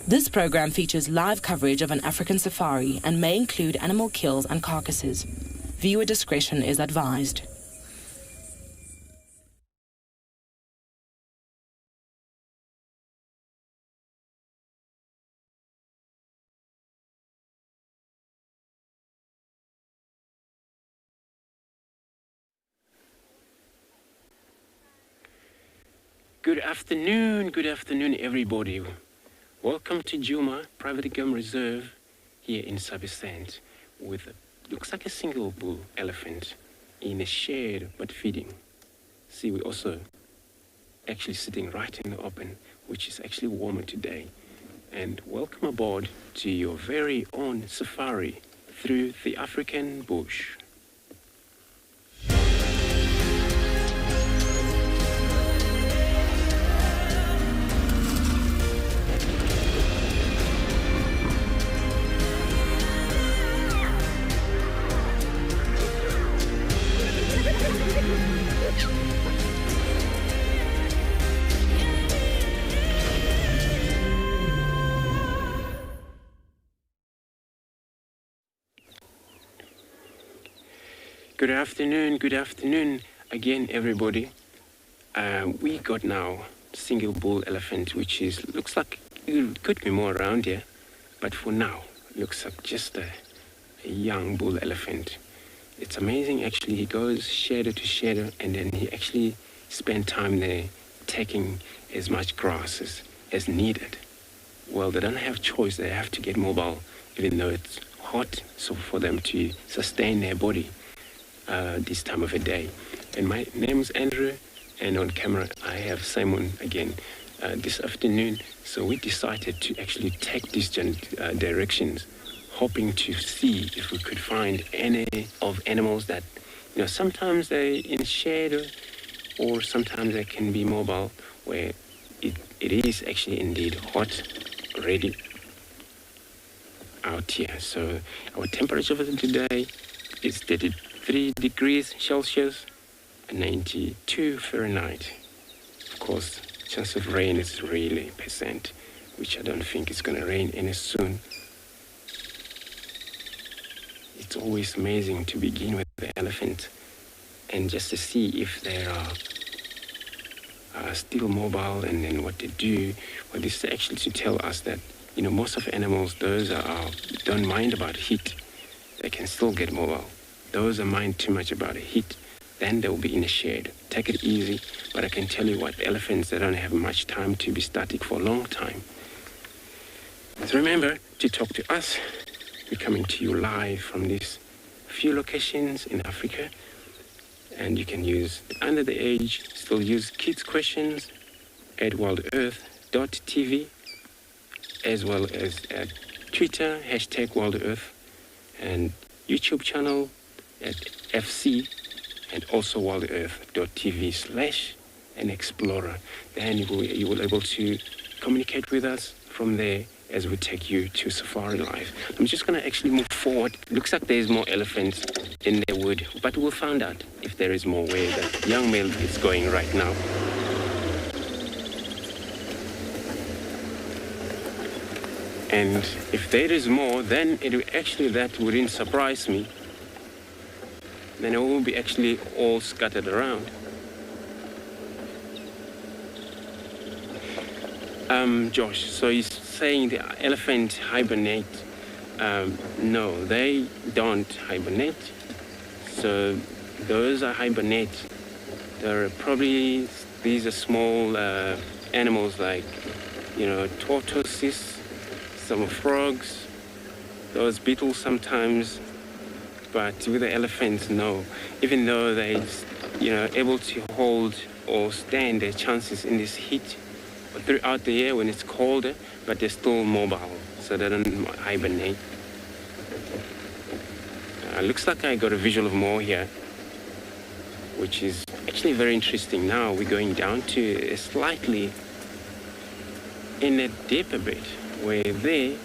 This program features live coverage of an African safari and may include animal kills and carcasses. Viewer discretion is advised. Good afternoon everybody. Welcome to Djuma Private Game Reserve here in Sabi Sands with looks like a single bull elephant in a shade but feeding. See, we're also actually sitting right in the open, which is actually warmer today. And welcome aboard to your very own safari through the African bush. Good afternoon again everybody. We got now single bull elephant, which looks like it could be more around here, but for now looks like just a young bull elephant. It's amazing actually. He goes shadow to shadow and then he actually spent time there taking as much grass as needed. Well, they don't have choice, they have to get mobile even though it's hot, so for them to sustain their body this time of the day. And my name is Andrew, and on camera I have Simon again this afternoon. So we decided to actually take these directions, hoping to see if we could find any of animals that, you know, sometimes they're in shadow or sometimes they can be mobile, where it is actually indeed hot already out here. So our temperature for today is 33 degrees Celsius and 92 Fahrenheit. Of course, chance of rain is really percent, which I don't think it's going to rain any soon. It's always amazing to begin with the elephant and just to see if they are still mobile and then what they do. Well, this is actually to tell us that, you know, most of animals, those don't mind about heat. They can still get mobile. Those that mind too much about the heat, then they'll be in a shade. Take it easy, but I can tell you what, the elephants, they don't have much time to be static for a long time. So remember to talk to us. We're coming to you live from these few locations in Africa, and you can use under the age, still use kids questions at WildEarth.tv, as well as at Twitter, #WildEarth, and YouTube channel at FC, and also WildEarth.tv/an-explorer. Then you will be able to communicate with us from there as we take you to safari life. I'm just going to actually move forward. Looks like there's more elephants in the wood, but we'll find out if there is more where the young male is going right now. And if there is more, then that wouldn't surprise me. Then it will be actually all scattered around. Josh, so he's saying the elephant hibernate. No, they don't hibernate. So those are hibernate. There are probably, these are small animals like, you know, tortoises, some frogs, those beetles sometimes. But with the elephants, no. Even though they're, you know, able to hold or stand their chances in this heat throughout the year when it's colder, but they're still mobile, so they don't hibernate. Looks like I got a visual of more here, which is actually very interesting. Now we're going down to a slightly in a deeper bit, where there,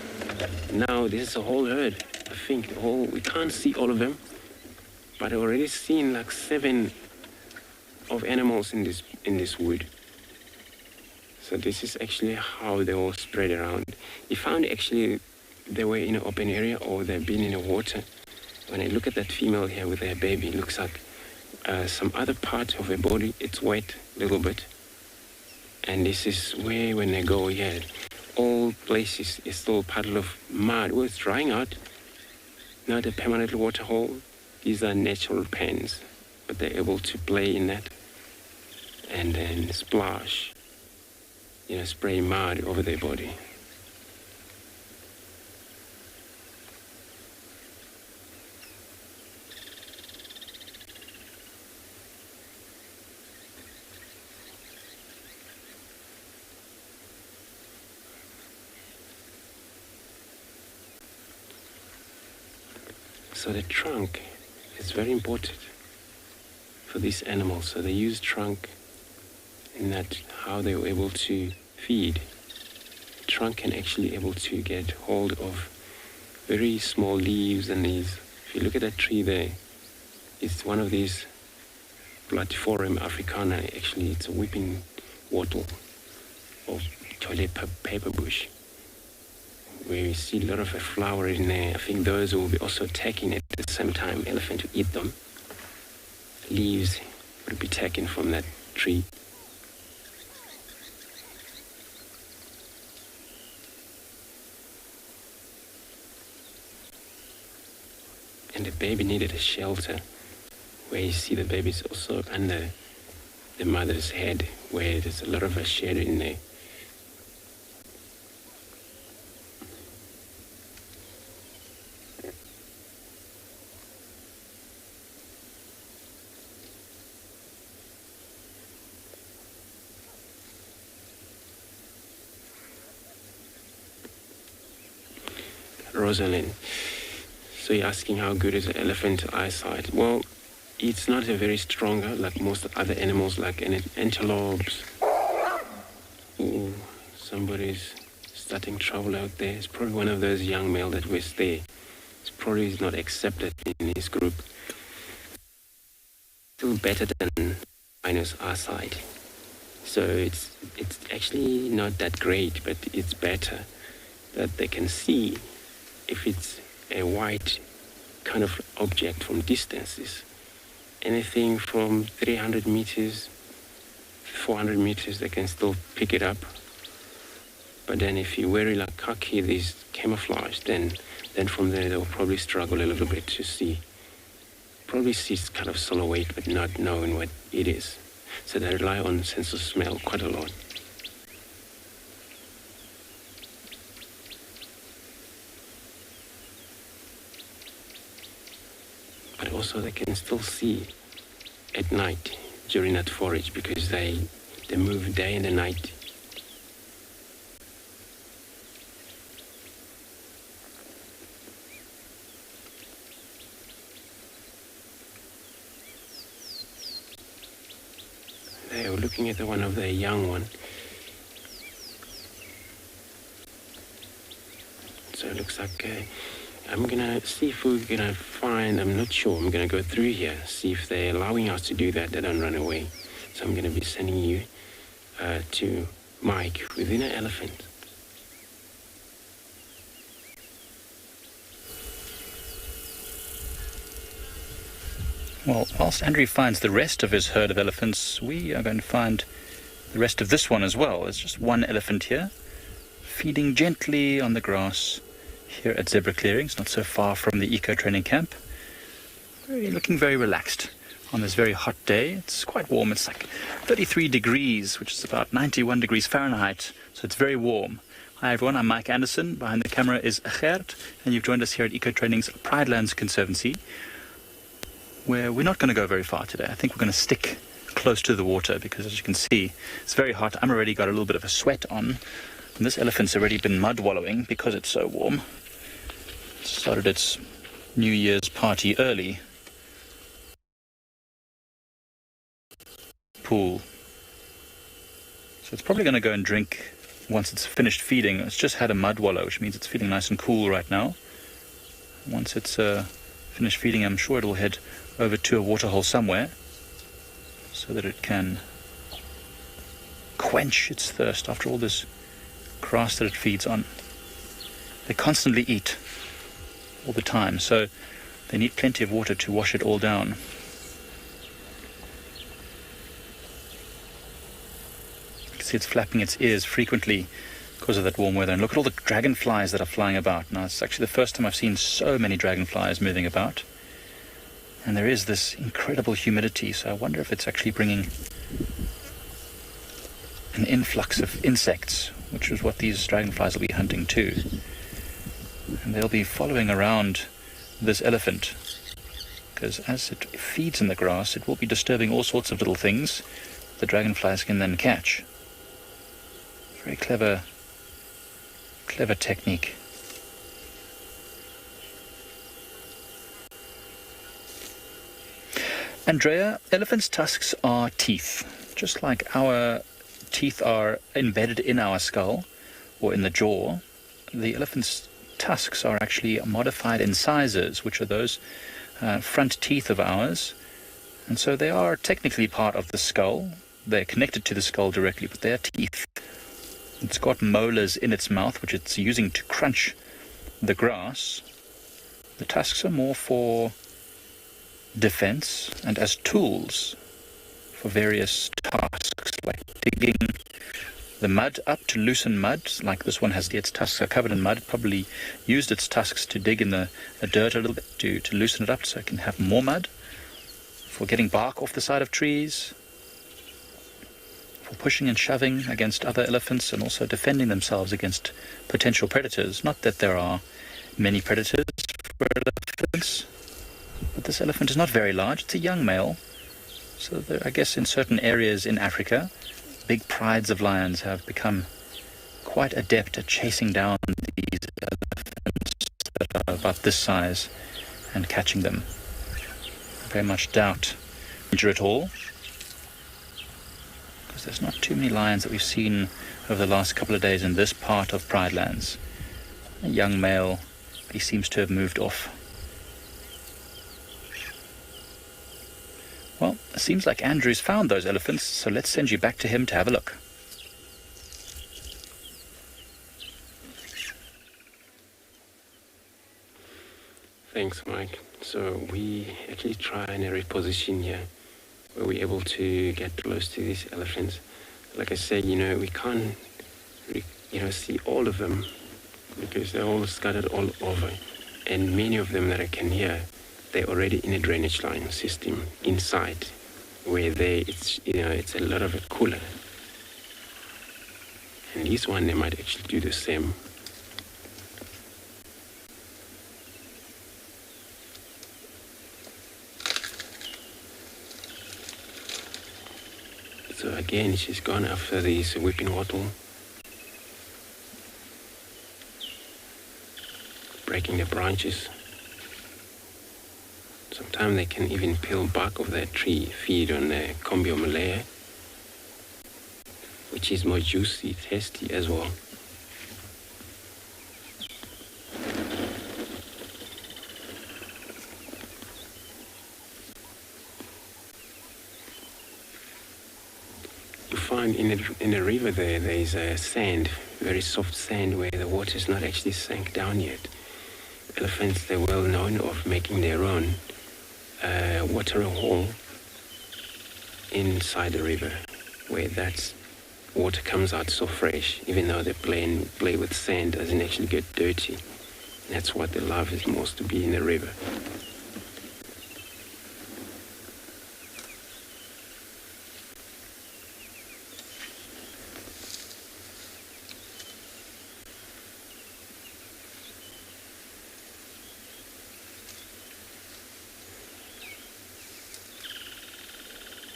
now this is a whole herd. I think we can't see all of them, but I've already seen like 7 of animals in this wood. So this is actually how they all spread around. He found actually they were in an open area or they've been in the water. When I look at that female here with her baby, it looks like some other part of her body, it's wet a little bit. And this is where when they go here, all places is still a puddle of mud. Well, it's drying out. Not a permanent water hole. These are natural pens, but they're able to play in that and then splash, spray mud over their body. So the trunk is very important for these animals. So they use trunk in that how they were able to feed. The trunk can actually able to get hold of very small leaves and these. If you look at that tree there, it's one of these Platiforum africana. Actually, it's a weeping wattle or toilet paper bush, where you see a lot of a flower in there. I think those will be also taken at the same time, elephant to eat them. Leaves would be taken from that tree. And the baby needed a shelter, where you see the baby's also under the mother's head, where there's a lot of a shadow in there. Rosalind, so you're asking how good is an elephant eyesight? Well, it's not a very stronger like most other animals, like antelopes. Ooh, somebody's starting trouble out there. It's probably one of those young male that was there. It's probably not accepted in his group. Still better than minus eyesight. So it's actually not that great, but it's better that they can see if it's a white kind of object from distances. Anything from 300 meters, 400 meters, they can still pick it up. But then if you wear like khaki, these camouflage, then from there they'll probably struggle a little bit to see. Probably see it's kind of silhouette, but not knowing what it is. So they rely on sense of smell quite a lot. But also they can still see at night during that forage, because they move day and the night. They were looking at one of the young one. So it looks like I'm gonna see if we're gonna find, I'm not sure, I'm gonna go through here, see if they're allowing us to do that, they don't run away. So I'm gonna be sending you to Mike within an elephant. Well, whilst Andrew finds the rest of his herd of elephants, we are going to find the rest of this one as well. There's just one elephant here, feeding gently on the grass here at Zebra Clearings, not so far from the eco-training camp. Looking very relaxed on this very hot day. It's quite warm. It's like 33 degrees, which is about 91 degrees Fahrenheit, so it's very warm. Hi everyone, I'm Mike Anderson. Behind the camera is Gert, and you've joined us here at Eco-Training's Pride Lands Conservancy, where we're not going to go very far today. I think we're going to stick close to the water, because as you can see, it's very hot. I'm already got a little bit of a sweat on, and this elephant's already been mud wallowing because it's so warm. It started its New Year's party early. Pool. So it's probably going to go and drink once it's finished feeding. It's just had a mud wallow, which means it's feeling nice and cool right now. Once it's finished feeding, I'm sure it'll head over to a waterhole somewhere so that it can quench its thirst after all this grass that it feeds on. They constantly eat all the time, so they need plenty of water to wash it all down. You can see it's flapping its ears frequently because of that warm weather. And look at all the dragonflies that are flying about. Now, it's actually the first time I've seen so many dragonflies moving about. And there is this incredible humidity, so I wonder if it's actually bringing an influx of insects, which is what these dragonflies will be hunting too. And they'll be following around this elephant, because as it feeds in the grass, it will be disturbing all sorts of little things the dragonflies can then catch. Very clever technique. Andrea, elephants' tusks are teeth. Just like our teeth are embedded in our skull or in the jaw, the elephant's tusks are actually modified incisors, which are those front teeth of ours. And so they are technically part of the skull. They're connected to the skull directly, but they're teeth. It's got molars in its mouth, which it's using to crunch the grass. The tusks are more for defense and as tools for various tasks, like digging the mud up to loosen mud. Like this one has its tusks are covered in mud. It probably used its tusks to dig in the dirt a little bit to loosen it up so it can have more mud. For getting bark off the side of trees, for pushing and shoving against other elephants, and also defending themselves against potential predators. Not that there are many predators for elephants, but this elephant is not very large. It's a young male. So there, I guess in certain areas in Africa, big prides of lions have become quite adept at chasing down these elephants that are about this size and catching them. I very much doubt danger at all, because there's not too many lions that we've seen over the last couple of days in this part of Pride Lands. A young male, but he seems to have moved off. Well, it seems like Andrew's found those elephants, so let's send you back to him to have a look. Thanks, Mike. So we actually try and reposition here, where we're able to get close to these elephants. Like I said, we can't, see all of them because they're all scattered all over, and many of them that I can hear, they're already in a drainage line system inside, where it's a lot of it cooler. And this one, they might actually do the same. So again, she's gone after this whipping wattle, breaking the branches. Sometimes they can even peel bark of that tree, feed on the MULLER, which is more juicy, tasty as well. You find in a river there is a sand, very soft sand, where the water is not actually sank down yet. Elephants, they're well known of making their own watering hole inside the river, where that water comes out so fresh, even though they play with sand, doesn't actually get dirty. That's what they love is most, to be in the river.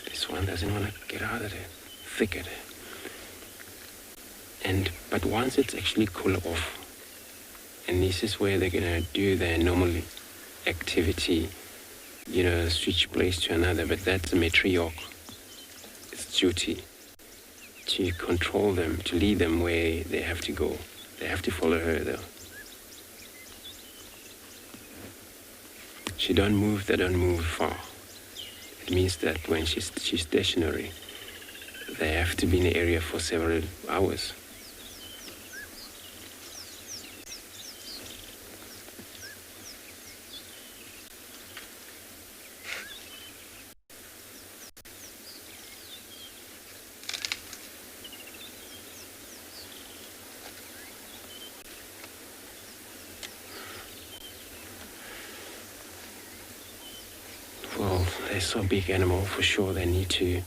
This one doesn't want to get out of the thicket. But once it's actually cool off, and this is where they're gonna do their normal activity, switch place to another, but that's the matriarch. It's duty to control them, to lead them where they have to go. They have to follow her though. They don't move far. It means that when she's stationary, they have to be in the area for several hours. Well, they're so big animal, for sure they need to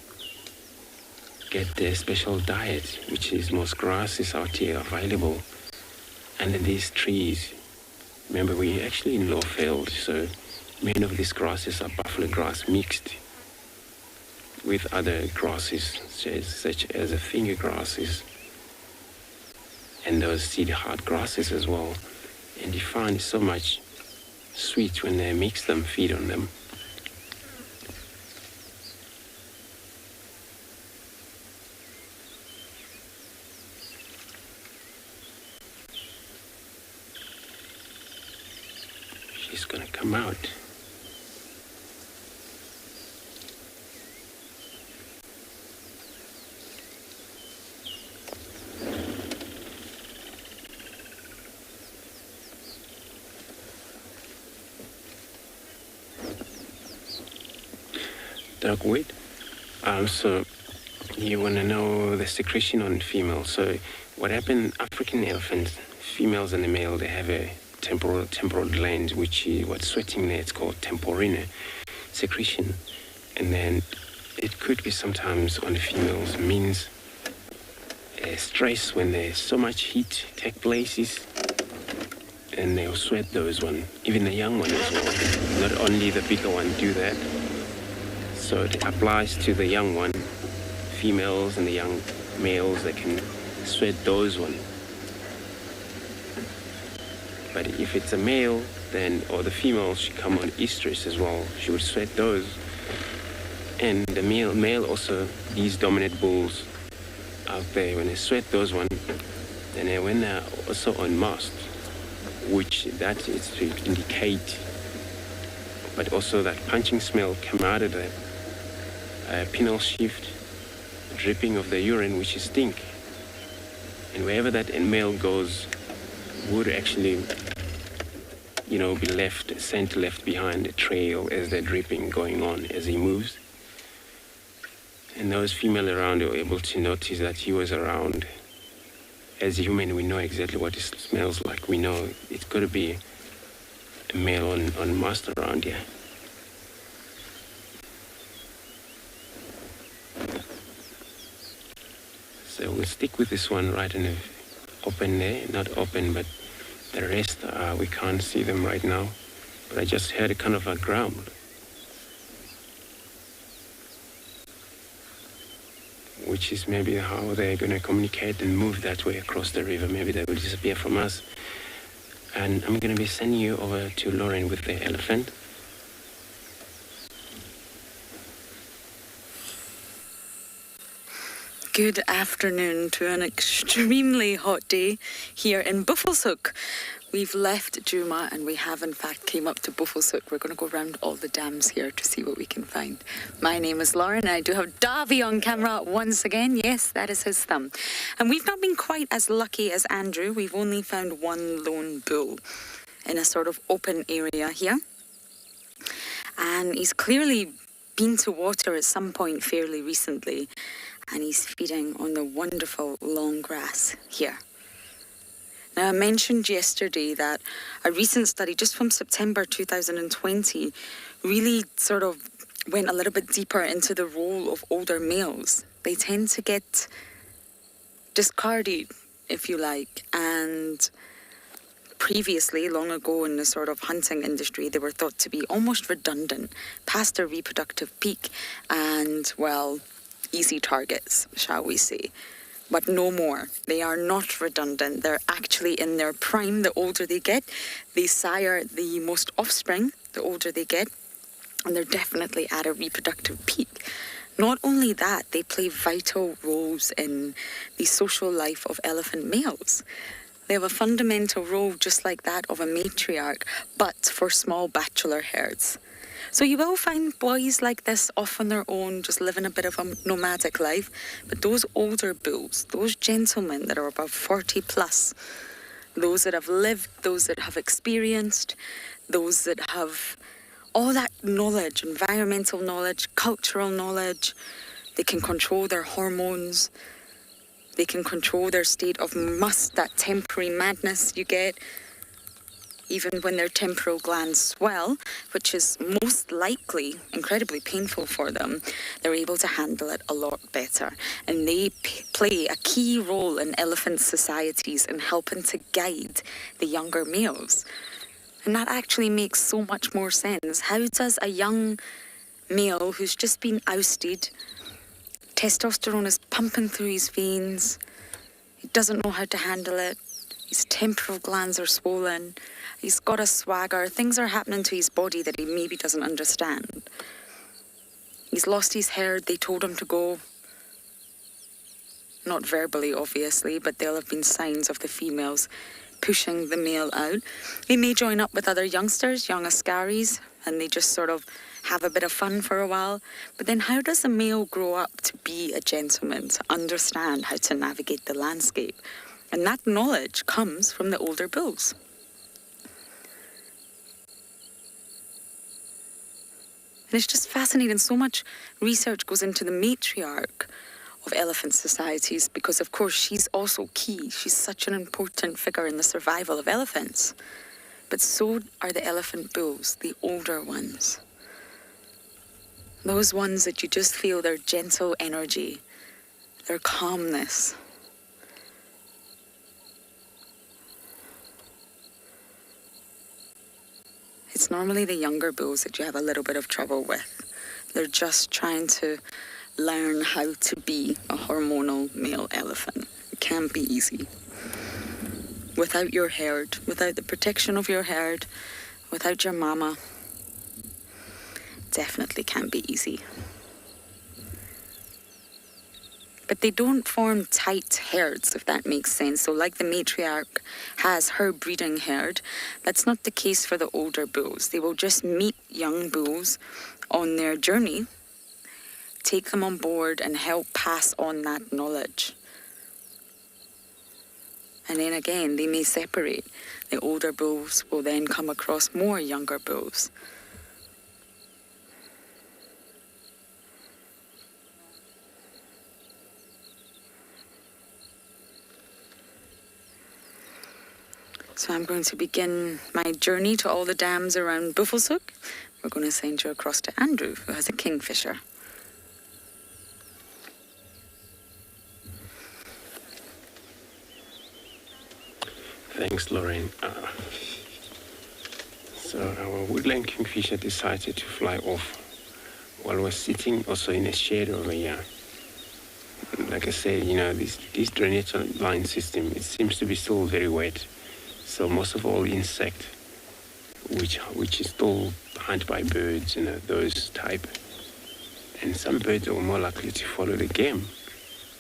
get their special diet, which is most grasses out here available under these trees. Remember, we're actually in Lawfield, so many of these grasses are buffalo grass mixed with other grasses, such as the finger grasses and those seed hard grasses as well. And you find so much sweet when they mix them, feed on them. She's gonna come out. Dogweed. So you want to know the secretion on females. So what happened, African elephants, females and the male, they have a temporal gland, which is what's sweating there. It's called temporina secretion. And then it could be sometimes on the females, means stress when there's so much heat take places, and they'll sweat those one, even the young one as well. Not only the bigger one do that. So it applies to the young one, females and the young males, they can sweat those one. But if it's a male, then, or the female should come on estrus as well. She would sweat those. And the male also, these dominant bulls out there, when they sweat those one, and when they're also on mast, which that is to indicate, but also that punching smell come out of the penile shift, dripping of the urine, which is stink. And wherever that male goes, would actually, be scent left behind, a trail as they're dripping going on as he moves. And those female around are able to notice that he was around. As a human, we know exactly what it smells like. We know it's got to be a male on mast around here. So we'll stick with this one right in the open there. Not open, but the rest, we can't see them right now. But I just heard a kind of a growl. Which is maybe how they're going to communicate and move that way across the river. Maybe they will disappear from us. And I'm going to be sending you over to Lauren with the elephant. Good afternoon to an extremely hot day here in Buffelshoek. We've left Djuma and we have in fact came up to Buffelshoek. We're going to go around all the dams here to see what we can find. My name is Lauren and I do have Davy on camera once again. Yes, that is his thumb. And we've not been quite as lucky as Andrew. We've only found one lone bull in a sort of open area here. And he's clearly been to water at some point fairly recently. And he's feeding on the wonderful long grass here. Now, I mentioned yesterday that a recent study just from September 2020 really sort of went a little bit deeper into the role of older males. They tend to get discarded, if you like, and previously, long ago in the sort of hunting industry, they were thought to be almost redundant, past their reproductive peak, and, well, easy targets, shall we say. But no more. They are not redundant. They're actually in their prime. The older they get, they sire the most offspring, the older they get, and they're definitely at a reproductive peak. Not only that, they play vital roles in the social life of elephant males. They have a fundamental role just like that of a matriarch, but for small bachelor herds. So you will find boys like this off on their own, just living a bit of a nomadic life. But those older bulls, those gentlemen that are above 40 plus, those that have lived, those that have experienced, those that have all that knowledge, environmental knowledge, cultural knowledge, they can control their hormones, they can control their state of must, that temporary madness you get, even when their temporal glands swell, which is most likely incredibly painful for them, they're able to handle it a lot better. And they play a key role in elephant societies in helping to guide the younger males. And that actually makes so much more sense. How does a young male who's just been ousted, testosterone is pumping through his veins, he doesn't know how to handle it, his temporal glands are swollen, he's got a swagger, things are happening to his body that he maybe doesn't understand. He's lost his herd, they told him to go. Not verbally, obviously, but there'll have been signs of the females pushing the male out. He may join up with other youngsters, young Askaris, and they just sort of have a bit of fun for a while. But then how does a male grow up to be a gentleman, to understand how to navigate the landscape? And that knowledge comes from the older bulls. And it's just fascinating. So much research goes into the matriarch of elephant societies because, of course, she's also key. She's such an important figure in the survival of elephants. But so are the elephant bulls, the older ones. Those ones that you just feel their gentle energy, their calmness. It's normally the younger bulls that you have a little bit of trouble with. They're just trying to learn how to be a hormonal male elephant. It can't be easy. Without your herd, without the protection of your herd, without your mama, definitely can't be easy. But they don't form tight herds, if that makes sense. So like the matriarch has her breeding herd, that's not the case for the older bulls. They will just meet young bulls on their journey, take them on board and help pass on that knowledge. And then again, they may separate. The older bulls will then come across more younger bulls. So I'm going to begin my journey to all the dams around Buffelshoek. We're going to send you across to Andrew, who has a kingfisher. Thanks, Lorraine. So our woodland kingfisher decided to fly off while we're sitting also in a shade over here. Like I said, you know, this drainage line system, it seems to be still very wet. So most of all insect, which is still hunted by birds, you know, those type. And some birds are more likely to follow the game.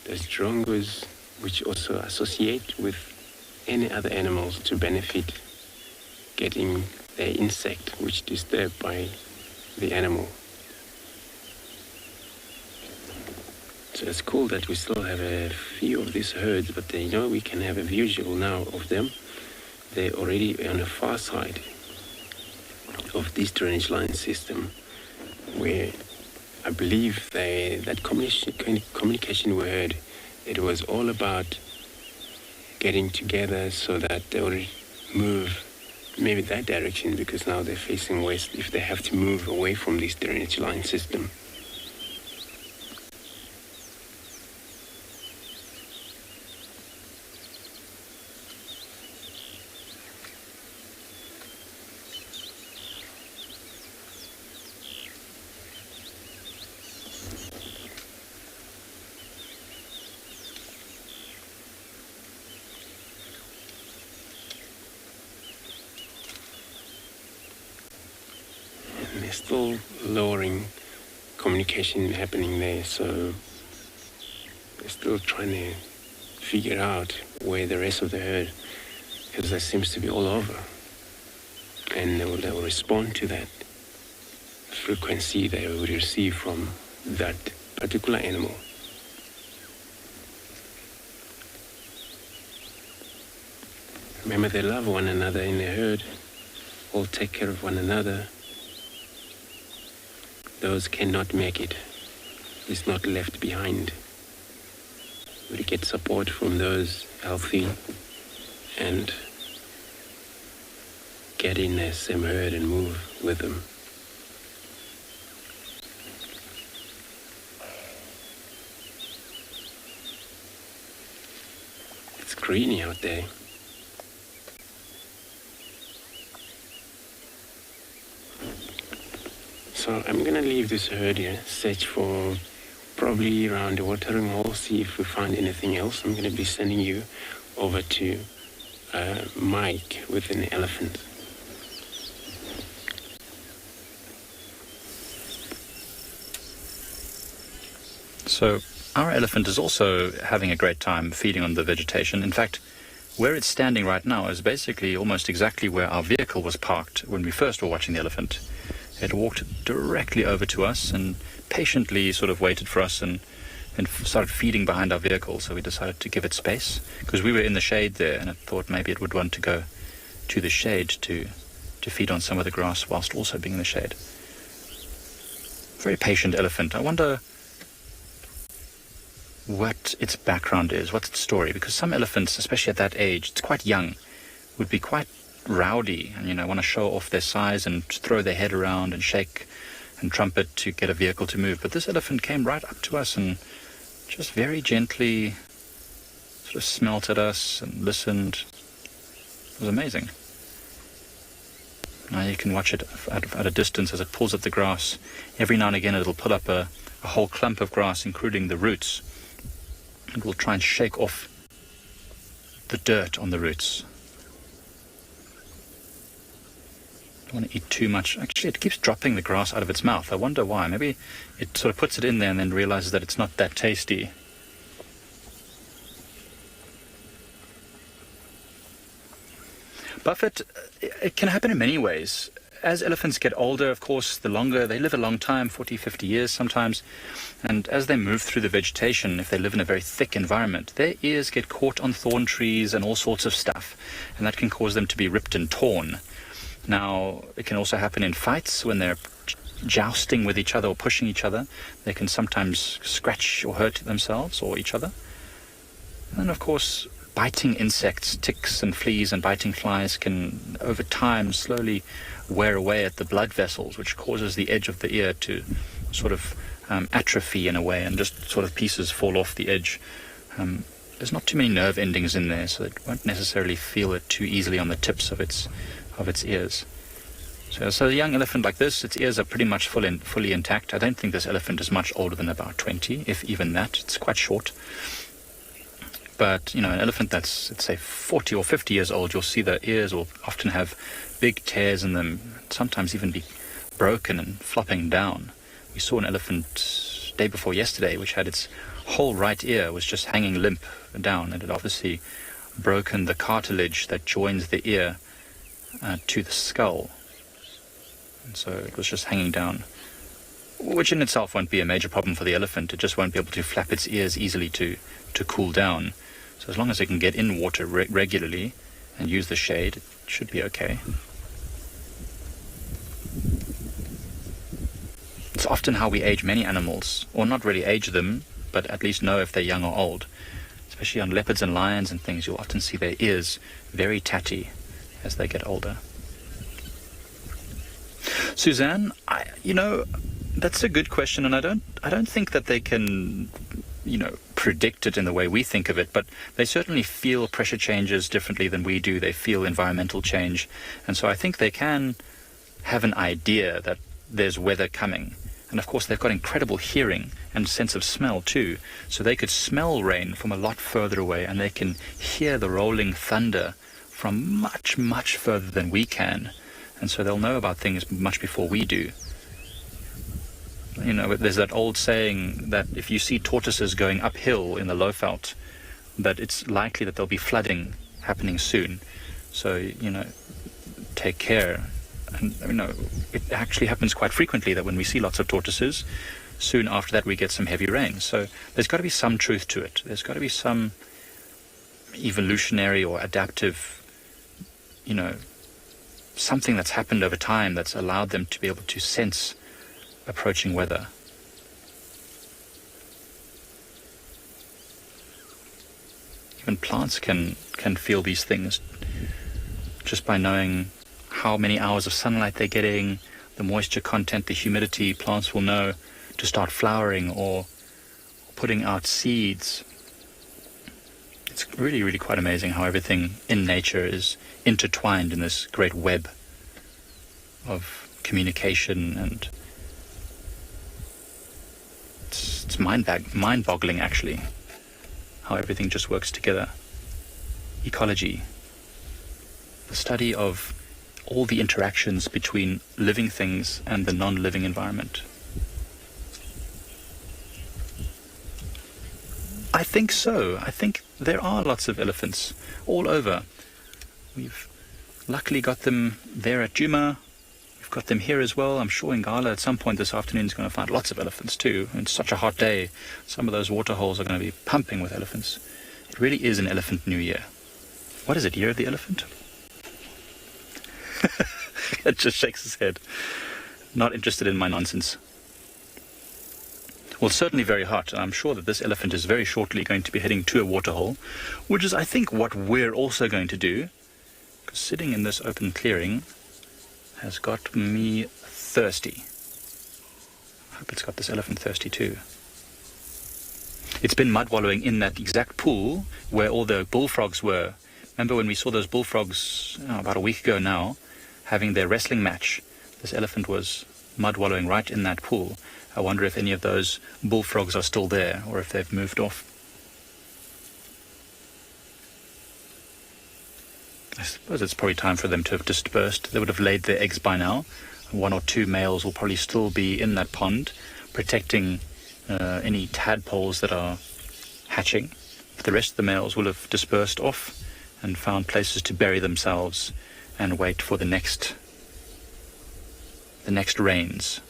There's drongos, which also associate with any other animals to benefit getting their insect, which is disturbed by the animal. So it's cool that we still have a few of these herds, but you know, we can have a visual now of them. They're already on the far side of this drainage line system, where I believe that communication we heard, it was all about getting together so that they will move maybe that direction, because now they're facing west if they have to move away from this drainage line system. There's still lowering communication happening there, so they're still trying to figure out where the rest of the herd, because that seems to be all over, and they will respond to that frequency they would receive from that particular animal. Remember, they love one another in the herd, all take care of one another. Those cannot make it is not left behind. We get support from those healthy and get in the same herd and move with them. It's greeny out there. So I'm gonna leave this herd here, search for probably around the watering hole, see if we find anything else. I'm gonna be sending you over to Mike with an elephant. So our elephant is also having a great time feeding on the vegetation. In fact, where it's standing right now is basically almost exactly where our vehicle was parked when we first were watching the elephant. It walked directly over to us and patiently sort of waited for us and started feeding behind our vehicle. So we decided to give it space because we were in the shade there, and I thought maybe it would want to go to the shade to feed on some of the grass whilst also being in the shade. Very patient elephant. I wonder what its background is, what's its story, because some elephants, especially at that age, it's quite young, would be quite rowdy and want to show off their size and throw their head around and shake and trumpet to get a vehicle to move. But this elephant came right up to us and just very gently sort of smelt at us and listened. It was amazing. Now you can watch it at a distance as it pulls at the grass. Every now and again it'll pull up a whole clump of grass, including the roots. It will try and shake off the dirt on the roots. Don't want to eat too much. Actually, it keeps dropping the grass out of its mouth. I wonder why. Maybe it sort of puts it in there and then realizes that it's not that tasty. Buffet, it can happen in many ways. As elephants get older, of course, the longer they live, a long time, 40, 50 years sometimes. And as they move through the vegetation, if they live in a very thick environment, their ears get caught on thorn trees and all sorts of stuff. And that can cause them to be ripped and torn. Now, it can also happen in fights when they're jousting with each other or pushing each other. They can sometimes scratch or hurt themselves or each other. And then, of course, biting insects, ticks and fleas and biting flies can, over time, slowly wear away at the blood vessels, which causes the edge of the ear to sort of atrophy in a way, and just sort of pieces fall off the edge. There's not too many nerve endings in there, so it won't necessarily feel it too easily on the tips of its ears. So a young elephant like this, its ears are pretty much fully intact. I don't think this elephant is much older than about 20, if even that. It's quite short. But, an elephant that's, let's say, 40 or 50 years old, you'll see the ears will often have big tears in them, sometimes even be broken and flopping down. We saw an elephant day before yesterday which had its whole right ear was just hanging limp down, and it obviously broken the cartilage that joins the ear to the skull. And so it was just hanging down, which in itself won't be a major problem for the elephant. It just won't be able to flap its ears easily to cool down. So as long as it can get in water regularly and use the shade, it should be okay. It's often how we age many animals, or not really age them, but at least know if they're young or old. Especially on leopards and lions and things, you'll often see their ears very tatty as they get older. Suzanne, that's a good question, and I don't think that they can, predict it in the way we think of it, but they certainly feel pressure changes differently than we do. They feel environmental change, and so I think they can have an idea that there's weather coming. And of course they've got incredible hearing and sense of smell too, so they could smell rain from a lot further away, and they can hear the rolling thunder from much, much further than we can, and so they'll know about things much before we do. There's that old saying that if you see tortoises going uphill in the Lowveld, that it's likely that there'll be flooding happening soon. So, take care And it actually happens quite frequently that when we see lots of tortoises, soon after that we get some heavy rain. So there's got to be some truth to it. There's got to be some evolutionary or adaptive, something that's happened over time that's allowed them to be able to sense approaching weather. Even plants can feel these things just by knowing how many hours of sunlight they're getting, the moisture content, the humidity. Plants will know to start flowering or putting out seeds. It's really, really quite amazing how everything in nature is intertwined in this great web of communication, and it's mind-boggling actually how everything just works together. Ecology, the study of all the interactions between living things and the non-living environment. I think so. I think there are lots of elephants all over. We've luckily got them there at Djuma. We've got them here as well. I'm sure Ngala at some point this afternoon is going to find lots of elephants too. It's such a hot day. Some of those water holes are going to be pumping with elephants. It really is an elephant new year. What is it, year of the elephant? It just shakes his head. Not interested in my nonsense. Well, certainly very hot, and I'm sure that this elephant is very shortly going to be heading to a waterhole, which is, I think, what we're also going to do, because sitting in this open clearing has got me thirsty. I hope it's got this elephant thirsty too. It's been mud wallowing in that exact pool where all the bullfrogs were. Remember when we saw those bullfrogs about a week ago now, having their wrestling match? This elephant was mud wallowing right in that pool. I wonder if any of those bullfrogs are still there or if they've moved off. I suppose it's probably time for them to have dispersed. They would have laid their eggs by now. 1 or 2 males will probably still be in that pond, protecting any tadpoles that are hatching. But the rest of the males will have dispersed off and found places to bury themselves and wait for the next rains.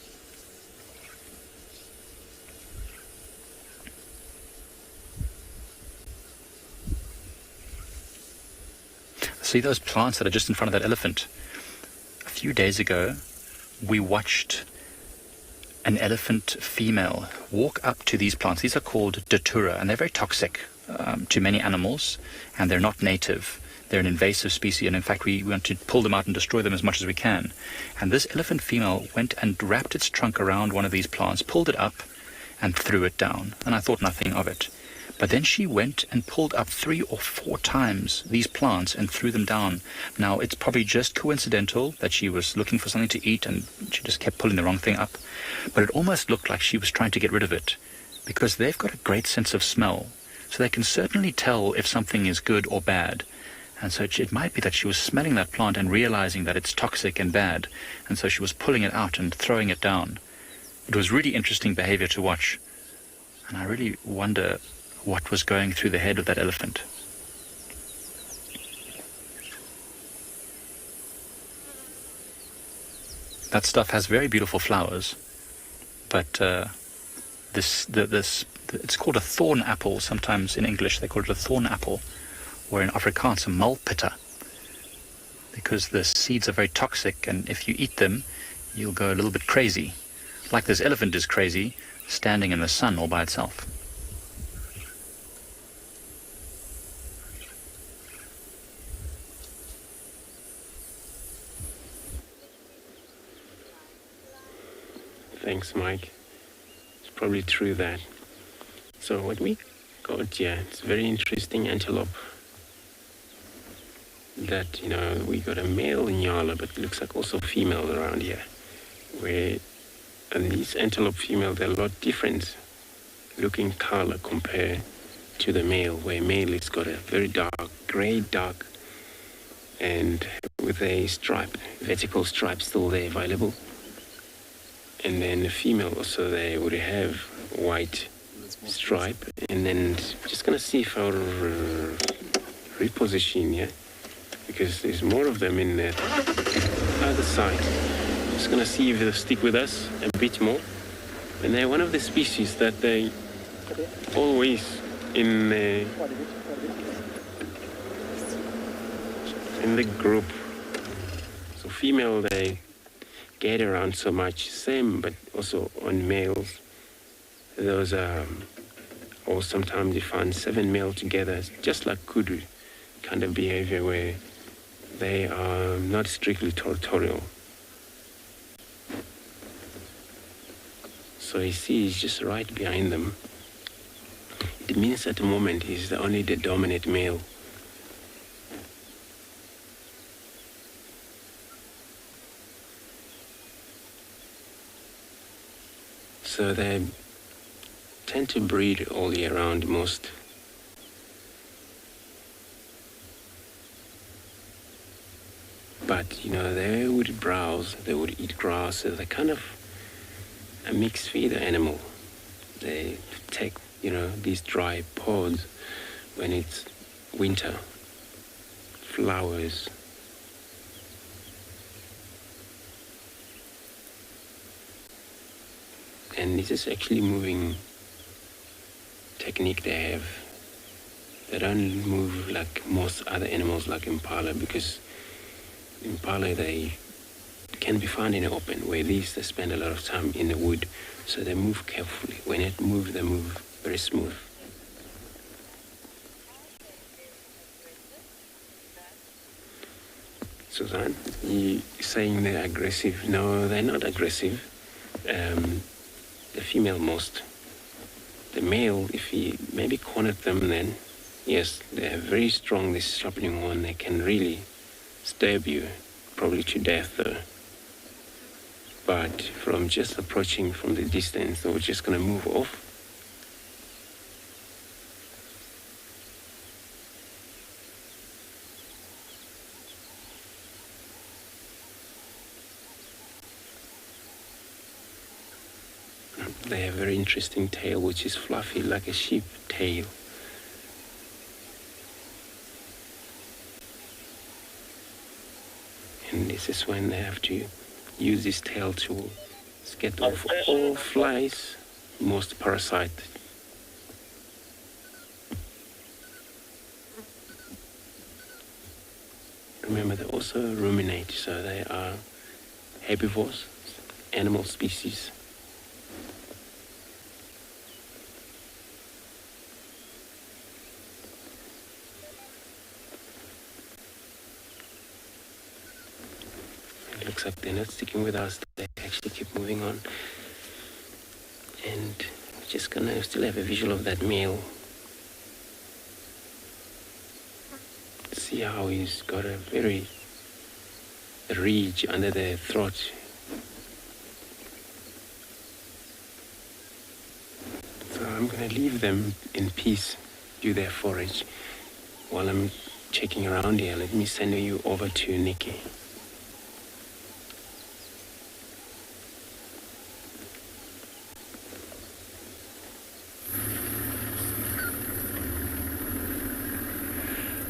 See those plants that are just in front of that elephant? A few days ago, we watched an elephant female walk up to these plants. These are called datura, and they're very toxic to many animals, and they're not native. They're an invasive species, and in fact we want to pull them out and destroy them as much as we can. And this elephant female went and wrapped its trunk around one of these plants, pulled it up, and threw it down. And I thought nothing of it. But then she went and pulled up 3 or 4 times these plants and threw them down. Now, it's probably just coincidental that she was looking for something to eat and she just kept pulling the wrong thing up. But it almost looked like she was trying to get rid of it, because they've got a great sense of smell. So they can certainly tell if something is good or bad. And so it might be that she was smelling that plant and realizing that it's toxic and bad. And so she was pulling it out and throwing it down. It was really interesting behavior to watch. And I really wonder what was going through the head of that elephant. That stuff has very beautiful flowers, but it's called a thorn apple. Sometimes in English they call it a thorn apple, or in Afrikaans a mulpitter, because the seeds are very toxic, and if you eat them, you'll go a little bit crazy, like this elephant is crazy, standing in the sun all by itself. Thanks, Mike. It's probably true that. So what we got here, it's very interesting antelope. That, we got a male Ngala, but it looks like also female around here. And these antelope female, they're a lot different looking color compared to the male, where male has got a very dark, grey dark, and with a vertical stripe still there available. And then the female also, they would have white stripe. And then just going to see if I'll reposition here, because there's more of them in there. other side. Just gonna see if they'll stick with us a bit more. And they're one of the species that they always in the group. So female, they get around so much, same, but also on males. Those or sometimes you find 7 male together. It's just like kudu kind of behavior where they are not strictly territorial. So you see he's just right behind them. It means at the moment he's only the dominant male. So they tend to breed all year round most. But, you know, they would browse, they would eat grass, so they're kind of a mixed feeder animal. They take, you know, these dry pods when it's winter, flowers. And this is actually moving technique they have. They don't move like most other animals like impala, because impala, they can be found in the open, where these they spend a lot of time in the wood, so they move carefully. When it moves, they move very smooth. Suzanne, you saying they're aggressive? No, they're not aggressive. The female most. The male, if you maybe cornered them, then yes, they're very strong, this sharpening horn. They can really stab you, probably to death though. But from just approaching from the distance, they were just going to move off. They have a very interesting tail, which is fluffy like a sheep tail. And this is when they have to use this tail to get off all flies, most parasite. Remember, they also ruminate, so they are herbivores, animal species. Looks like they're not sticking with us, they actually keep moving on. And we're just gonna still have a visual of that male. See how he's got a very ridge under the throat. So I'm gonna leave them in peace, do their forage. While I'm checking around here, let me send you over to NIKKI.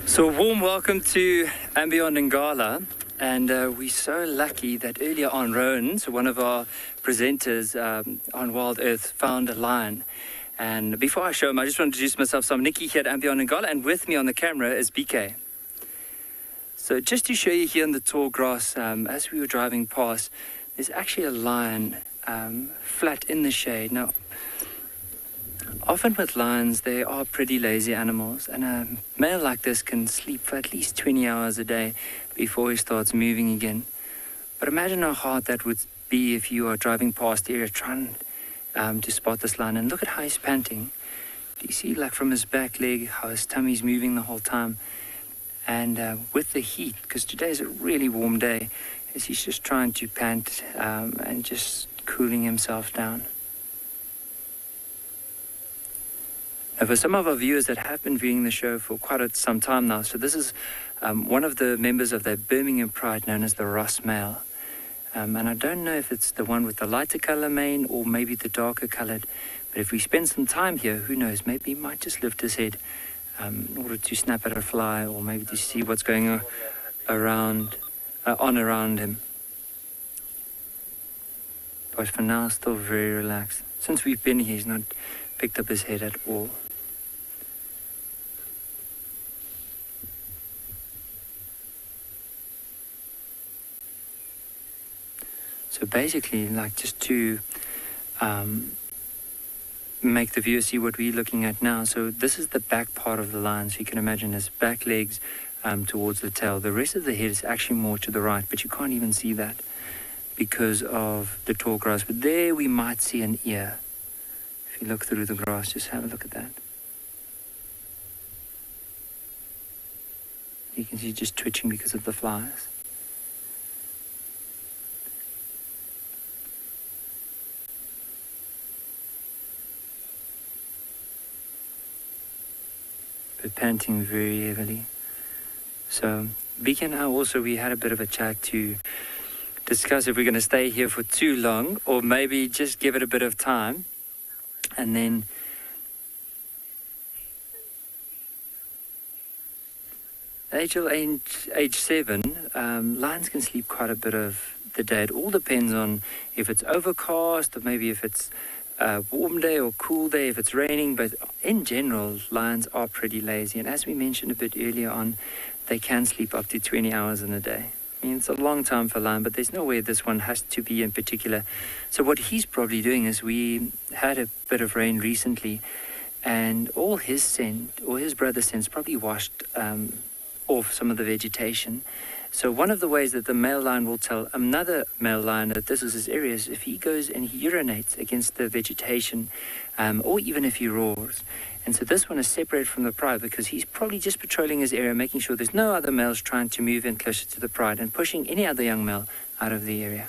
So a warm welcome to andBeyond in Ngala, and we're so lucky that earlier on Rowan, so one of our presenters on WildEarth, found a lion. And before I show him, I just want to introduce myself. So I'm NIKKI here at andBeyond in Ngala, and with me on the camera is BK. So just to show you here in the tall grass, as we were driving past, there's actually a lion flat in the shade. Now, often with lions, they are pretty lazy animals, and a male like this can sleep for at least 20 hours a day before he starts moving again. But imagine how hard that would be if you are driving past the area trying to spot this lion. And look at how he's panting. Do you see, like, from his back leg, how his tummy's moving the whole time? And with the heat, because today is a really warm day, as he's just trying to pant and just cooling himself down. Now, for some of our viewers that have been viewing the show for quite some time now, so this is one of the members of the Birmingham Pride known as the Ross male. And I don't know if it's the one with the lighter color mane or maybe the darker colored, but if we spend some time here, who knows, maybe he might just lift his head in order to snap at a fly, or maybe to see what's going around him. but for now still very relaxed. Since we've been here, he's not picked up his head at all. So basically, like, just to make the viewer see what we're looking at now. So this is the back part of the lion. So you can imagine his back legs towards the tail. The rest of the head is actually more to the right, but you can't even see that because of the tall grass. But there we might see an ear. If you look through the grass, just have a look at that. You can see just twitching because of the flies. But panting very heavily. So Beacon and I also, we had a bit of a chat to discuss if we're going to stay here for too long or maybe just give it a bit of time. And then age 7, lions can sleep quite a bit of the day. It all depends on if it's overcast or maybe if it's a warm day or cool day, if it's raining. But in general, lions are pretty lazy. And as we mentioned a bit earlier on, they can sleep up to 20 hours in a day. I mean, it's a long time for a lion, but there's no way this one has to be in particular. So what he's probably doing is, we had a bit of rain recently, and all his scent, or his brother's scent, probably washed off some of the vegetation. So one of the ways that the male lion will tell another male lion that this is his area is if he goes and he urinates against the vegetation, or even if he roars. And so this one is separated from the pride because he's probably just patrolling his area, making sure there's no other males trying to move in closer to the pride and pushing any other young male out of the area.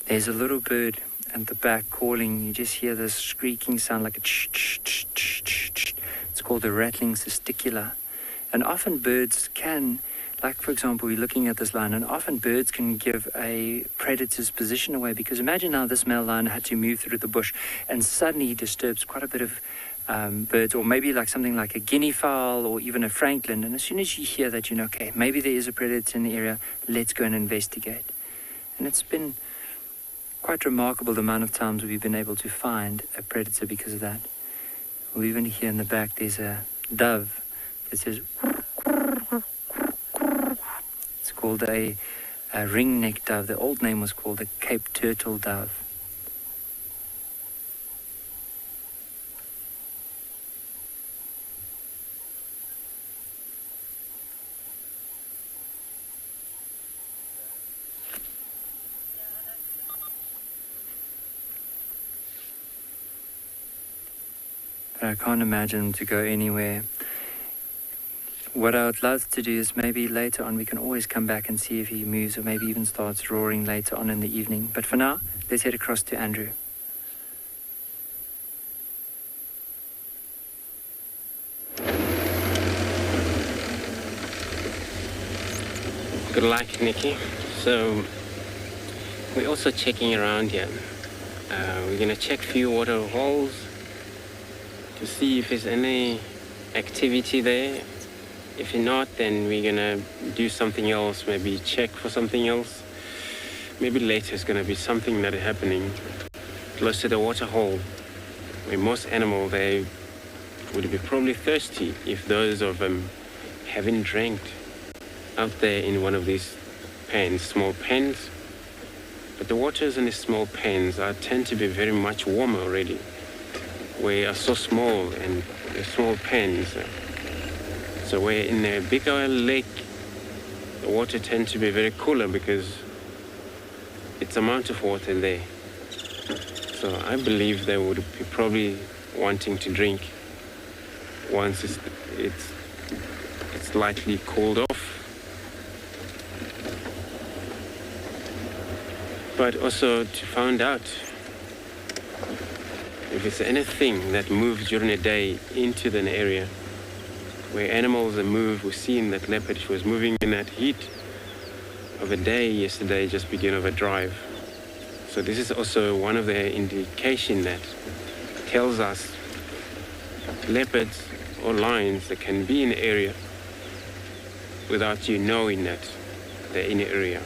There's a little bird at the back calling. You just hear this squeaking sound like a ch-ch-ch-ch-ch-ch. It's called a rattling testicula. And often birds can, like for example, we're looking at this lion, and often birds can give a predator's position away, because imagine now this male lion had to move through the bush and suddenly he disturbs quite a bit of birds, or maybe like something like a guinea fowl or even a francolin. And as soon as you hear that, you know, okay, maybe there is a predator in the area, let's go and investigate. And it's been quite remarkable the amount of times we've been able to find a predator because of that. Or even here in the back, there's a dove that says, it's called a ring-necked dove. The old name was called a Cape turtle dove. But I can't imagine him to go anywhere. What I would love to do is maybe later on we can always come back and see if he moves, or maybe even starts roaring later on in the evening. But for now, let's head across to Andrew. Good luck, Nikki. So we're also checking around here. We're gonna check a few water holes to see if there's any activity there. If not, then we're gonna do something else, maybe check for something else. Maybe later it's gonna be something that is happening close to the water hole, where most animals, they would be probably thirsty if those of them haven't drank out there in one of these pens, small pens. But the waters in these small pens tend to be very much warmer already, where they are so small and they're small pens. So where in a bigger lake, the water tends to be very cooler because it's amount of water there. So I believe they would be probably wanting to drink once it's slightly cooled off. But also to find out if it's anything that moves during the day into the area where animals that move. We've seen that leopard was moving in that heat of a day yesterday, just beginning of a drive. So this is also one of the indication that tells us leopards or lions that can be in the area without you knowing that they're in the area.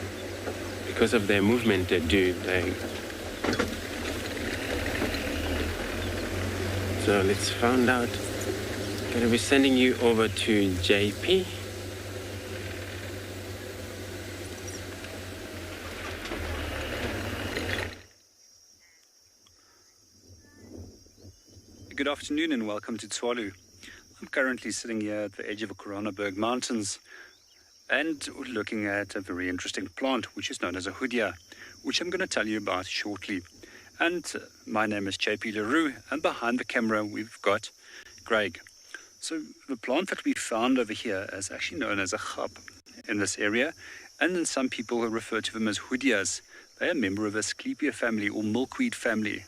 Because of their movement they do, So let's find out. Gonna be sending you over to JP. Good afternoon and welcome to Tswalu. I'm currently sitting here at the edge of the Koranenberg Mountains and looking at a very interesting plant which is known as a hoodia, which I'm going to tell you about shortly. And my name is JP Leroux, and behind the camera we've got Greg. So the plant that we found over here is actually known as a chab in this area, and then some people refer to them as hoodias. They're a member of a Asclepia family or milkweed family.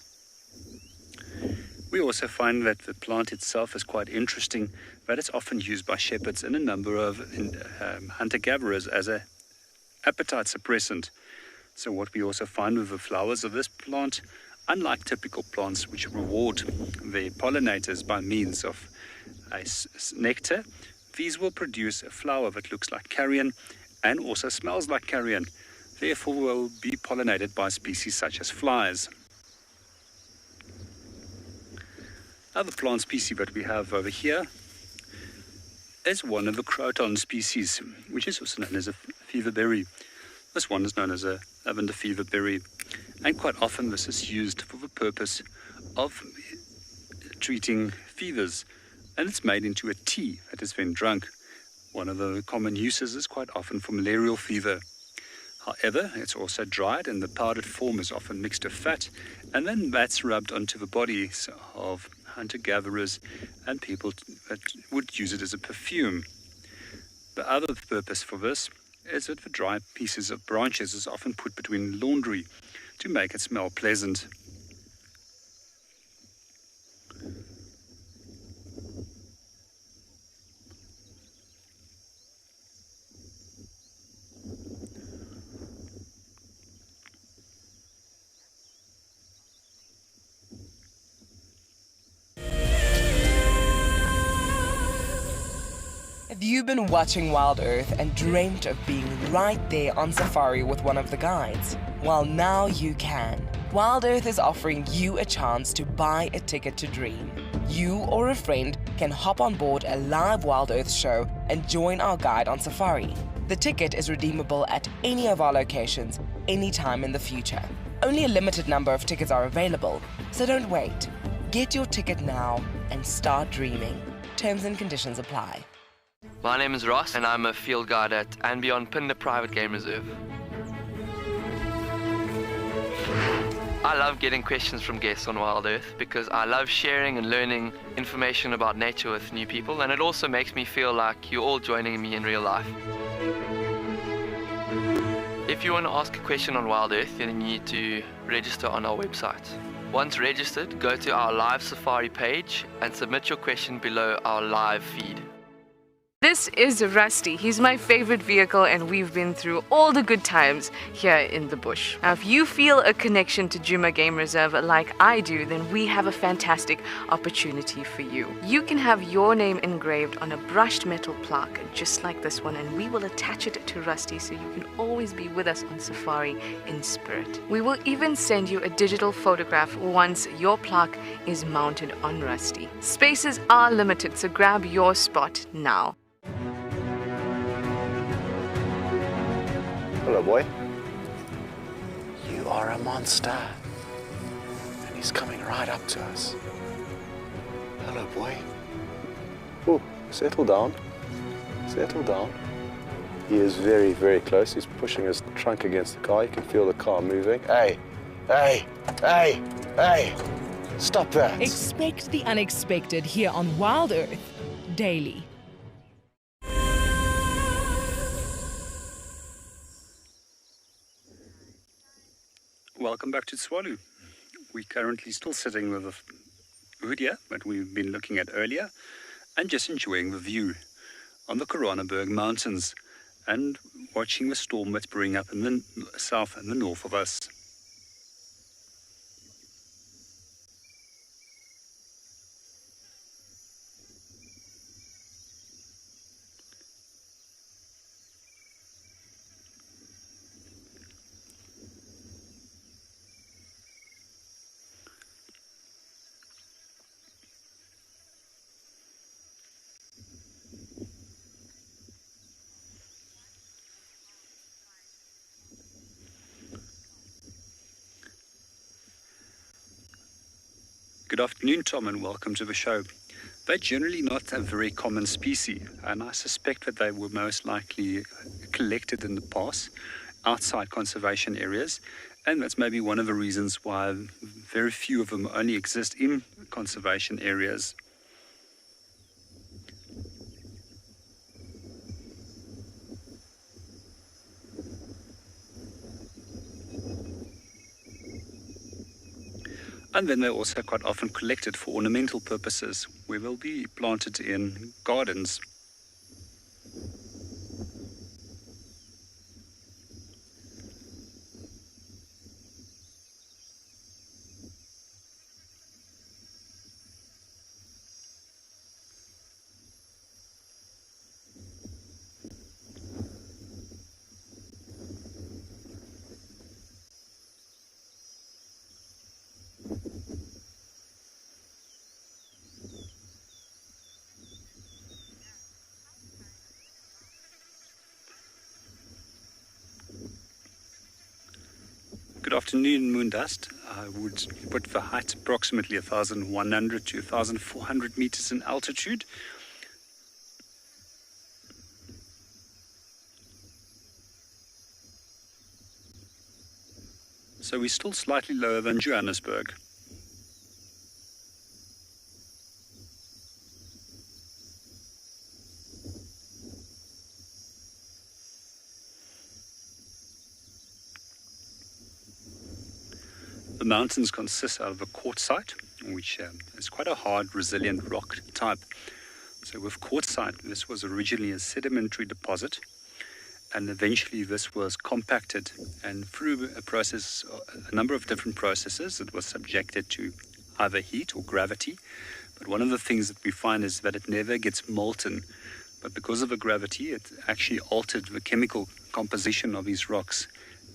We also find that the plant itself is quite interesting, that it's often used by shepherds and a number of hunter-gatherers as an appetite suppressant. So what we also find with the flowers of this plant, unlike typical plants which reward their pollinators by means of nectar, these will produce a flower that looks like carrion and also smells like carrion. Therefore will be pollinated by species such as flies. Other plant species that we have over here is one of the croton species, which is also known as a feverberry. This one is known as a lavender feverberry, and quite often this is used for the purpose of treating fevers, and it's made into a tea that is then drunk. One of the common uses is quite often for malarial fever. However, it's also dried, and the powdered form is often mixed with fat, and then that's rubbed onto the bodies of hunter-gatherers and people that would use it as a perfume. The other purpose for this is that the dry pieces of branches is often put between laundry to make it smell pleasant. Have you been watching WildEarth and dreamt of being right there on safari with one of the guides? Well, now you can. WildEarth is offering you a chance to buy a ticket to dream. You or a friend can hop on board a live WildEarth show and join our guide on safari. The ticket is redeemable at any of our locations, anytime in the future. Only a limited number of tickets are available, so don't wait. Get your ticket now and start dreaming. Terms and conditions apply. My name is Ross and I'm a field guide at andBeyond Phinda Private Game Reserve. I love getting questions from guests on WildEarth because I love sharing and learning information about nature with new people, and it also makes me feel like you're all joining me in real life. If you want to ask a question on WildEarth, then you need to register on our website. Once registered, go to our live safari page and submit your question below our live feed. This is Rusty. He's my favorite vehicle and we've been through all the good times here in the bush. Now, if you feel a connection to Djuma Game Reserve like I do, then we have a fantastic opportunity for you. You can have your name engraved on a brushed metal plaque just like this one, and we will attach it to Rusty so you can always be with us on safari in spirit. We will even send you a digital photograph once your plaque is mounted on Rusty. Spaces are limited, so grab your spot now. Hello, boy. You are a monster. And he's coming right up to us. Hello, boy. Oh, settle down. Settle down. He is very, very close. He's pushing his trunk against the car. You can feel the car moving. Hey, hey, hey, hey. Stop that. Expect the unexpected here on WildEarth daily. Welcome back to Tswalu. We're currently still sitting with a hoodia that we've been looking at earlier and just enjoying the view on the Koranenberg Mountains and watching the storm that's brewing up in the south and the north of us. Good afternoon, Tom, and welcome to the show. They're generally not a very common species, and I suspect that they were most likely collected in the past outside conservation areas, and that's maybe one of the reasons why very few of them only exist in conservation areas. And then they're also quite often collected for ornamental purposes, where they'll be planted in gardens. Good afternoon, Moondust. I would put the height approximately 1,100 to 1,400 meters in altitude. So we're still slightly lower than Johannesburg. The mountains consist out of a quartzite, which is quite a hard, resilient rock type. So with quartzite, this was originally a sedimentary deposit, and eventually this was compacted, and through a number of different processes, it was subjected to either heat or gravity. But one of the things that we find is that it never gets molten, but because of the gravity, it actually altered the chemical composition of these rocks,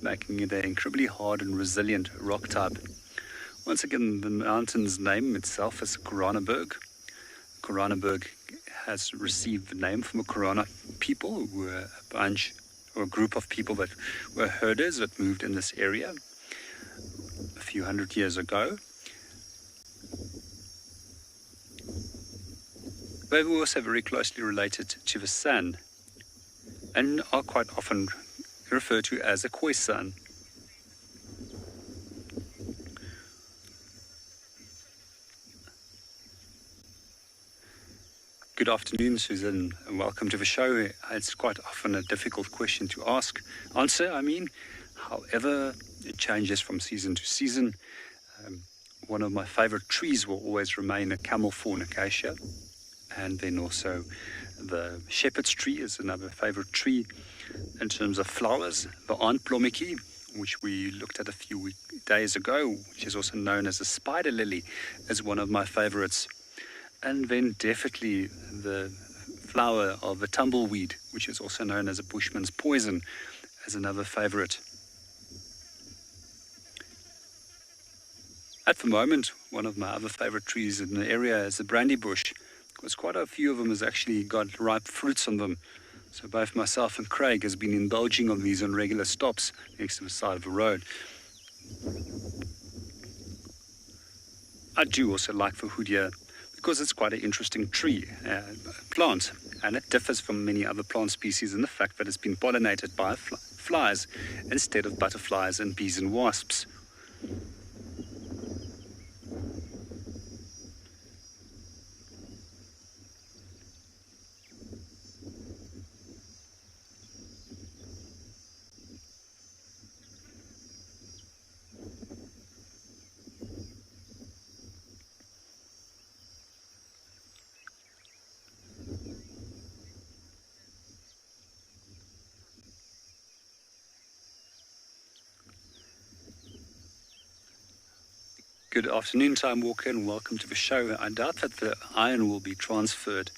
making it an incredibly hard and resilient rock type. Once again, the mountain's name itself is Koranenberg. Koranenberg has received the name from the Korana people, who were a group of people that were herders that moved in this area a few hundred years ago. They were also very closely related to the San, and are quite often referred to as a Khoisan. Good afternoon, Susan, and welcome to the show. It's quite often a difficult question to answer. However, it changes from season to season. One of my favorite trees will always remain a camel thorn acacia, and then also the shepherd's tree is another favorite tree. In terms of flowers, the aandblommetjie, which we looked at a few days ago, which is also known as a spider lily, is one of my favorites. And then definitely the flower of the tumbleweed, which is also known as a bushman's poison, is another favorite. At the moment, one of my other favorite trees in the area is the brandy bush, because quite a few of them has actually got ripe fruits on them. So both myself and Craig has been indulging on these on regular stops next to the side of the road. I do also like the hoodia because it's quite an interesting plant, and it differs from many other plant species in the fact that it's been pollinated by flies instead of butterflies and bees and wasps. Good afternoon, Time Walker, and welcome to the show. I doubt that the iron will be transferred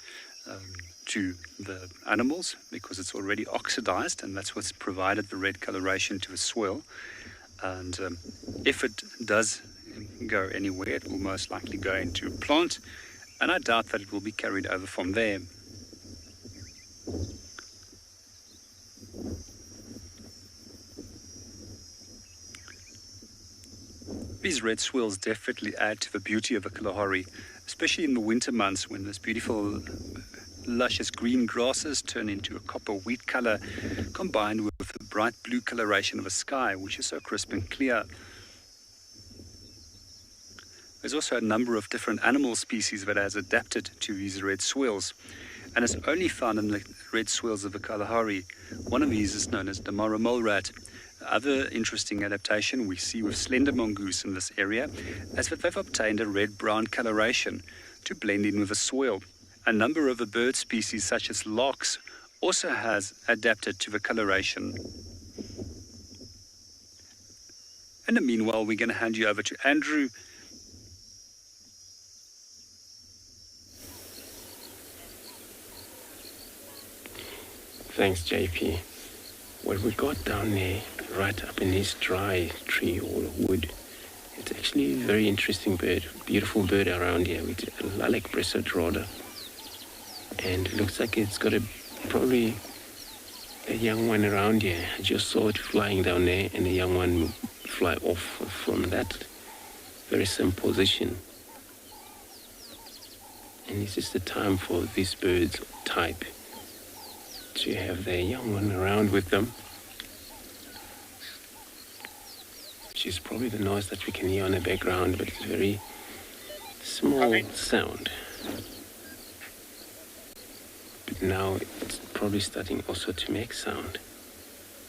to the animals because it's already oxidized, and that's what's provided the red coloration to the soil. And if it does go anywhere, it will most likely go into a plant, and I doubt that it will be carried over from there. These these red swirls definitely add to the beauty of the Kalahari, especially in the winter months when those beautiful luscious green grasses turn into a copper wheat color, combined with the bright blue coloration of the sky, which is so crisp and clear. There's also a number of different animal species that has adapted to these red swirls, and it's only found in the red swirls of the Kalahari. One of these is known as the Mara mole rat. The other interesting adaptation we see with slender mongoose in this area is that they've obtained a red-brown coloration to blend in with the soil. A number of the bird species, such as larks, also has adapted to the coloration. In the meanwhile, we're going to hand you over to Andrew. Thanks, JP. What we got down there, right up in this dry tree or wood, it's actually a very interesting bird, beautiful bird around here with a lilac breasted rudder. And it looks like it's got probably a young one around here. I just saw it flying down there and the young one fly off from that very same position. And this is the time for this bird's type to have their young one around with them, which is probably the noise that we can hear on the background, but it's a very small sound. But now it's probably starting also to make sound.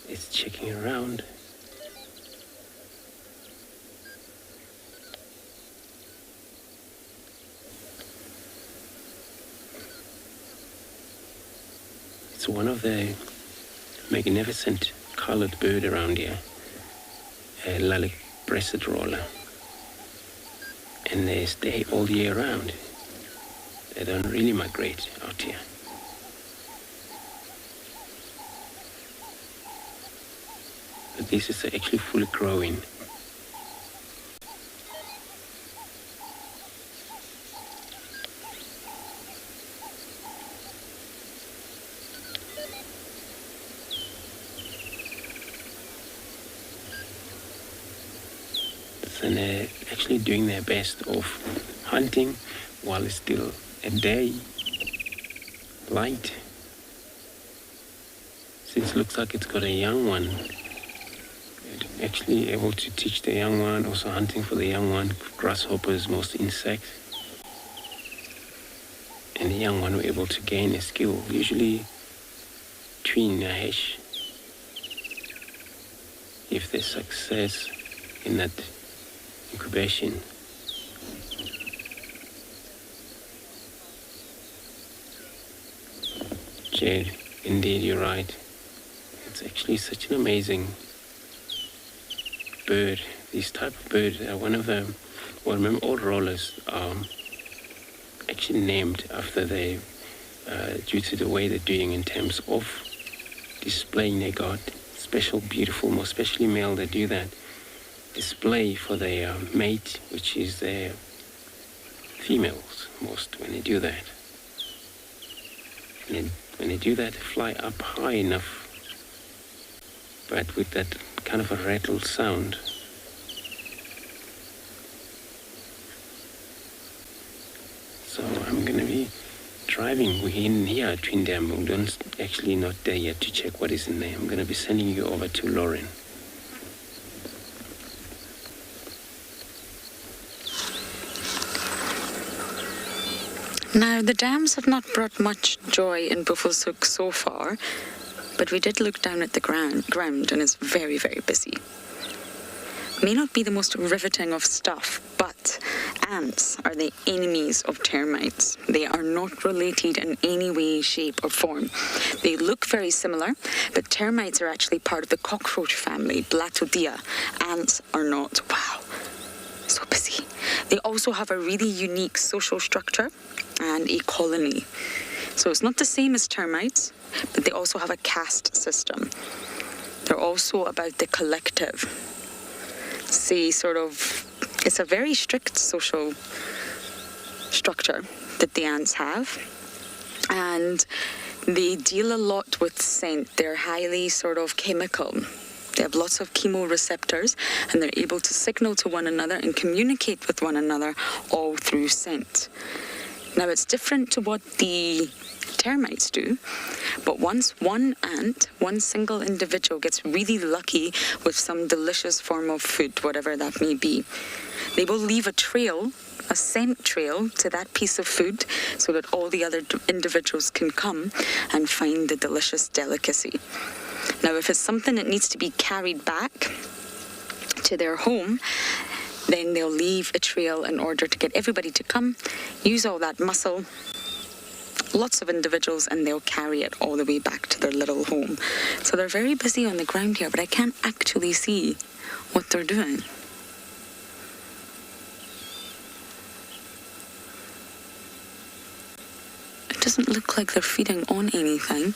It's checking around. It's one of the magnificent colored bird around here, a lilac breasted roller. And they stay all year round. They don't really migrate out here. But this is actually fully growing. And they're actually doing their best of hunting while it's still a day light. Since it looks like it's got a young one, it's actually able to teach the young one, also hunting for the young one, grasshoppers, most insects. And the young one were able to gain a skill, usually between a hash. If there's success in that incubation. Jade, indeed you're right. It's actually such an amazing bird. These type of birds are one of the, well, remember all rollers are actually named after they, due to the way they're doing in terms of displaying their god. Special, beautiful, more especially male, they do that. Display for their mate, which is their females most when they do that. And when they do that, they fly up high enough, but with that kind of a rattle sound. So I'm going to be driving in here at Phinda. We don't actually not there yet to check what is in there. I'm going to be sending you over to Lauren. Now, the dams have not brought much joy in Buffelshoek so far, but we did look down at the ground and it's very, very busy. May not be the most riveting of stuff, but ants are the enemies of termites. They are not related in any way, shape or form. They look very similar, but termites are actually part of the cockroach family, Blattodea. Ants are not. Wow, so busy. They also have a really unique social structure and a colony. So it's not the same as termites, but they also have a caste system. They're also about the collective. See, it's a very strict social structure that the ants have. And they deal a lot with scent. They're highly chemical. They have lots of chemoreceptors, and they're able to signal to one another and communicate with one another all through scent. Now, it's different to what the termites do, but once one ant, one single individual, gets really lucky with some delicious form of food, whatever that may be, they will leave a trail, a scent trail to that piece of food so that all the other individuals can come and find the delicious delicacy. Now, if it's something that needs to be carried back to their home, then they'll leave a trail in order to get everybody to come, use all that muscle, lots of individuals, and they'll carry it all the way back to their little home. So they're very busy on the ground here, but I can't actually see what they're doing. It doesn't look like they're feeding on anything.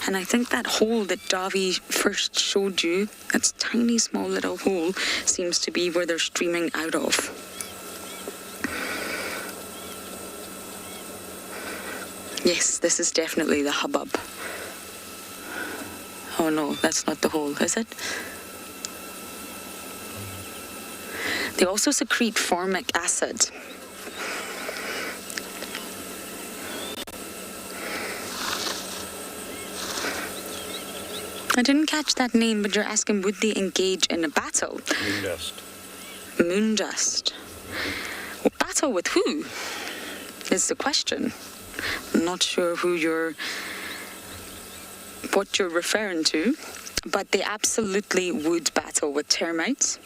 And I think that hole that Davi first showed you, that tiny small little hole, seems to be where they're streaming out of. Yes, this is definitely the hubbub. Oh no, that's not the hole, is it? They also secrete formic acid. I didn't catch that name, but you're asking, would they engage in a battle? Moondust. Moondust. Well, battle with who is the question. I'm not sure what you're referring to, but they absolutely would battle with termites.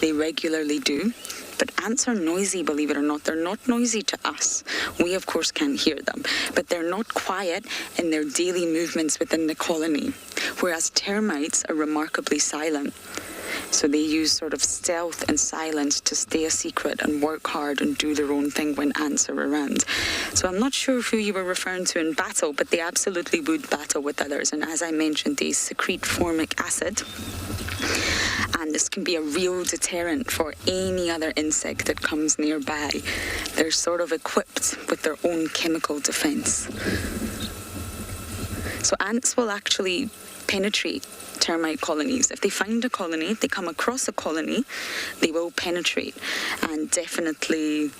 They regularly do. But ants are noisy, believe it or not. They're not noisy to us. We, of course, can't hear them. But they're not quiet in their daily movements within the colony, whereas termites are remarkably silent. So they use sort of stealth and silence to stay a secret and work hard and do their own thing when ants are around. So I'm not sure who you were referring to in battle, but they absolutely would battle with others. And as I mentioned, they secrete formic acid. And this can be a real deterrent for any other insect that comes nearby. They're sort of equipped with their own chemical defense. So ants will actually penetrate termite colonies. If they find a colony, if they come across a colony, they will penetrate and definitely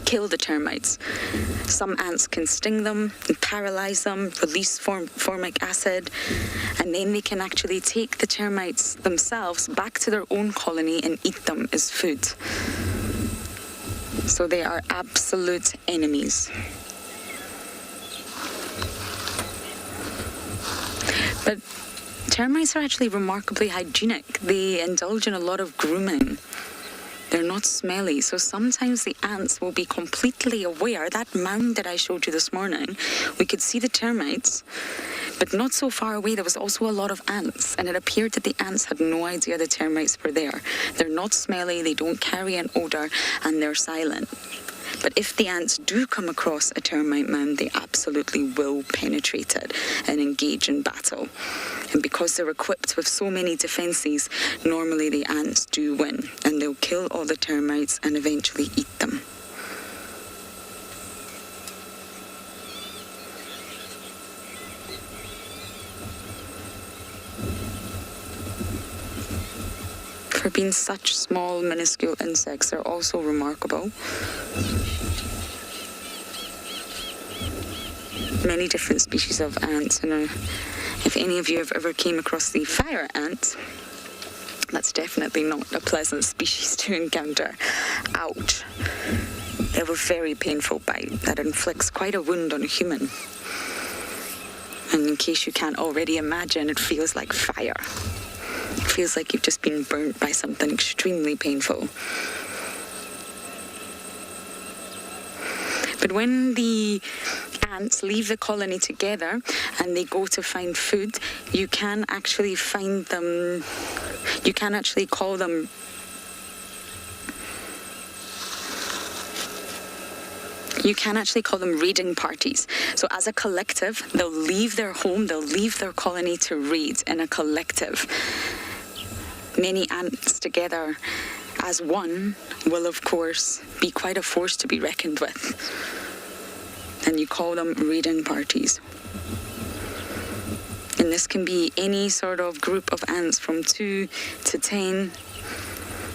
kill the termites. Some ants can sting them and paralyze them, release formic acid, and then they can actually take the termites themselves back to their own colony and eat them as food. So they are absolute enemies. But termites are actually remarkably hygienic. They indulge in a lot of grooming. They're not smelly, so sometimes the ants will be completely aware. That mound that I showed you this morning, we could see the termites, but not so far away there was also a lot of ants, and it appeared that the ants had no idea the termites were there. They're not smelly, they don't carry an odor, and they're silent. But if the ants do come across a termite mound, they absolutely will penetrate it and engage in battle. And because they're equipped with so many defenses, normally the ants do win, and they'll kill all the termites and eventually eat them. For being such small, minuscule insects, they're also remarkable. Many different species of ants, and if any of you have ever came across the fire ant, that's definitely not a pleasant species to encounter. Ouch. They have a very painful bite that inflicts quite a wound on a human. And in case you can't already imagine, it feels like fire. It feels like you've just been burnt by something extremely painful. But when the ants leave the colony together and they go to find food, you can actually find them, you can actually call them raiding parties. So as a collective, they'll leave their home, they'll leave their colony to raid in a collective. Many ants together as one will, of course, be quite a force to be reckoned with. And you call them raiding parties. And this can be any sort of group of ants from 2 to 10.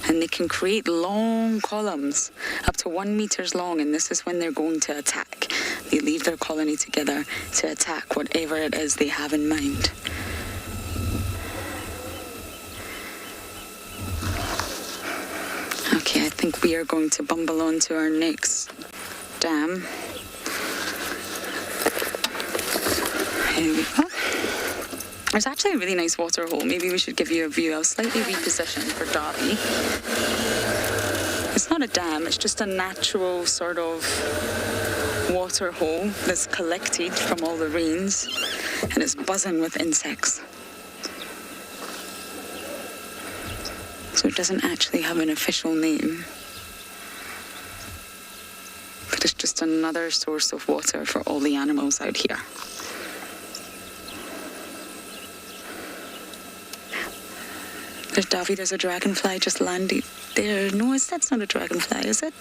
And they can create long columns, up to 1 meter long, and this is when they're going to attack. They leave their colony together to attack whatever it is they have in mind. Okay, I think we are going to bumble on to our next dam. Here we go. There's actually a really nice water hole. Maybe we should give you a view. I'll slightly reposition for Darby. It's not a dam, it's just a natural sort of water hole that's collected from all the rains, and it's buzzing with insects. So it doesn't actually have an official name, but it's just another source of water for all the animals out here. There's Davy, there's a dragonfly just landed there. No, that's not a dragonfly, is it?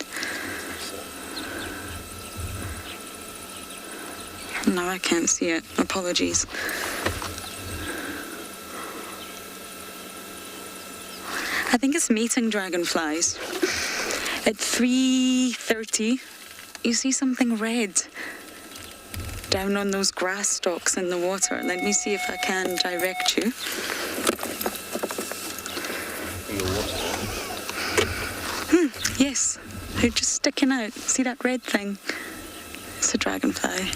No, I can't see it. Apologies. I think it's mating dragonflies. At 3:30, you see something red down on those grass stalks in the water. Let me see if I can direct you. Yes, they're just sticking out. See that red thing? It's a dragonfly.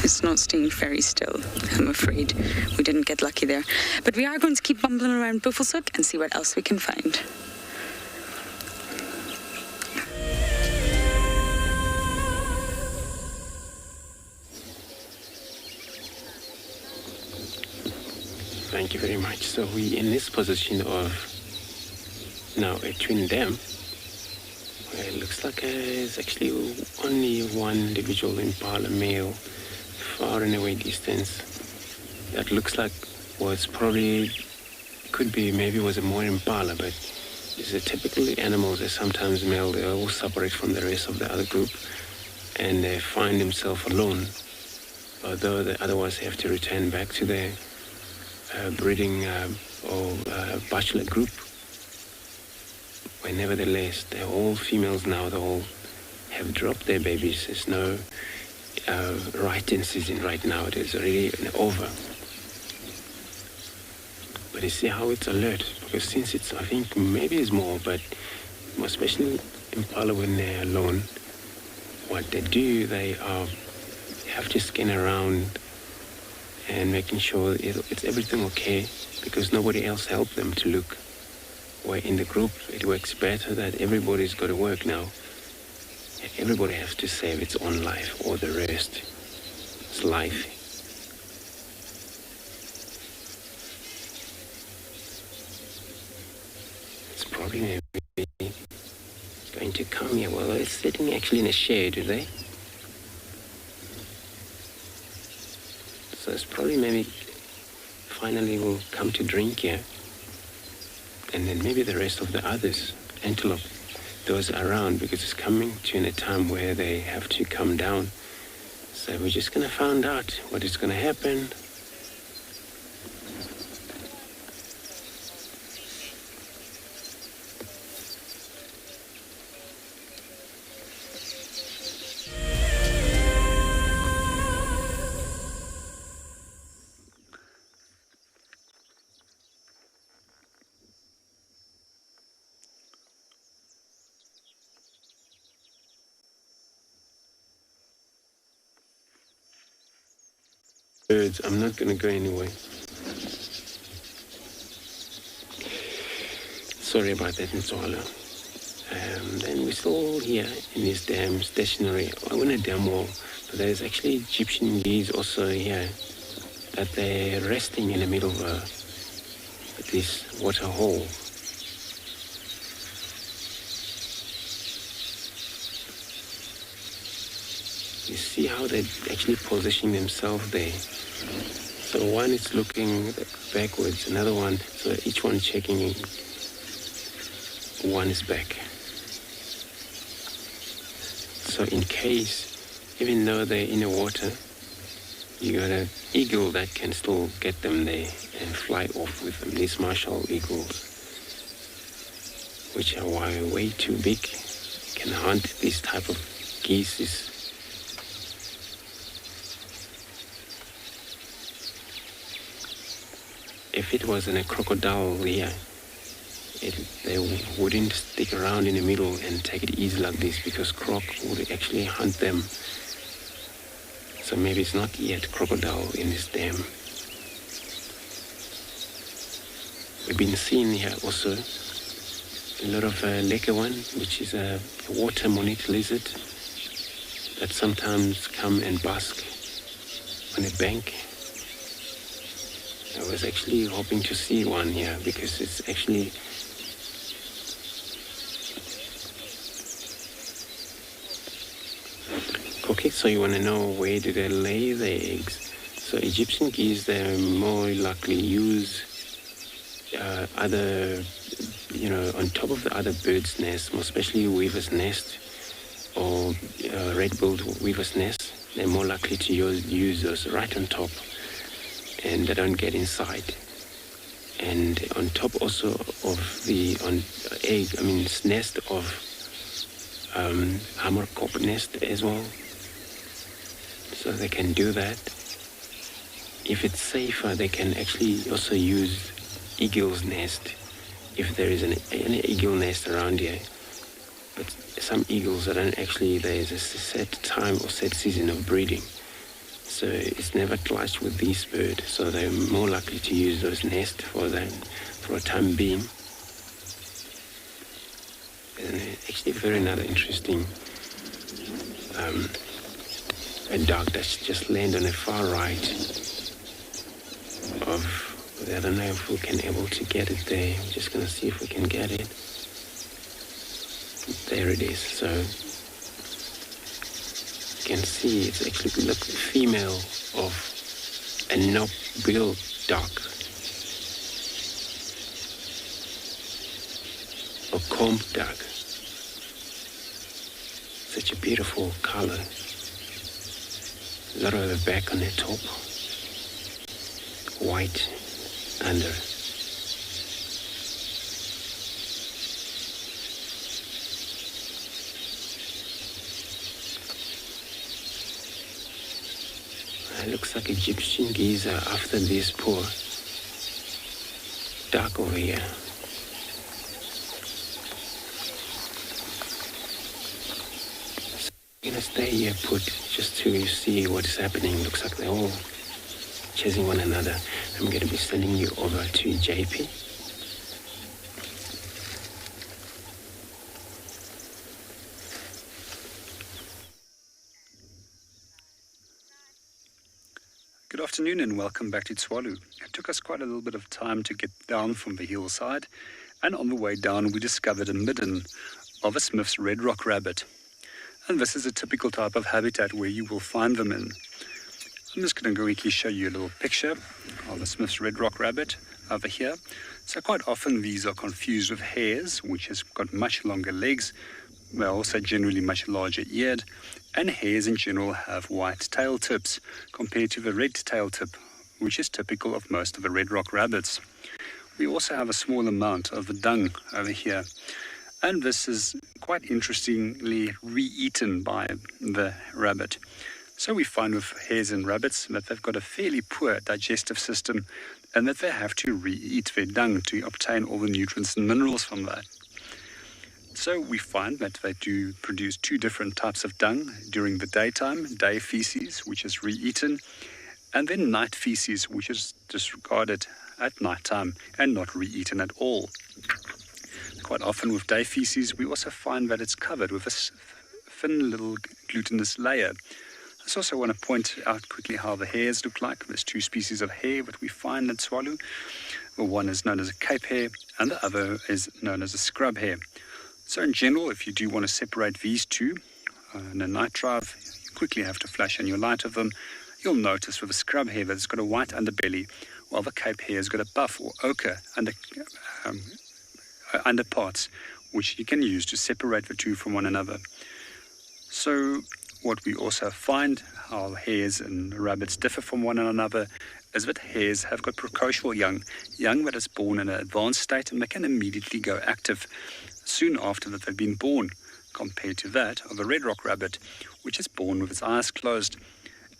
It's not staying very still, I'm afraid. We didn't get lucky there. But we are going to keep bumbling around Buffelshoek and see what else we can find. Thank you very much. So we in this position of now a twin dam. Where it looks like there's actually only one individual impala male, far and away distance. That looks like was probably, could be, maybe was a more impala, but it's a typical animal. They're sometimes male. They all separate from the rest of the other group, and they find themselves alone, although they otherwise have to return back to their breeding or bachelor group. Where nevertheless, they're all females now. They all have dropped their babies. There's no right-in season right now. It is already over. But you see how it's alert, because since it's, I think maybe it's more, but especially impala when they're alone, what they do, they have to scan around and making sure it's everything okay, because nobody else helped them to look. Where in the group, it works better that everybody's got to work now. Everybody has to save its own life, or the rest. It's life. It's probably maybe going to come here. Well, it's sitting actually in a shade, do they? So it's probably maybe finally will come to drink here. And then maybe the rest of the others, antelope, those around, because it's coming to in a time where they have to come down. So we're just going to find out what is going to happen. Birds, I'm not going to go anywhere. Sorry about that, Tswalu. Then we're still here in this dam, stationary. I want a dam wall, but there's actually Egyptian geese also here, that they're resting in the middle of this water hole. You see how they're actually positioning themselves there. So one is looking backwards, another one, so each one checking in. One is back. So in case even though they're in the water, you got an eagle that can still get them there and fly off with them. These marshall eagles, which are way too big, can hunt these type of geese. If it wasn't a crocodile here, they wouldn't stick around in the middle and take it easy like this, because croc would actually hunt them. So maybe it's not yet crocodile in this dam. We've been seeing here also a lot of leke one, which is a water monite lizard that sometimes come and bask on a bank. I was actually hoping to see one here because it's actually okay. So you want to know where do they lay their eggs? So Egyptian geese, they more likely use other, on top of the other birds' nests, more especially weaver's nest or red-billed weaver's nest. They're more likely to use those right on top, and they don't get inside. And on top also of the nest of hammerkop nest as well. So they can do that. If it's safer, they can actually also use eagle's nest if there is any eagle nest around here. But some eagles don't actually, there's a set time or set season of breeding. So it's never clashed with these birds, so they're more likely to use those nests for a time being. And actually very another interesting a duck that's just landed on the far right of, I don't know if we can able to get it there. I'm just going to see if we can get it. There it is. So you can see it's actually the female of a knob-billed duck or comb duck. Such a beautiful color. A lot of the back on the top, white under. It looks like Egyptian geese are after this poor duck over here. So I'm gonna stay here put just to see what is happening. Looks like they're all chasing one another. I'm going to be sending you over to JP. Good afternoon and welcome back to Tswalu. It took us quite a little bit of time to get down from the hillside, and on the way down we discovered a midden of a Smith's red rock rabbit. And this is a typical type of habitat where you will find them in. I'm just going to quickly show you a little picture of the Smith's red rock rabbit over here. So quite often these are confused with hares, which has got much longer legs. They're also generally much larger eared, and hares in general have white tail tips compared to the red tail tip, which is typical of most of the red rock rabbits. We also have a small amount of the dung over here, and this is quite interestingly re-eaten by the rabbit. So we find with hares and rabbits that they've got a fairly poor digestive system and that they have to re-eat their dung to obtain all the nutrients and minerals from that. So we find that they do produce two different types of dung during the daytime, day feces, which is re-eaten, and then night feces, which is disregarded at nighttime and not re-eaten at all. Quite often with day feces, we also find that it's covered with a thin little glutinous layer. I also want to point out quickly how the hares look like. There's two species of hare that we find at Tswalu. The one is known as a Cape hare and the other is known as a scrub hare. So in general, if you do want to separate these two in a night drive, you quickly have to flash on your light of them. You'll notice with the scrub hare that it's got a white underbelly, while the Cape hare has got a buff or ochre underparts, which you can use to separate the two from one another. So What we also find, how hares and rabbits differ from one another, is that hares have got precocial young that is born in an advanced state and they can immediately go active soon after that they've been born, compared to that of a red rock rabbit, which is born with its eyes closed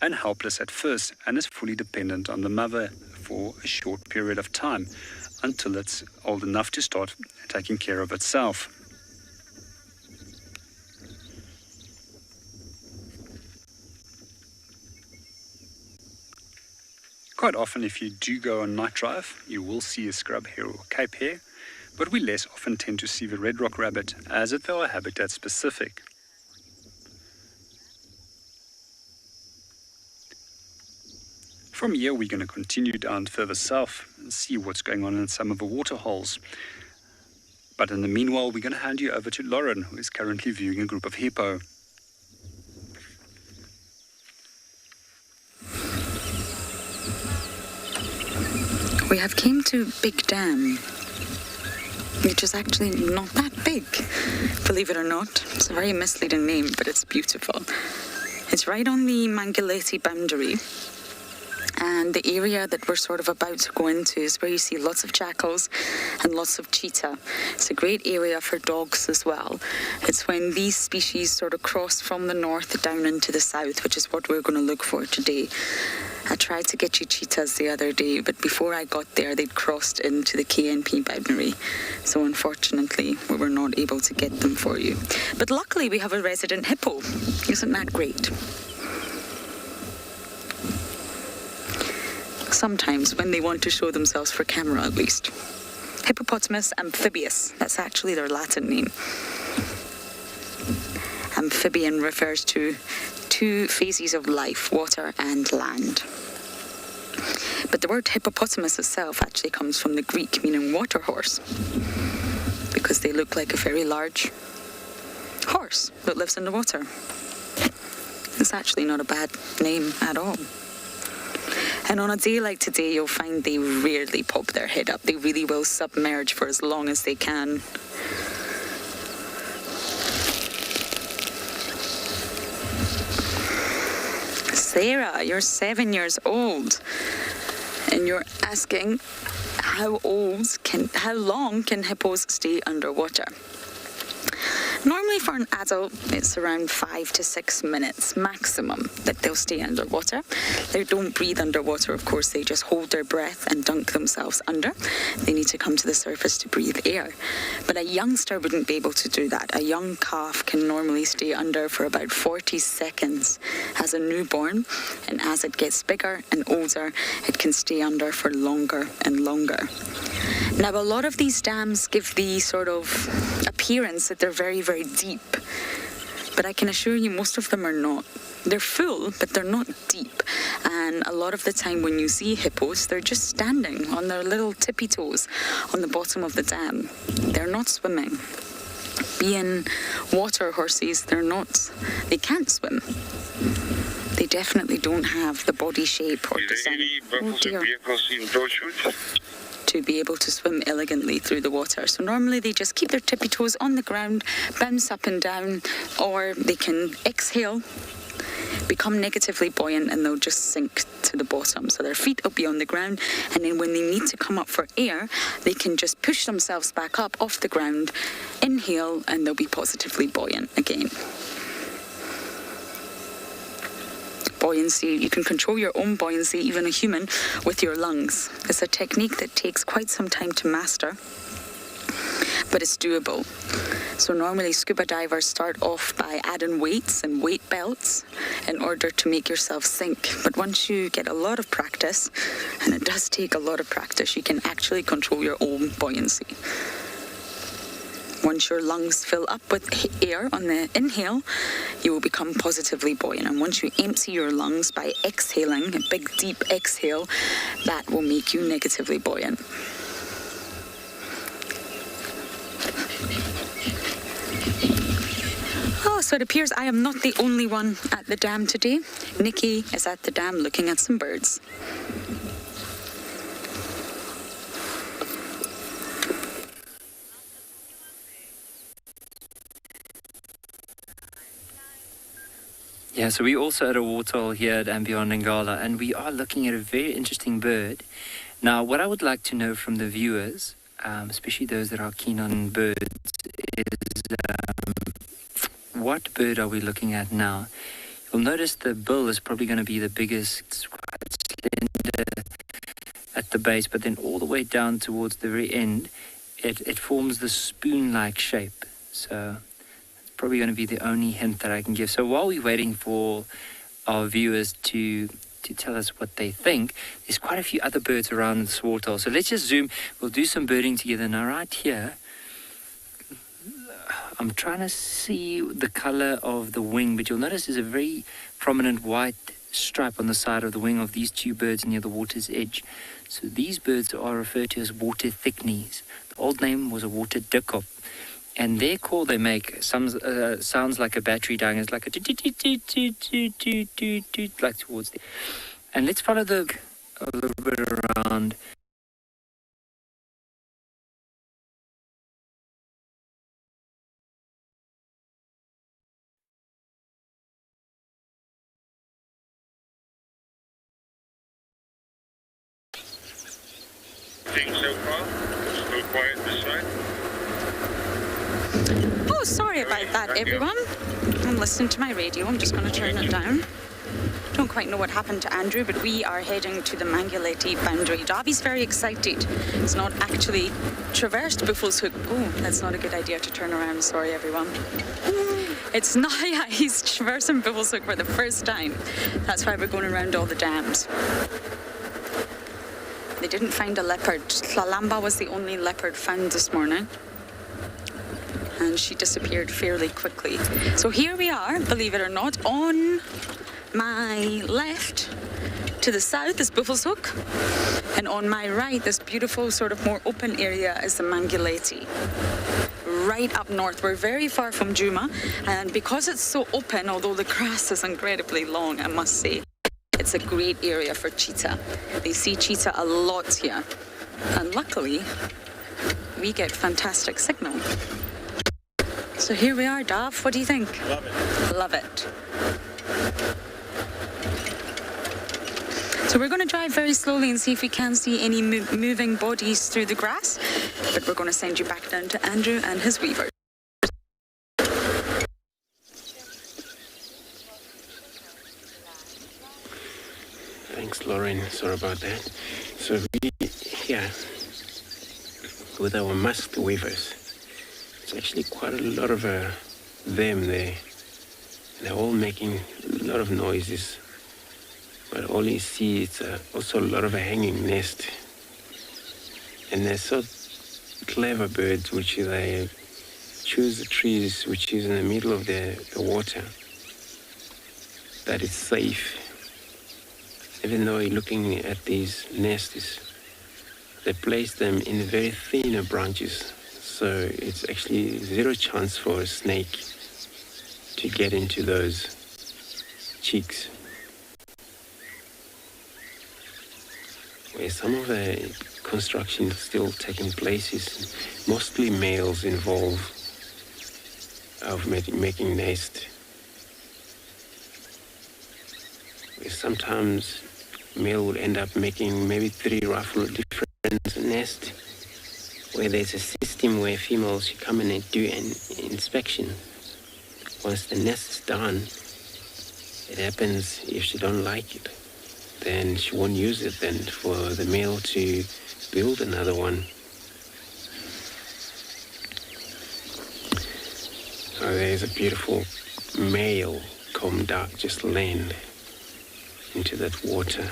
and helpless at first and is fully dependent on the mother for a short period of time until it's old enough to start taking care of itself. Quite often, if you do go on night drive, you will see a scrub hare or cape hare, but we less often tend to see the red rock rabbit, as they are habitat specific. From here, we're going to continue down further south and see what's going on in some of the water holes. But in the meanwhile, we're going to hand you over to Lauren, who is currently viewing a group of hippo. We have came to Big Dam, which is actually not that big, believe it or not. It's a very misleading name, but it's beautiful. It's right on the Mangaletti boundary, and the area that we're sort of about to go into is where you see lots of jackals and lots of cheetah. It's a great area for dogs as well. It's when these species sort of cross from the north down into the south, which is what we're going to look for today. I tried to get you cheetahs the other day, but before I got there, they'd crossed into the KNP boundary. So unfortunately, we were not able to get them for you. But luckily, we have a resident hippo. Isn't that great? Sometimes, when they want to show themselves for camera at least. Hippopotamus amphibius, that's actually their Latin name. Amphibian refers to two phases of life, water and land. But the word hippopotamus itself actually comes from the Greek meaning water horse, because they look like a very large horse that lives in the water. It's actually not a bad name at all. And on a day like today, you'll find they rarely pop their head up. They really will submerge for as long as they can. Sarah, you're 7 years old, and you're asking how long can hippos stay underwater? Normally for an adult, it's around 5 to 6 minutes maximum that they'll stay underwater. They don't breathe underwater, of course, they just hold their breath and dunk themselves under. They need to come to the surface to breathe air. But a youngster wouldn't be able to do that. A young calf can normally stay under for about 40 seconds as a newborn, and as it gets bigger and older, it can stay under for longer and longer. Now, a lot of these dams give the sort of appearance that they're very, very deep. But I can assure you most of them are not. They're full, but they're not deep. And a lot of the time when you see hippos, they're just standing on their little tippy toes on the bottom of the dam. They're not swimming. Being water horses, they can't swim. They definitely don't have the body shape or design. Oh dear. To be able to swim elegantly through the water. So normally they just keep their tippy toes on the ground, bounce up and down, or they can exhale, become negatively buoyant, and they'll just sink to the bottom. So their feet will be on the ground, and then when they need to come up for air, they can just push themselves back up off the ground, inhale, and they'll be positively buoyant again. Buoyancy, you can control your own buoyancy, even a human, with your lungs. It's a technique that takes quite some time to master, but it's doable. So normally scuba divers start off by adding weights and weight belts in order to make yourself sink. But once you get a lot of practice, and it does take a lot of practice, you can actually control your own buoyancy. Once your lungs fill up with air on the inhale, you will become positively buoyant. And once you empty your lungs by exhaling, a big deep exhale, that will make you negatively buoyant. Oh, so it appears I am not the only one at the dam today. NIKKI is at the dam looking at some birds. Yeah, so we're also at a waterhole here at andBeyond in Ngala, and we are looking at a very interesting bird. Now, what I would like to know from the viewers, especially those that are keen on birds, is what bird are we looking at now? You'll notice the bill is probably going to be the biggest. It's quite slender at the base, but then all the way down towards the very end, it forms the spoon-like shape. So it's probably going to be the only hint that I can give. So while we're waiting for our viewers to tell us what they think, there's quite a few other birds around this waterhole. So let's just zoom. We'll do some birding together. Now right here, I'm trying to see the color of the wing, but you'll notice there's a very prominent white stripe on the side of the wing of these two birds near the water's edge. So these birds are referred to as water thickneys. The old name was a water dikkop. And their call they make sounds like a battery dying. It's like a like towards the. And let's follow a little bit around. So far, still quiet this side. Oh, sorry about that, everyone. I'm listening to my radio. I'm just going to turn it down. Don't quite know what happened to Andrew, but we are heading to the Manguleti boundary. Darby's very excited. It's not actually traversed Buffalo's Hook. Oh, that's not a good idea to turn around. Sorry, everyone. It's not. Yeah, he's traversing Buffalo's Hook for the first time. That's why we're going around all the dams. They didn't find a leopard. Tlalamba was the only leopard found this morning. And she disappeared fairly quickly. So here we are, believe it or not, on my left to the south is Buffalo's Hook. And on my right, this beautiful sort of more open area is the Manguleti. Right up north. We're very far from Djuma. And because it's so open, although the grass is incredibly long, I must say, it's a great area for cheetah. They see cheetah a lot here. And luckily, we get fantastic signal. So here we are, Dav. What do you think? Love it. Love it. So we're going to drive very slowly and see if we can see any moving bodies through the grass. But we're going to send you back down to Andrew and his weavers. Thanks, Lauren. Sorry about that. So we here with our musk weavers. It's actually quite a lot of them there. They're all making a lot of noises. But all you see is also a lot of a hanging nest. And they're so clever birds, which they choose the trees which is in the middle of the water, that it's safe. Even though you're looking at these nests, they place them in very thin branches. So it's actually zero chance for a snake to get into those cheeks. Where some of the construction is still taking place is mostly males involved of making nest. Where sometimes male would end up making maybe 3 roughly different nests, where there's a system where females should come in and do an inspection. Once the nest is done, it happens if she don't like it, then she won't use it then for the male to build another one. Oh, there's a beautiful male come dark just land into that water.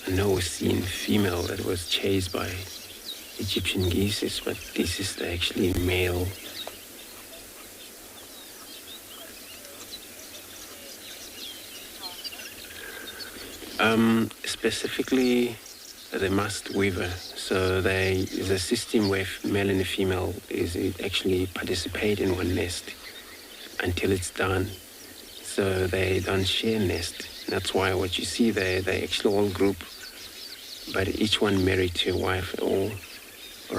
I know we've seen female that was chased by Egyptian geese, but this is actually male. Specifically the musk weaver. So there is a system where male and female actually participate in one nest until it's done. So they don't share nest. That's why what you see there, they actually all group, but each one married to a wife or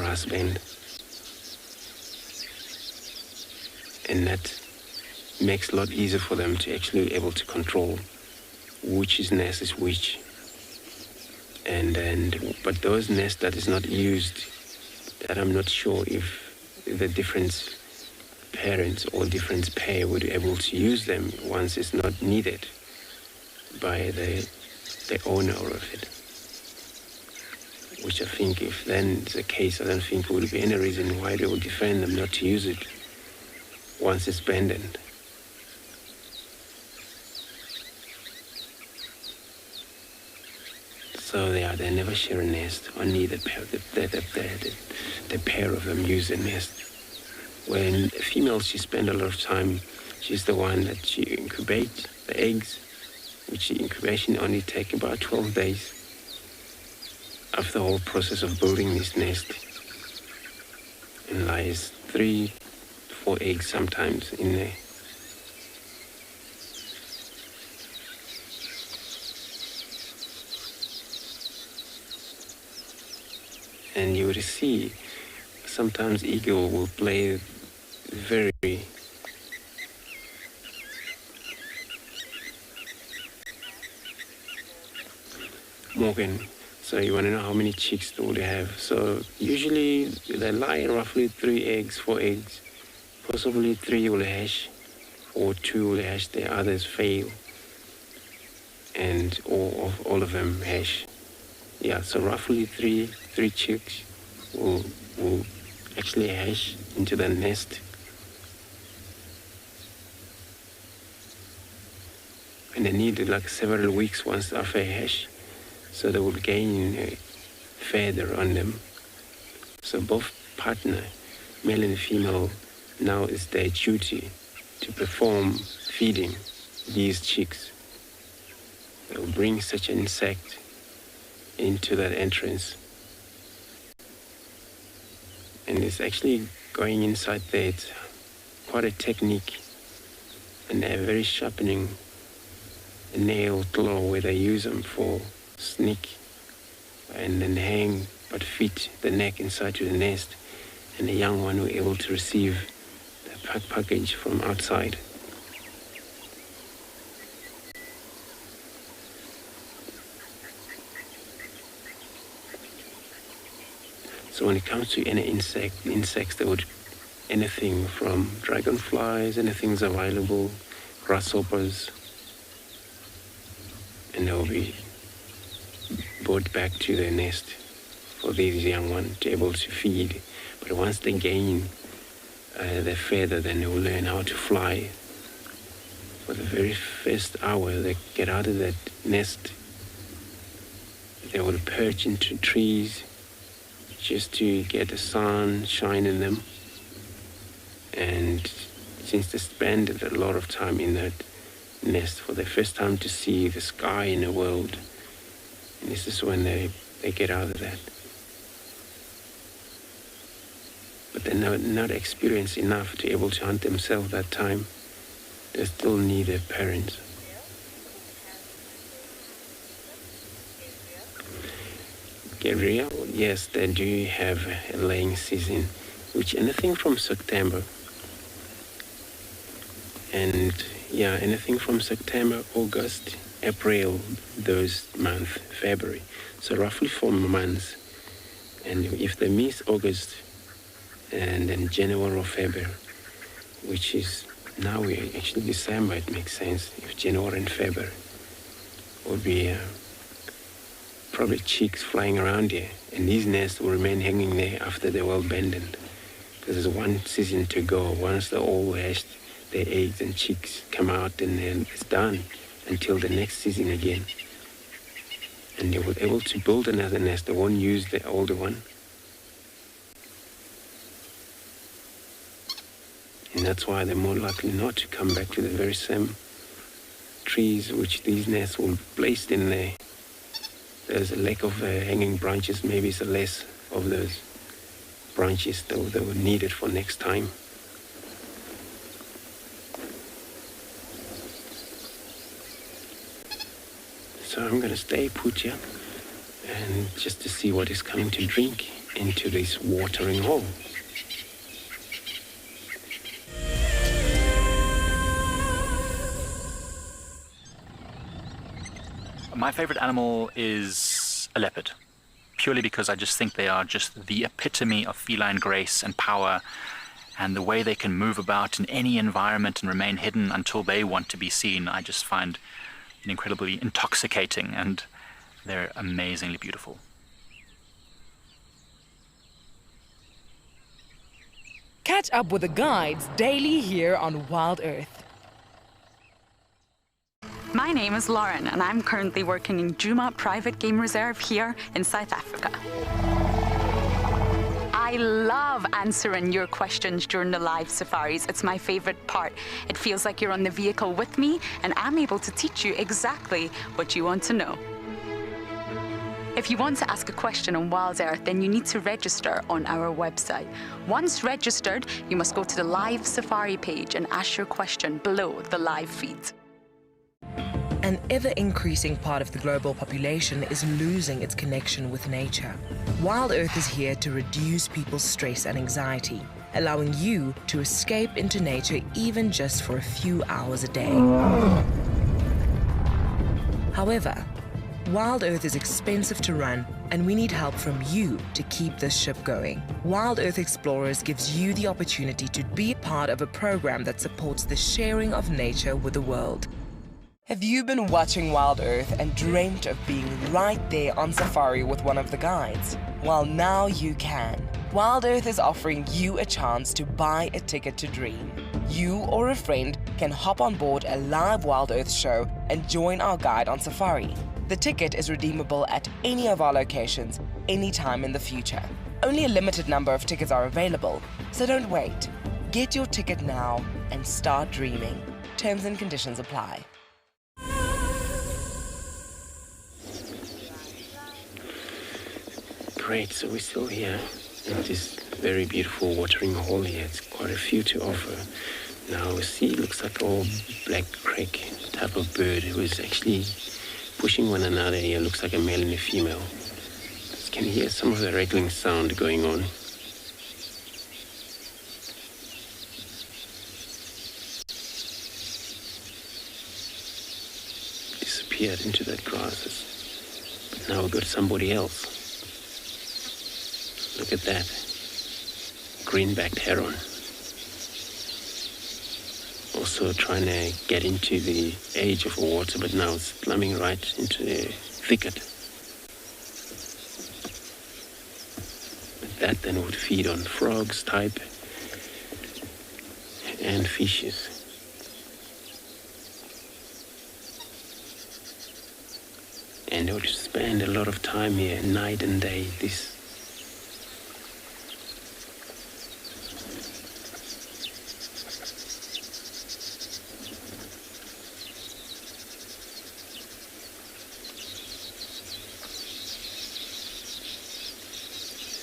husband. And that makes a lot easier for them to actually be able to control which nest is which. But those nests that is not used, that I'm not sure if the different parents or different pair would be able to use them once it's not needed by the owner of it. Which I think if then is the case, I don't think there would be any reason why they would defend them not to use it once it's abandoned. So they never share a nest. Only the pair of them use a nest. When a female, she spends a lot of time, she's the one that she incubates the eggs, which the incubation only takes about 12 days after the whole process of building this nest. And lies 3 to 4 eggs sometimes in there. And you would see sometimes eagle will play very Morgan. So you want to know how many chicks do they have. So usually they lie roughly 3 eggs, 4 eggs. Possibly 3 will hatch or 2 will hatch, the others fail. And all of them hatch. Yeah, so roughly three chicks will actually hatch into the nest. And they need like several weeks once after hatch, so they will gain feather on them. So both partner, male and female, now it's their duty to perform feeding these chicks. They will bring such an insect into that entrance. And it's actually going inside there. It's quite a technique, and they're very sharpening a nail claw where they use them for sneak and then hang but fit the neck inside to the nest, and the young one will be able to receive the package from outside. So when it comes to any insects, they would anything from dragonflies, anything's available, grasshoppers, and they'll be brought back to their nest for these young ones to be able to feed. But once they gain their feather, then they will learn how to fly. For the very first hour they get out of that nest, they will perch into trees just to get the sun shine in them. And since they spend a lot of time in that nest for the first time to see the sky in the world, and this is when they get out of that. But they're not experienced enough to be able to hunt themselves that time. They still need their parents. Gabriel, yes, they do have a laying season, which anything from September. And yeah, anything from September, August, April, those months, February. So roughly 4 months. And if they miss August and then January or February, which is now we're actually December, it makes sense. If January and February would be probably chicks flying around here, and these nests will remain hanging there after they're well abandoned, because there's one season to go. Once they're all hatched, their eggs and chicks come out, and then it's done until the next season again. And they will be able to build another nest. They won't use the older one. And that's why they're more likely not to come back to the very same trees which these nests will be placed in there. There's a lack of hanging branches. Maybe it's less of those branches that were needed for next time. So I'm going to stay put here and just to see what is coming to drink into this watering hole. My favorite animal is a leopard, purely because I just think they are just the epitome of feline grace and power, and the way they can move about in any environment and remain hidden until they want to be seen, I just find incredibly intoxicating, and they're amazingly beautiful. Catch up with the guides daily here on WildEarth. My name is Lauren, and I'm currently working in Djuma Private Game Reserve here in South Africa. I love answering your questions during the live safaris. It's my favorite part. It feels like you're on the vehicle with me, and I'm able to teach you exactly what you want to know. If you want to ask a question on WildEarth, then you need to register on our website. Once registered, you must go to the live safari page and ask your question below the live feed. An ever-increasing part of the global population is losing its connection with nature. WildEarth is here to reduce people's stress and anxiety, allowing you to escape into nature even just for a few hours a day. However, WildEarth is expensive to run, and we need help from you to keep this ship going. WildEarth Explorers gives you the opportunity to be part of a program that supports the sharing of nature with the world. Have you been watching WildEarth and dreamt of being right there on safari with one of the guides? Well, now you can. WildEarth is offering you a chance to buy a ticket to dream. You or a friend can hop on board a live WildEarth show and join our guide on safari. The ticket is redeemable at any of our locations, anytime in the future. Only a limited number of tickets are available, so don't wait. Get your ticket now and start dreaming. Terms and conditions apply. Great, so we're still here in this very beautiful watering hole here. It's quite a few to offer. Now, see, it looks like all black crake type of bird who is actually pushing one another here. Looks like a male and a female. You can hear some of the rattling sound going on. Disappeared into that grasses. But now we've got somebody else. Look at that. Green-backed heron. Also trying to get into the edge of water, but now it's plumbing right into the thicket. But that then would feed on frogs type and fishes. And they would spend a lot of time here, night and day.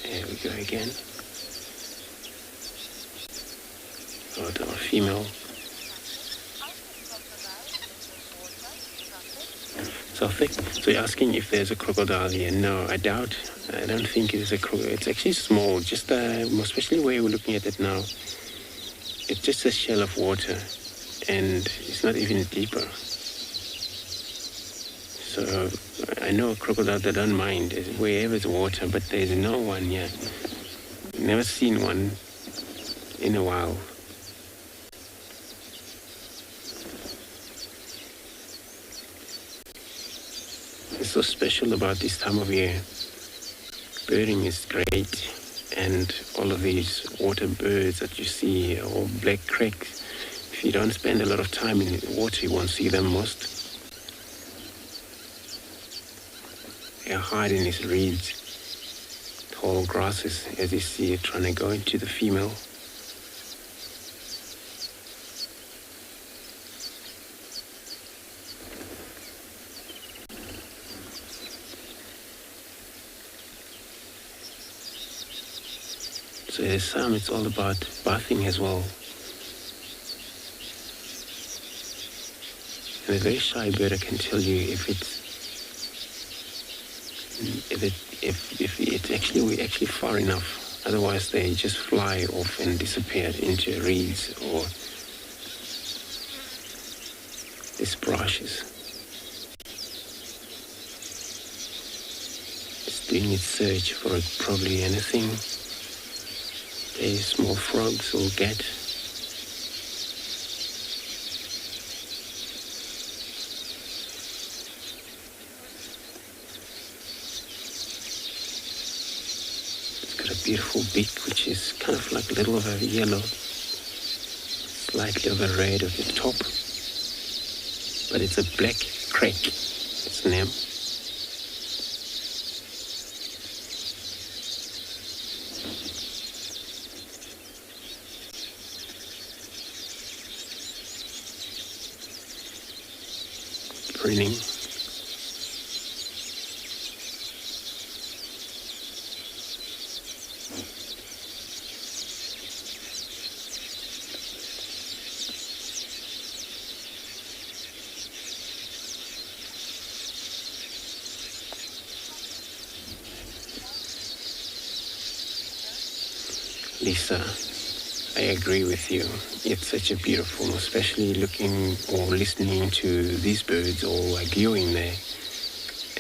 There we go again. Oh, the female. So thick. So you're asking if there's a crocodile here? No, I doubt. I don't think it is a crocodile. It's actually small. Just especially where we're looking at it now. It's just a shell of water, and it's not even deeper. So I know a crocodile that don't mind wherever there's water, but there's no one here. Never seen one in a while. What's so special about this time of year? Birding is great, and all of these water birds that you see, all black cracks. If you don't spend a lot of time in the water, you won't see them most. They hide in these reeds, tall grasses, as you see it trying to go into the female. So there's some, it's all about bathing as well. And a very shy bird, I can tell you, if it's actually far enough. Otherwise, they just fly off and disappear into reeds or these brushes. doing its search for probably anything a small frogs will get. It's got a beautiful beak, which is kind of like a little of a yellow, slightly of a red at the top, but it's a black crake, its name. Printing. Lisa, I agree with you. It's such a beautiful, especially looking or listening to these birds or viewing there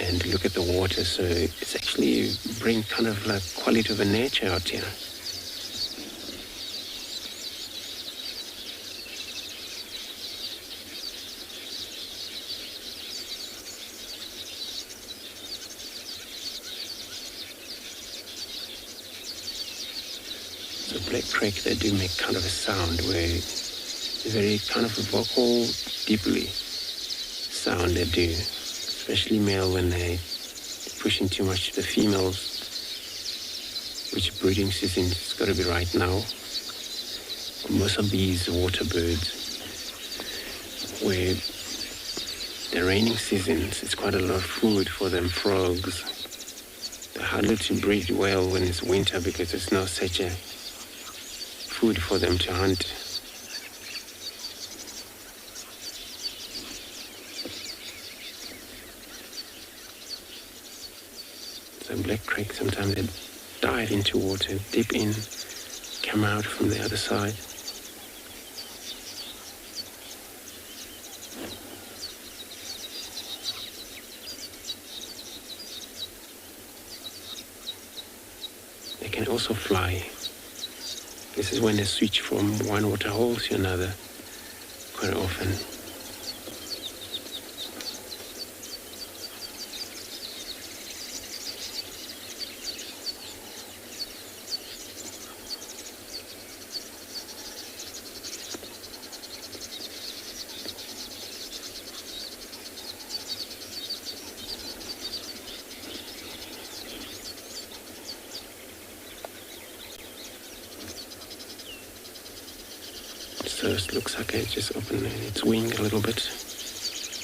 and look at the water. So it's actually bring kind of like quality of a nature out here. Black crake, they do make kind of a sound where very kind of a vocal, deeply sound they do, especially male when they pushing too much to the females, which breeding season has got to be right now. Most of these water birds, where the raining seasons, it's quite a lot of food for them frogs. They're harder to breed well when it's winter because there's no such a food for them to hunt. So black crake, sometimes they dive into water, dip in, come out from the other side. They can also fly. This is when they switch from one water hole to another quite often. So it looks like it just opened its wing a little bit.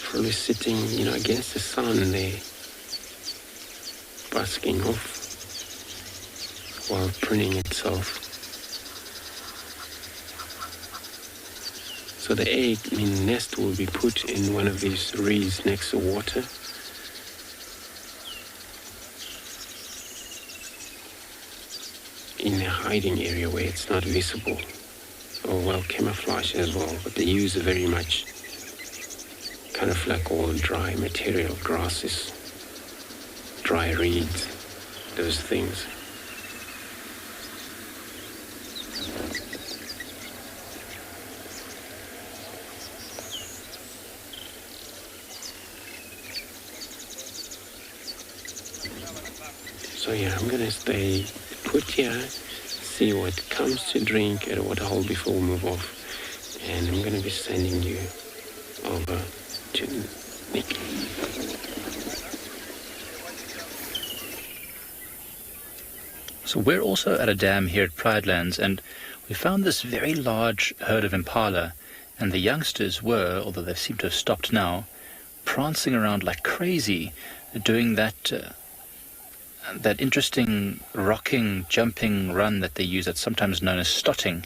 Probably sitting, against the sun there, basking off while pruning itself. So the egg, nest will be put in one of these reeds next to water. In a hiding area where it's not visible. Or well camouflage as well, but they use very much kind of like all dry material, grasses, dry reeds, those things. So yeah, I'm gonna stay put here, see what comes to drink at a water hole before we move off, and I'm going to be sending you over to NIKKI. So we're also at a dam here at Pridelands, and we found this very large herd of impala, and the youngsters were, although they seem to have stopped now, prancing around like crazy, doing that interesting rocking, jumping run that they use that's sometimes known as stotting,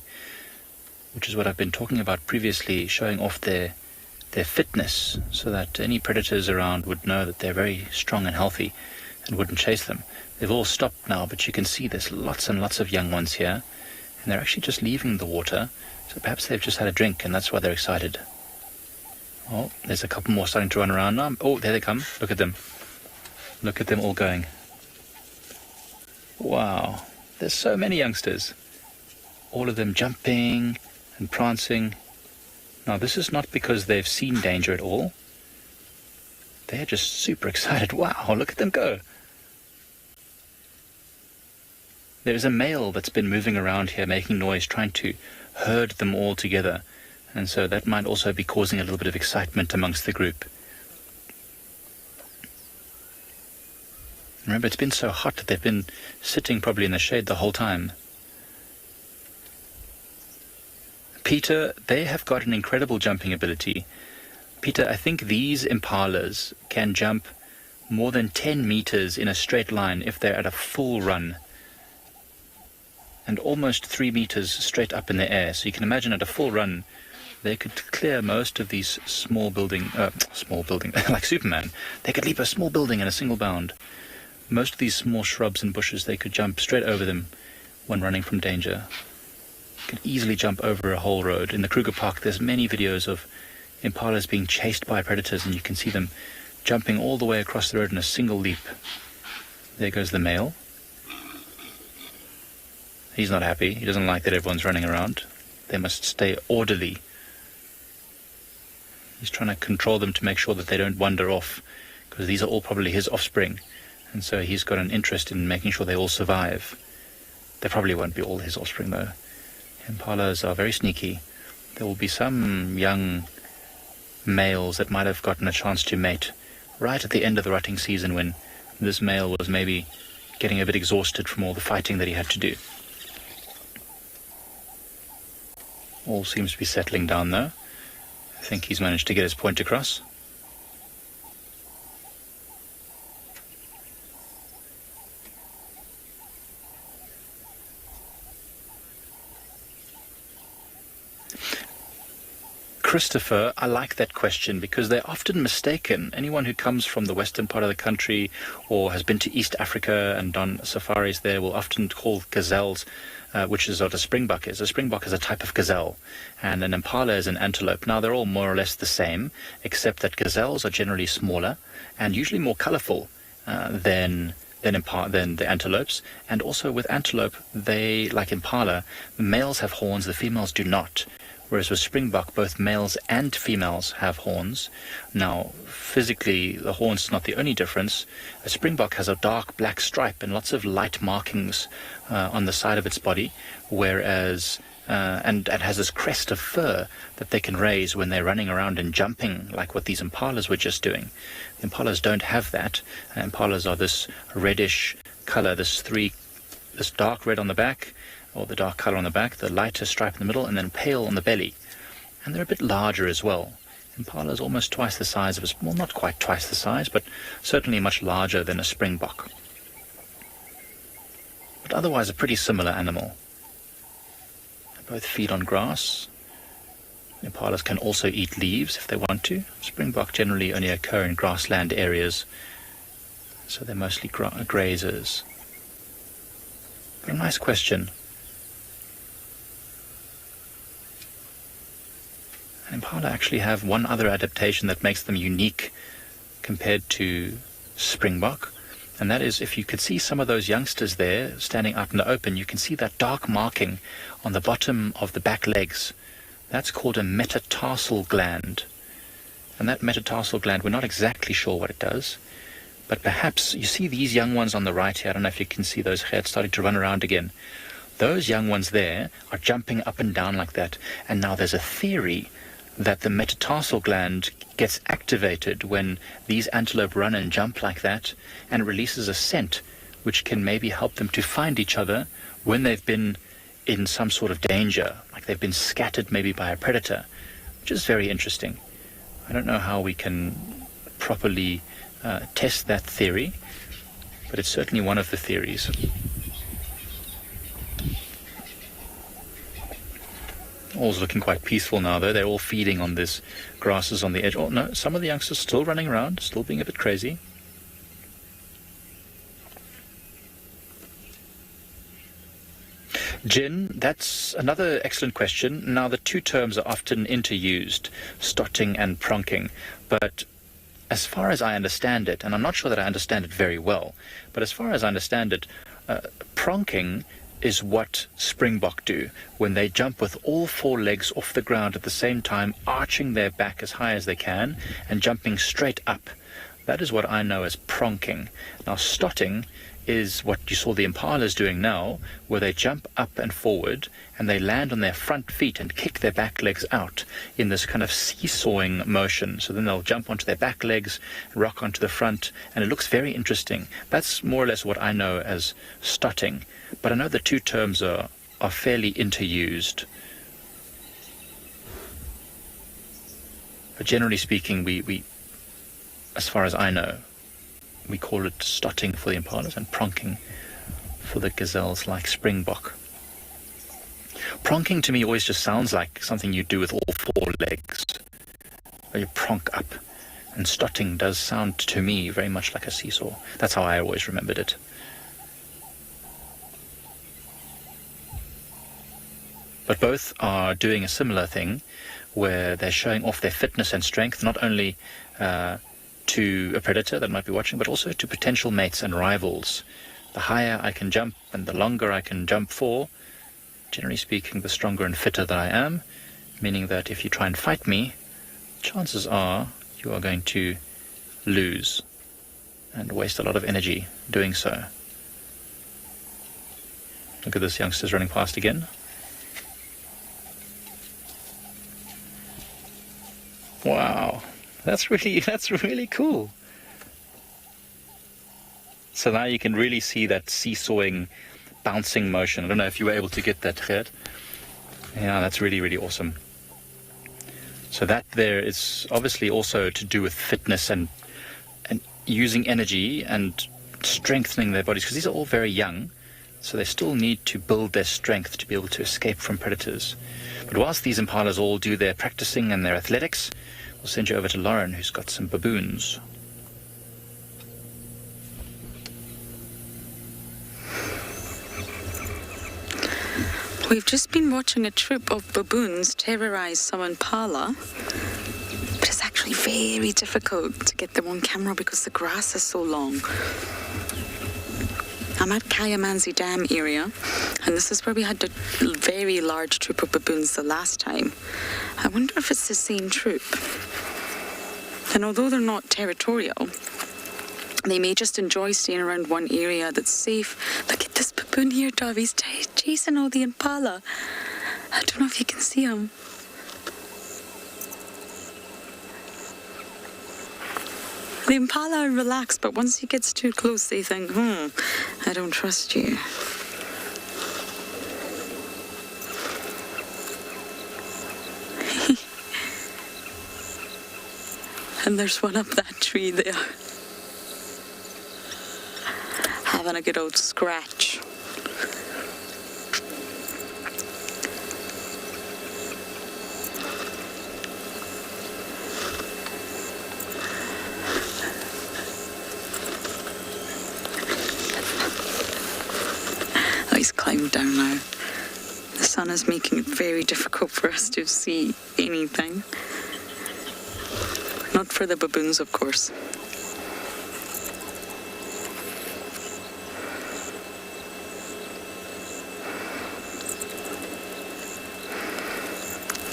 which is what I've been talking about previously, showing off their fitness so that any predators around would know that they're very strong and healthy and wouldn't chase them. They've all stopped now, but you can see there's lots and lots of young ones here, and they're actually just leaving the water, so perhaps they've just had a drink and that's why they're excited. Oh, there's a couple more starting to run around now. Oh, there they come. Look at them. Look at them all going. Wow, there's so many youngsters. All of them jumping and prancing. Now, this is not because they've seen danger at all. They're just super excited. Wow, look at them go. There's a male that's been moving around here making noise, trying to herd them all together. And so that might also be causing a little bit of excitement amongst the group. Remember, it's been so hot that they've been sitting probably in the shade the whole time. Peter, they have got an incredible jumping ability. Peter, I think these impalas can jump more than 10 meters in a straight line if they're at a full run. And almost 3 meters straight up in the air. So you can imagine at a full run, they could clear most of these small building, like Superman. They could leap a small building in a single bound. Most of these small shrubs and bushes, they could jump straight over them when running from danger. Could easily jump over a whole road. In the Kruger Park, there's many videos of impalas being chased by predators, and you can see them jumping all the way across the road in a single leap. There goes the male. He's not happy. He doesn't like that everyone's running around. They must stay orderly. He's trying to control them to make sure that they don't wander off, because these are all probably his offspring, and so he's got an interest in making sure they all survive. They probably won't be all his offspring, though. Impalas are very sneaky. There will be some young males that might have gotten a chance to mate right at the end of the rutting season, when this male was maybe getting a bit exhausted from all the fighting that he had to do. All seems to be settling down, though. I think he's managed to get his point across. Christopher, I like that question because they're often mistaken. Anyone who comes from the western part of the country or has been to East Africa and done safaris there will often call gazelles, which is what a springbok is. A springbok is a type of gazelle, and an impala is an antelope. Now, they're all more or less the same, except that gazelles are generally smaller and usually more colorful than the antelopes. And also with antelope, they, like impala, the males have horns, the females do not. Whereas with springbok, both males and females have horns. Now, physically, the horns is not the only difference. A springbok has a dark black stripe and lots of light markings on the side of its body, whereas and it has this crest of fur that they can raise when they're running around and jumping, like what these impalas were just doing. The impalas don't have that. Impalas are this reddish color, this dark red on the back, or the dark color on the back, the lighter stripe in the middle, and then pale on the belly. And they're a bit larger as well. Impala is almost twice the size of a, well, not quite twice the size, but certainly much larger than a springbok. But otherwise a pretty similar animal. They both feed on grass. Impalas can also eat leaves if they want to. Springbok generally only occur in grassland areas, so they're mostly grazers. But a nice question. Impala actually have one other adaptation that makes them unique compared to springbok, and that is, if you could see some of those youngsters there standing out in the open, you can see that dark marking on the bottom of the back legs. That's called a metatarsal gland. And that metatarsal gland, we're not exactly sure what it does, but perhaps you see these young ones on the right here. I don't know if you can see those heads starting to run around again. Those young ones there are jumping up and down like that, and now there's a theory that the metatarsal gland gets activated when these antelope run and jump like that, and releases a scent which can maybe help them to find each other when they've been in some sort of danger, like they've been scattered maybe by a predator, which is very interesting. I don't know how we can properly test that theory, but it's certainly one of the theories. All's looking quite peaceful now, though. They're all feeding on this grasses on the edge. Oh, no, some of the youngsters still running around, still being a bit crazy. Jin, that's another excellent question. Now, the two terms are often interused, stotting and pronking, but as far as I understand it, and I'm not sure that I understand it very well, but as far as I understand it, Pronking is what springbok do when they jump with all four legs off the ground at the same time, arching their back as high as they can and jumping straight up. That is what I know as pronking. Now, stotting is what you saw the impalas doing now, where they jump up and forward and they land on their front feet and kick their back legs out in this kind of seesawing motion. So then they'll jump onto their back legs, rock onto the front, and it looks very interesting. That's more or less what I know as stotting. But I know the two terms are fairly interused. But generally speaking, we as far as I know, we call it stotting for the impalas and pronking for the gazelles like springbok. Pronking to me always just sounds like something you do with all four legs. You pronk up. And stotting does sound to me very much like a seesaw. That's how I always remembered it. But both are doing a similar thing where they're showing off their fitness and strength, not only to a predator that might be watching, but also to potential mates and rivals. The higher I can jump and the longer I can jump for, generally speaking, the stronger and fitter that I am, meaning that if you try and fight me, chances are you are going to lose and waste a lot of energy doing so. Look at this youngster's running past again. Wow. That's really cool. So now you can really see that seesawing, bouncing motion. I don't know if you were able to get that, Gert. Yeah, that's really, really awesome. So that there is obviously also to do with fitness and using energy and strengthening their bodies, because these are all very young, so they still need to build their strength to be able to escape from predators. But whilst these impalas all do their practicing and their athletics, we'll send you over to Lauren, who's got some baboons. We've just been watching a troop of baboons terrorize some impala, but it's actually very difficult to get them on camera because the grass is so long. I'm at Kayamanzi Dam area, and this is where we had a very large troop of baboons the last time. I wonder if it's the same troop. And although they're not territorial, they may just enjoy staying around one area that's safe. Look at this baboon here, Dov. He's chasing all the impala. I don't know if you can see him. The impala are relaxed, but once he gets too close, they think, I don't trust you. And there's one up that tree there, having a good old scratch. Oh, he's climbed down now. The sun is making it very difficult for us to see anything. Not for the baboons, of course.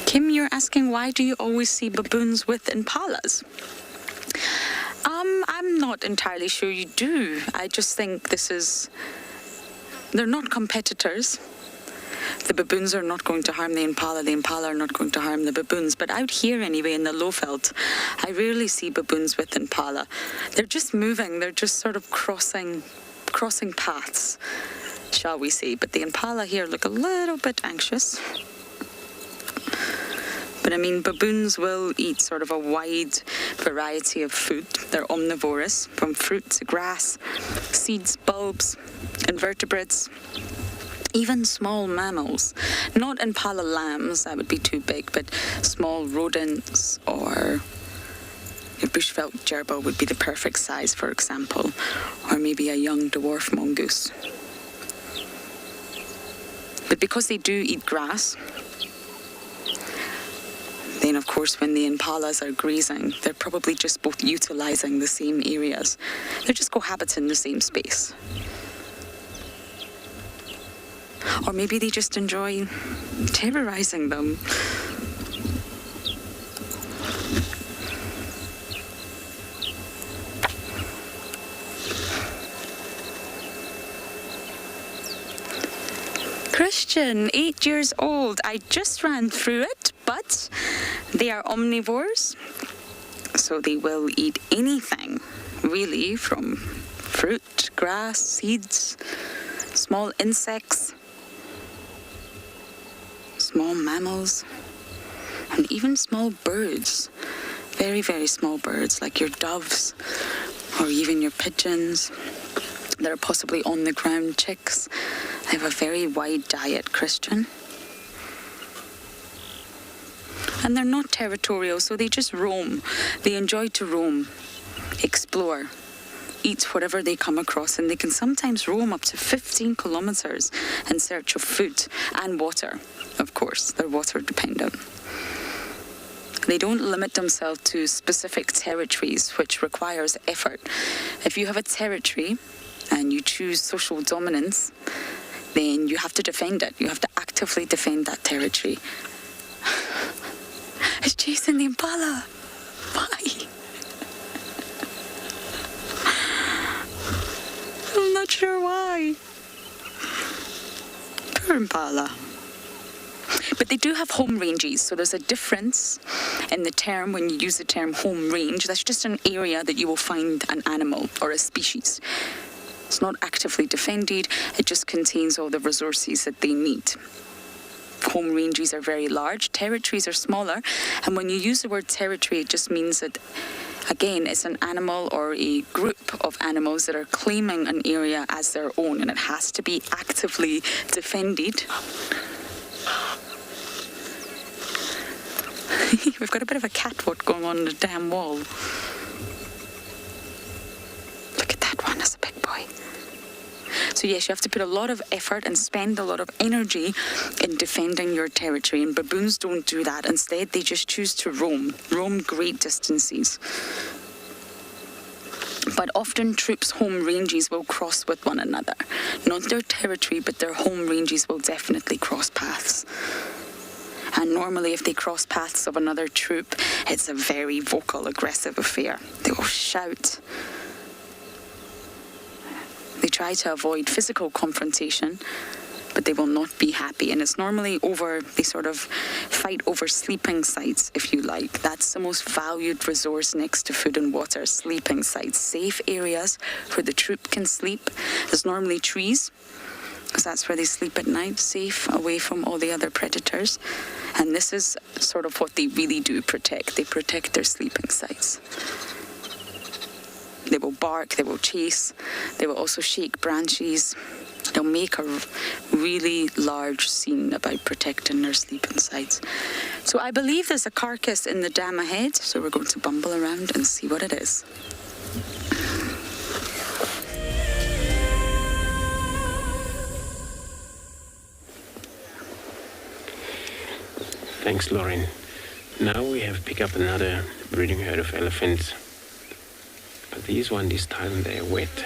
Kim, you're asking why do you always see baboons with impalas? I'm not entirely sure you do. I just think they're not competitors. The baboons are not going to harm the impala are not going to harm the baboons. But out here anyway, in the Lowveld, I rarely see baboons with impala. They're just moving, they're just sort of crossing paths, shall we say. But the impala here look a little bit anxious. But I mean, baboons will eat sort of a wide variety of food. They're omnivorous, from fruit to grass, seeds, bulbs, invertebrates, even small mammals. Not impala lambs, that would be too big, but small rodents or a bushveld gerbil would be the perfect size, for example, or maybe a young dwarf mongoose. But because they do eat grass, then of course when the impalas are grazing, they're probably just both utilizing the same areas. They're just cohabiting the same space. Or maybe they just enjoy terrorizing them. Christian, 8 years old. I just ran through it, but they are omnivores, so they will eat anything, really, from fruit, grass, seeds, small insects, small mammals, and even small birds. Very, very small birds, like your doves, or even your pigeons that are possibly on the ground, chicks. They have a very wide diet, Christian. And they're not territorial, so they just roam. They enjoy to roam, explore, eat whatever they come across, and they can sometimes roam up to 15 kilometers in search of food and water. Of course, they're water dependent. They don't limit themselves to specific territories, which requires effort. If you have a territory and you choose social dominance, then you have to defend it. You have to actively defend that territory. It's chasing the impala. Why? I'm not sure why. Poor impala. But they do have home ranges, so there's a difference in the term when you use the term home range. That's just an area that you will find an animal or a species. It's not actively defended, it just contains all the resources that they need. Home ranges are very large, territories are smaller, and when you use the word territory, it just means that, again, it's an animal or a group of animals that are claiming an area as their own, and it has to be actively defended. We've got a bit of a catwalk going on the damn wall. Look at that one, that's a big boy. So yes, you have to put a lot of effort and spend a lot of energy in defending your territory, and baboons don't do that. Instead, they just choose to roam great distances. But often troops' home ranges will cross with one another. Not their territory, but their home ranges will definitely cross paths. And normally if they cross paths of another troop, it's a very vocal, aggressive affair. They will shout. They try to avoid physical confrontation, but they will not be happy. And it's normally they sort of fight over sleeping sites, if you like. That's the most valued resource next to food and water, sleeping sites. Safe areas where the troop can sleep. There's normally trees, because that's where they sleep at night, safe, away from all the other predators. And this is sort of what they really do protect. They protect their sleeping sites. They will bark, they will chase, they will also shake branches. They'll make a really large scene about protecting their sleeping sites. So I believe there's a carcass in the dam ahead, so we're going to bumble around and see what it is. Thanks, Lauren. Now we have picked up another breeding herd of elephants. But this time they're wet.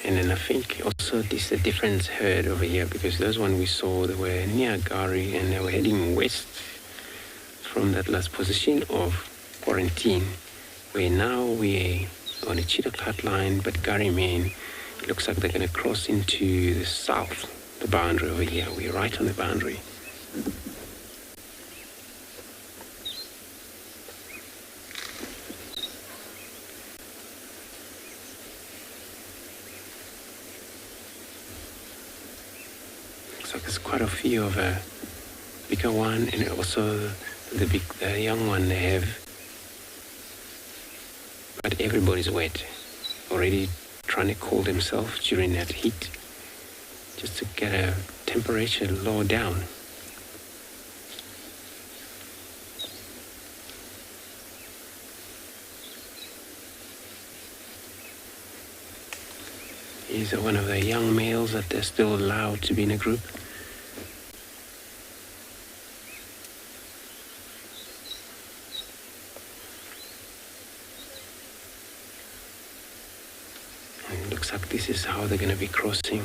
And then I think also this is a different herd over here, because those one we saw, they were near Gari and they were heading west from that last position of quarantine, where now we're on a cheetah line, but Gari man, it looks like they're going to cross into the south, the boundary over here. We're right on the boundary. So there's quite a few of a bigger one, and also the young one they have. But everybody's wet, already trying to cool themselves during that heat, just to get a temperature low down. These are one of the young males that they're still allowed to be in a group. And it looks like this is how they're going to be crossing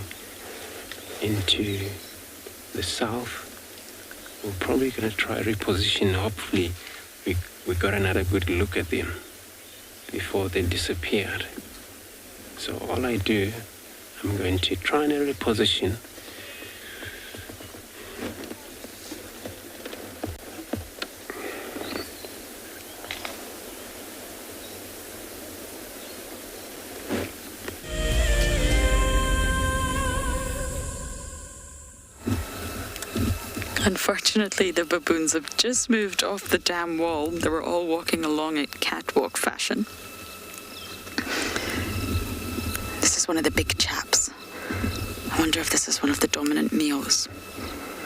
into the south. We're probably going to try reposition. Hopefully we got another good look at them before they disappeared. So all I do, I'm going to try and reposition. Unfortunately, the baboons have just moved off the dam wall. They were all walking along it catwalk fashion. This is one of the big chaps. I wonder if this is one of the dominant males.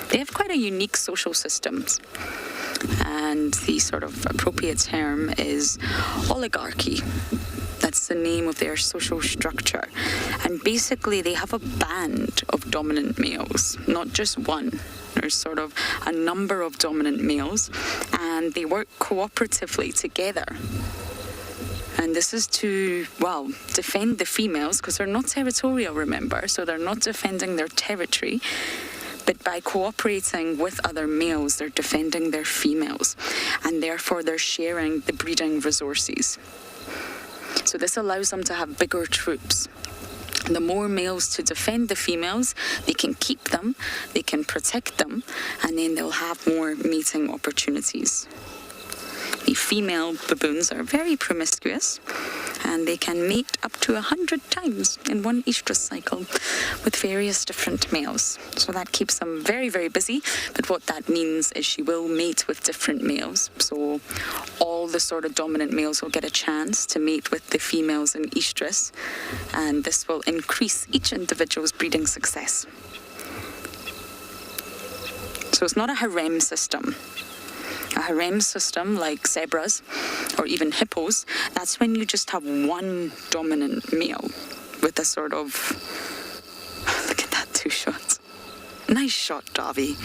They have quite a unique social systems. And the sort of appropriate term is oligarchy. That's the name of their social structure. And basically they have a band of dominant males, not just one. There's sort of a number of dominant males, and they work cooperatively together. And this is to, well, defend the females, because they're not territorial, remember, so they're not defending their territory. But by cooperating with other males, they're defending their females, and therefore they're sharing the breeding resources. So this allows them to have bigger troops. The more males to defend the females, they can keep them, they can protect them, and then they'll have more mating opportunities. The female baboons are very promiscuous, and they can mate up to 100 times in one estrus cycle with various different males. So that keeps them very, very busy, but what that means is she will mate with different males. So all the sort of dominant males will get a chance to mate with the females in estrus, and this will increase each individual's breeding success. So it's not a harem system. A harem system like zebras or even hippos, that's when you just have one dominant male with a sort of, look at that, 2 shots. Nice shot, Davi.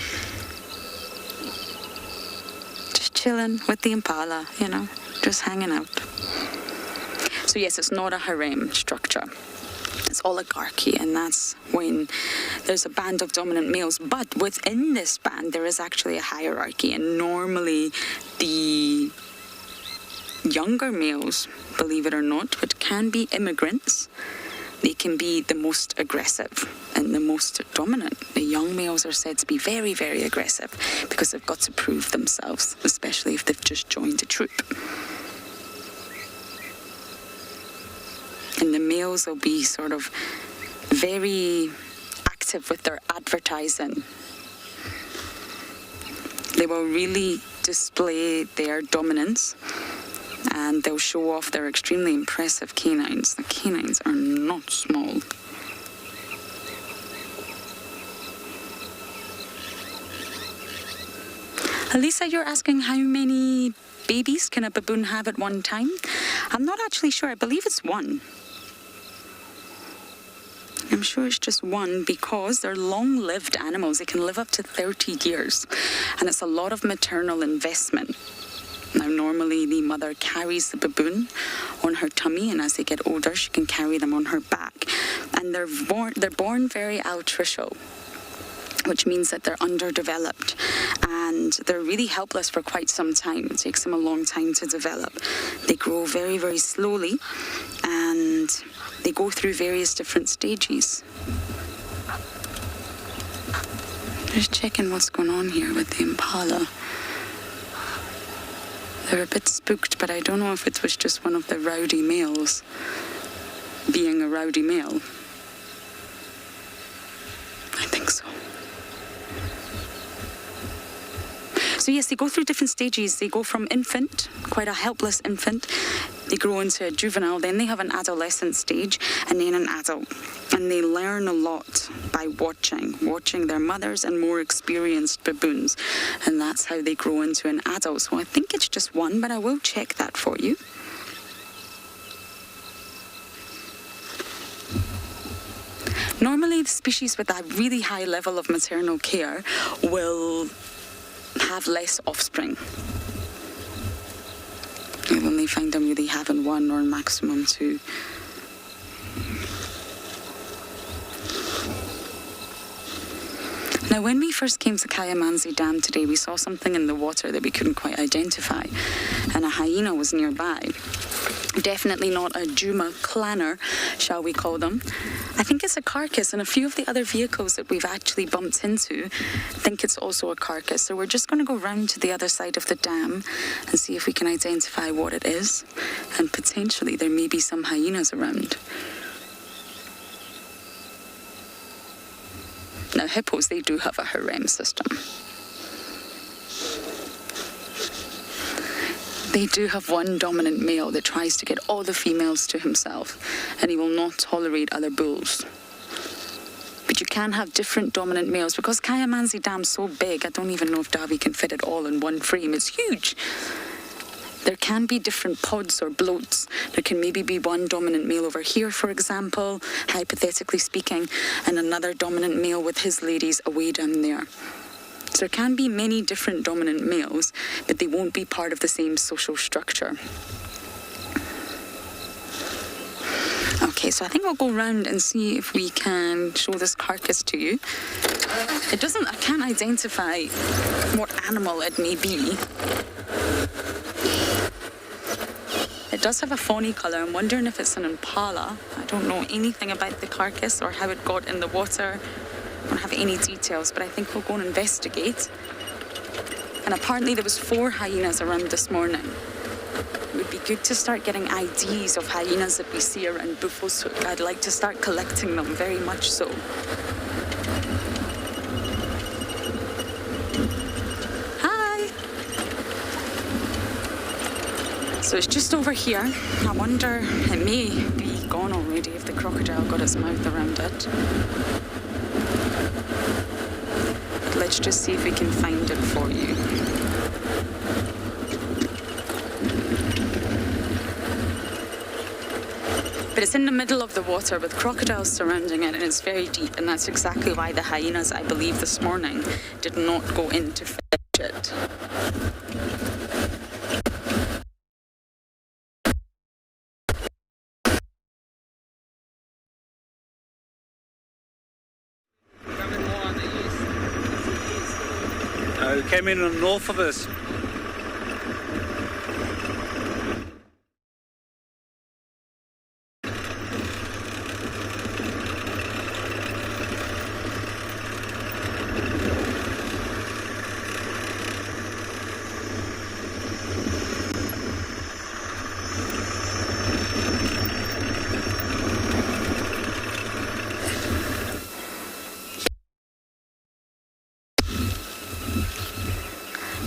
Just chilling with the impala, you know, just hanging out. So yes, it's not a harem structure. It's oligarchy, and that's when there's a band of dominant males. But within this band, there is actually a hierarchy, and normally the younger males, believe it or not, which can be immigrants, they can be the most aggressive and the most dominant. The young males are said to be very, very aggressive because they've got to prove themselves, especially if they've just joined a troop. And the males will be sort of very active with their advertising. They will really display their dominance, and they'll show off their extremely impressive canines. The canines are not small. Elisa, you're asking how many babies can a baboon have at one time? I'm not actually sure. I believe it's 1. I'm sure it's just 1 because they're long-lived animals. They can live up to 30 years, and it's a lot of maternal investment. Now, normally the mother carries the baboon on her tummy, and as they get older, she can carry them on her back. And they're born very altricial, which means that they're underdeveloped, and they're really helpless for quite some time. It takes them a long time to develop. They grow very, very slowly, and they go through various different stages. Just checking what's going on here with the impala. They're a bit spooked, but I don't know if it was just one of the rowdy males being a rowdy male. I think so. So yes, they go through different stages. They go from infant, quite a helpless infant. They grow into a juvenile, then they have an adolescent stage, and then an adult. And they learn a lot by watching their mothers and more experienced baboons. And that's how they grow into an adult. So I think it's just 1, but I will check that for you. Normally, the species with that really high level of maternal care will have less offspring. You'll only find them really having 1 or maximum 2. Now, when we first came to Kayamanzi Dam today, we saw something in the water that we couldn't quite identify, and a hyena was nearby. Definitely not a Djuma clanner, shall we call them. I think it's a carcass, and a few of the other vehicles that we've actually bumped into think it's also a carcass. So we're just going to go round to the other side of the dam and see if we can identify what it is, and potentially there may be some hyenas around. Now, hippos, they do have a harem system. They do have one dominant male that tries to get all the females to himself, and he will not tolerate other bulls. But you can have different dominant males, because Kayamanzi Dam's so big, I don't even know if Davi can fit it all in one frame. It's huge. There can be different pods or bloats. There can maybe be one dominant male over here, for example, hypothetically speaking, and another dominant male with his ladies away down there. So there can be many different dominant males, but they won't be part of the same social structure. Okay, so I think we'll go round and see if we can show this carcass to you. I can't identify what animal it may be. It does have a fawny colour. I'm wondering if it's an impala. I don't know anything about the carcass or how it got in the water. I don't have any details, but I think we'll go and investigate. And apparently there was 4 hyenas around this morning. It would be good to start getting IDs of hyenas that we see around Buffelshoek. I'd like to start collecting them, very much so. So it's just over here. I wonder, it may be gone already if the crocodile got its mouth around it. But let's just see if we can find it for you. But it's in the middle of the water with crocodiles surrounding it, and it's very deep, and that's exactly why the hyenas, I believe, this morning did not go in to fetch it. It came in on the north of us.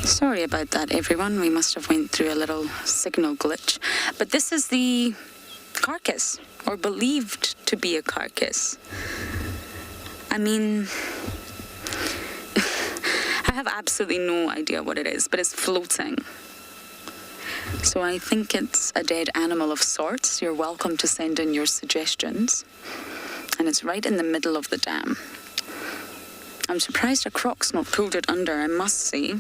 Sorry about that, everyone. We must have went through a little signal glitch. But this is the carcass, or believed to be a carcass. I mean, I have absolutely no idea what it is, but it's floating. So I think it's a dead animal of sorts. You're welcome to send in your suggestions. And it's right in the middle of the dam. I'm surprised a croc's not pulled it under, I must say.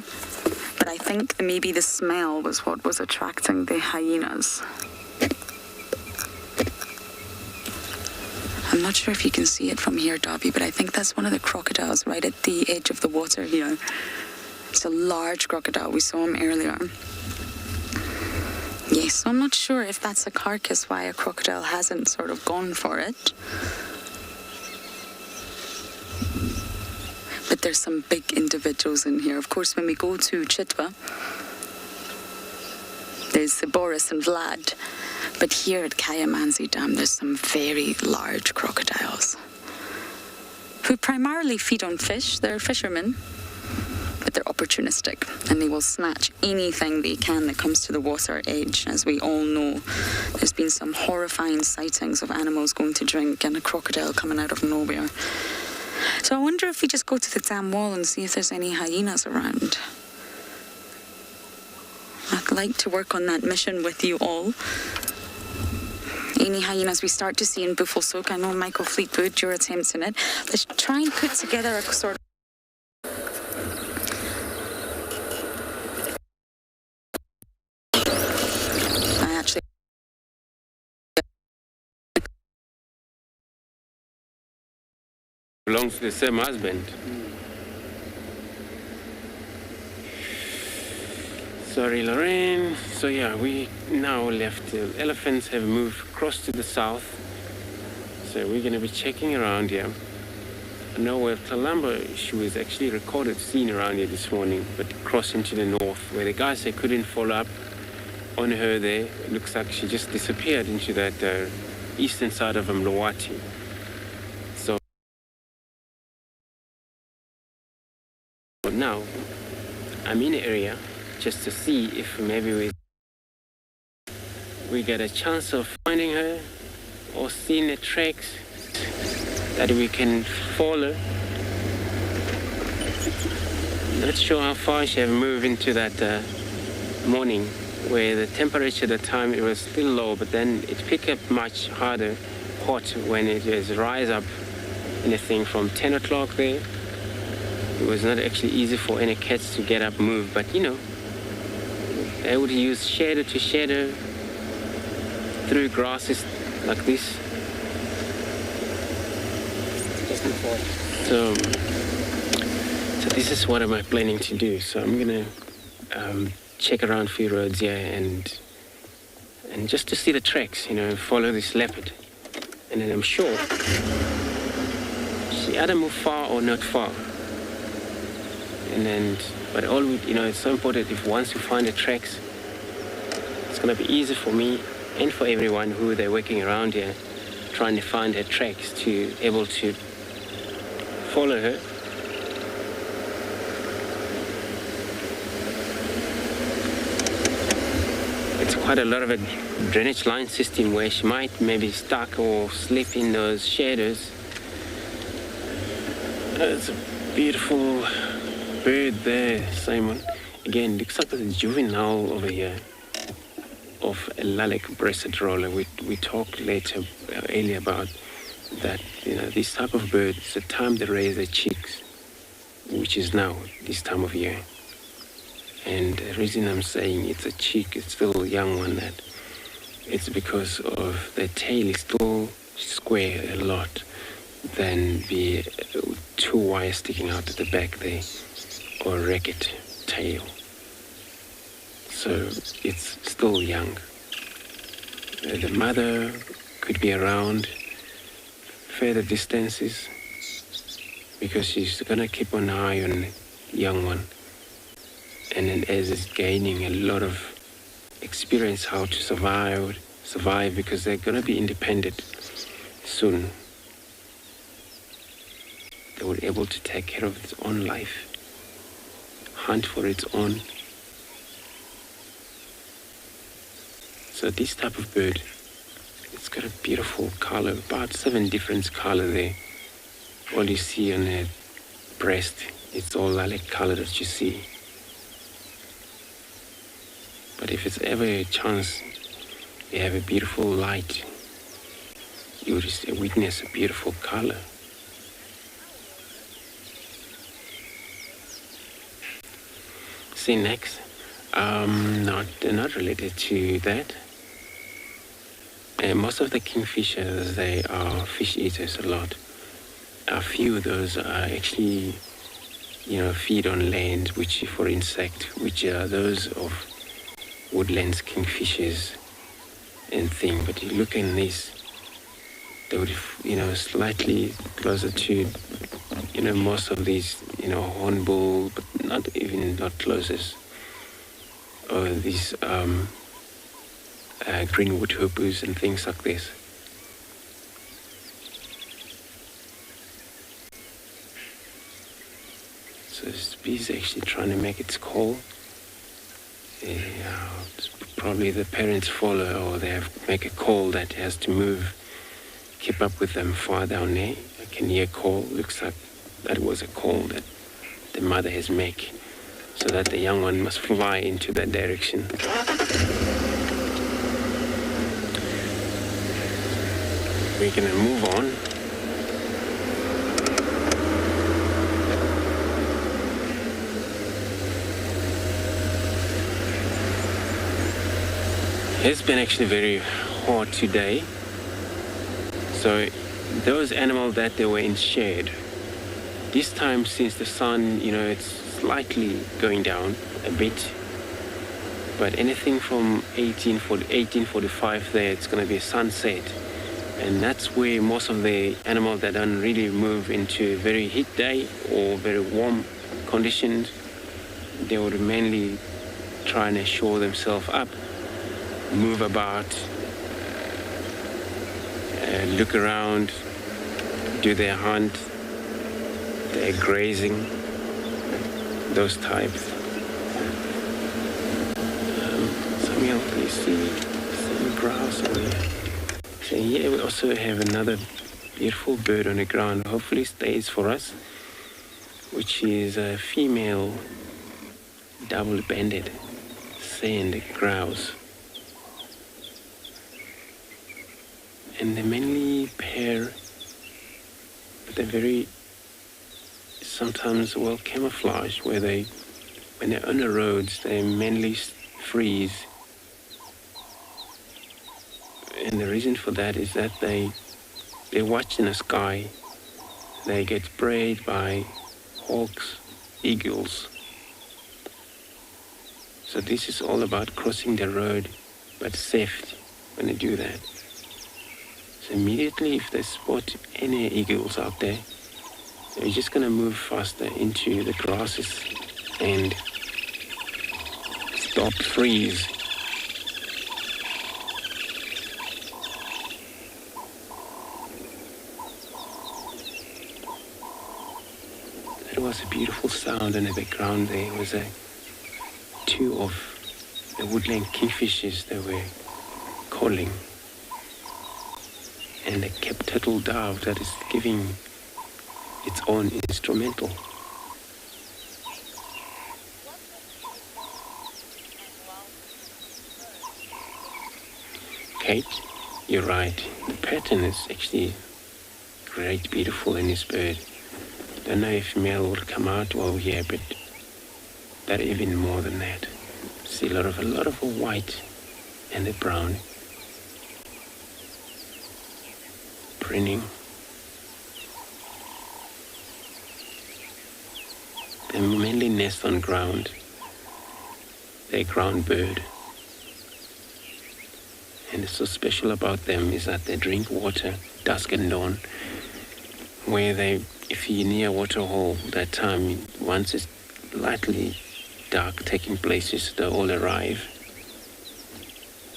But I think maybe the smell was what was attracting the hyenas. I'm not sure if you can see it from here, Dobby, but I think that's one of the crocodiles right at the edge of the water here. It's a large crocodile. We saw him earlier. Yes, so I'm not sure if that's a carcass, why a crocodile hasn't sort of gone for it. But there's some big individuals in here. Of course, when we go to Chitwa, there's Boris and Vlad. But here at Kayamanzi Dam, there's some very large crocodiles who primarily feed on fish. They're fishermen, but they're opportunistic, and they will snatch anything they can that comes to the water edge. As we all know, there's been some horrifying sightings of animals going to drink and a crocodile coming out of nowhere. So I wonder if we just go to the dam wall and see if there's any hyenas around. I'd like to work on that mission with you all. Any hyenas we start to see in Buffelshoek, I know Michael Fleetwood, you're attempting it. Let's try and put together a sort of... Belongs to the same husband. Sorry, Lorraine. So yeah, we now left. The elephants have moved across to the south. So we're going to be checking around here. I know where Columba, she was actually recorded, seen around here this morning, but crossing to the north, where the guys they couldn't follow up on her there. It looks like she just disappeared into that eastern side of Mlawati. So now I'm in the area just to see if maybe we get a chance of finding her or seeing the tracks that we can follow. Not sure how far she have moved into that morning, where the temperature at the time it was still low, but then it picked up much harder hot when it was rise up anything from 10 o'clock there. It was not actually easy for any cats to get up, move, but you know, they would use shadow to shadow through grasses like this. So this is what am I planning to do. So I'm gonna check around a few roads here and just to see the tracks, you know, follow this leopard, and then I'm sure she either move far or not far. And then, but all we, you know, it's so important if once you find the tracks, it's gonna be easy for me and for everyone who they're working around here, trying to find her tracks to able to follow her. It's quite a lot of a drainage line system where she might maybe stuck or slip in those shadows. It's a beautiful bird there, Simon. Again, looks like there's a juvenile over here of a lilac-breasted roller. We talked earlier about that, you know, this type of bird, it's the time they raise their chicks, which is now, this time of year. And the reason I'm saying it's a chick, it's still a young one, that it's because of their tail is still square a lot than the two wires sticking out at the back there, or racket tail. So it's still young. The mother could be around further distances because she's gonna keep an eye on the young one. And then as it's gaining a lot of experience how to survive because they're gonna be independent soon. They were able to take care of its own life, hunt for its own. So this type of bird, it's got a beautiful color, about 7 different colors there. All you see on the breast, it's all lilac color that you see. But if it's ever a chance, you have a beautiful light, you will just witness a beautiful color. See next, not related to that. Most of the kingfishers, they are fish eaters a lot. A few of those are actually, you know, feed on land, which for insect, which are those of woodlands kingfishers and thing. But you look in this, they would, you know, slightly closer to, you know, most of these, you know, hornbill, but not closest. Or these greenwood hoopoes and things like this. So this bee is actually trying to make its call. It's probably the parents follow, or they make a call that has to move, keep up with them far down there. I can hear a call. Looks like that was a call that the mother has made, so that the young one must fly into that direction. We're gonna move on. It's been actually very hot today. So those animals that they were in shade, this time since the sun, you know, it's slightly going down a bit, But anything from 1845 there, it's going to be a sunset. And that's where most of the animals that don't really move into very heat day or very warm conditions, they would mainly try and shore themselves up, move about, look around, do their hunt, their grazing, those types. Samuel, can you see some grass over here? So here we also have another beautiful bird on the ground, hopefully stays for us, which is a female double-banded sand grouse. And they mainly pair, but they're very sometimes well camouflaged, where when they're on the roads, they mainly freeze. And the reason for that is that they watch in the sky. They get sprayed by hawks, eagles. So this is all about crossing the road, but safe when they do that. So immediately if they spot any eagles out there, they're just going to move faster into the grasses and stop, freeze. There was a beautiful sound in the background. There was two of the woodland kingfishers that were calling, and a capped turtle dove that is giving its own instrumental. Kate, you're right. The pattern is actually great, beautiful in this bird. Don't know if male will come out while here, but that even more than that. See a lot of a white and a brown. Printing. They mainly nest on ground. They're a ground bird. And what's so special about them is that they drink water dusk and dawn, where if you're near a water hole that time, once it's lightly dark taking places, they all arrive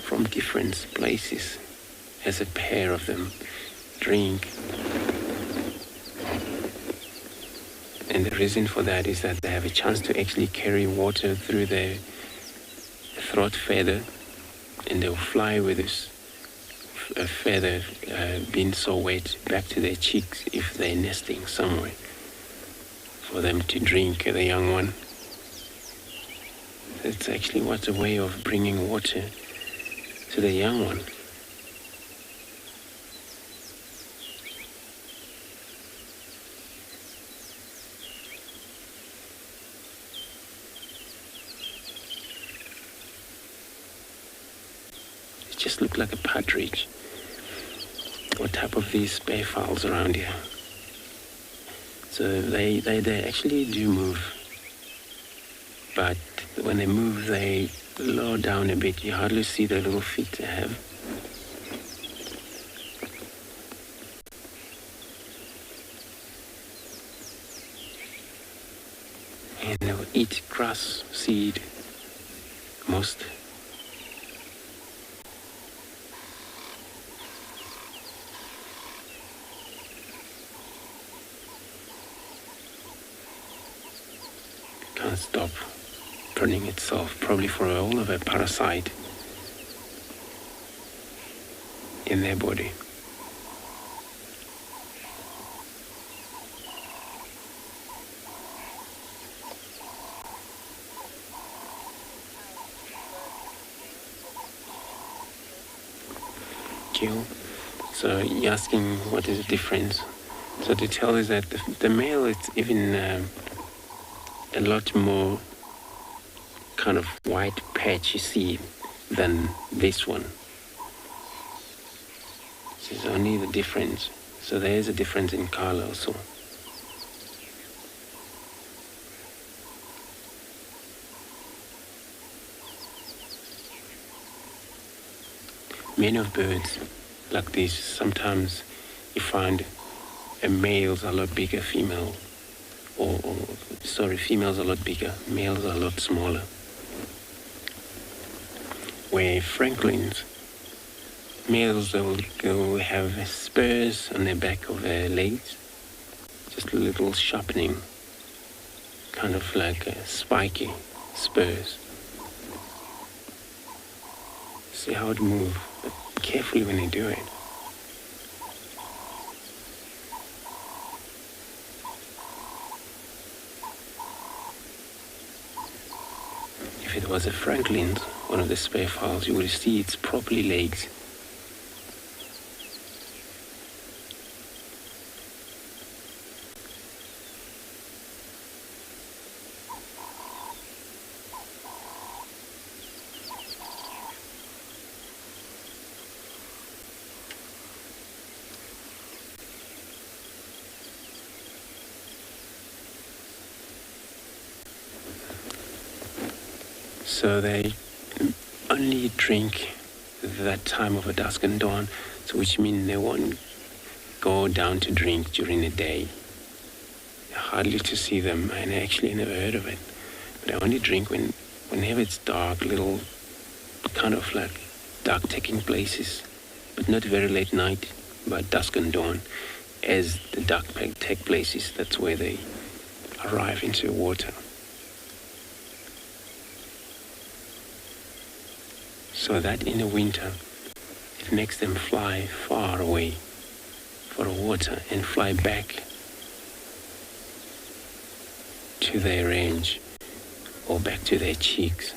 from different places as a pair of them drink. And the reason for that is that they have a chance to actually carry water through their throat feather, and they'll fly with this feather being so wet back to their cheeks if they're nesting somewhere for them to drink, the young one. It's actually what's a way of bringing water to the young one. It just looked like a partridge. What type of these bear fowls around here? So they actually do move, but when they move, they lower down a bit. You hardly see the little feet they have. And they'll eat grass, seed, most. Can't stop turning itself, probably for all of a parasite in their body. Kill. So you're asking what is the difference? So the tell is that the male is even a lot more kind of white patch you see than this one. This is only the difference. So there is a difference in color also. many of birds like this, sometimes you find a male's a lot bigger, females are a lot bigger, males are a lot smaller. Where francolins, males will have spurs on the back of their legs, just a little sharpening, kind of like spiky spurs. See how it moves, but carefully when you do it. If it was a francolin, one of the spare files, you will see it's properly legs. So they only drink that time of a dusk and dawn, so which means they won't go down to drink during the day. Hardly to see them, and I actually never heard of it. But I only drink whenever it's dark, little kind of like dark taking places, but not very late night, but dusk and dawn. As the dark take places, that's where they arrive into water. So that in the winter, it makes them fly far away for the water and fly back to their range or back to their cheeks.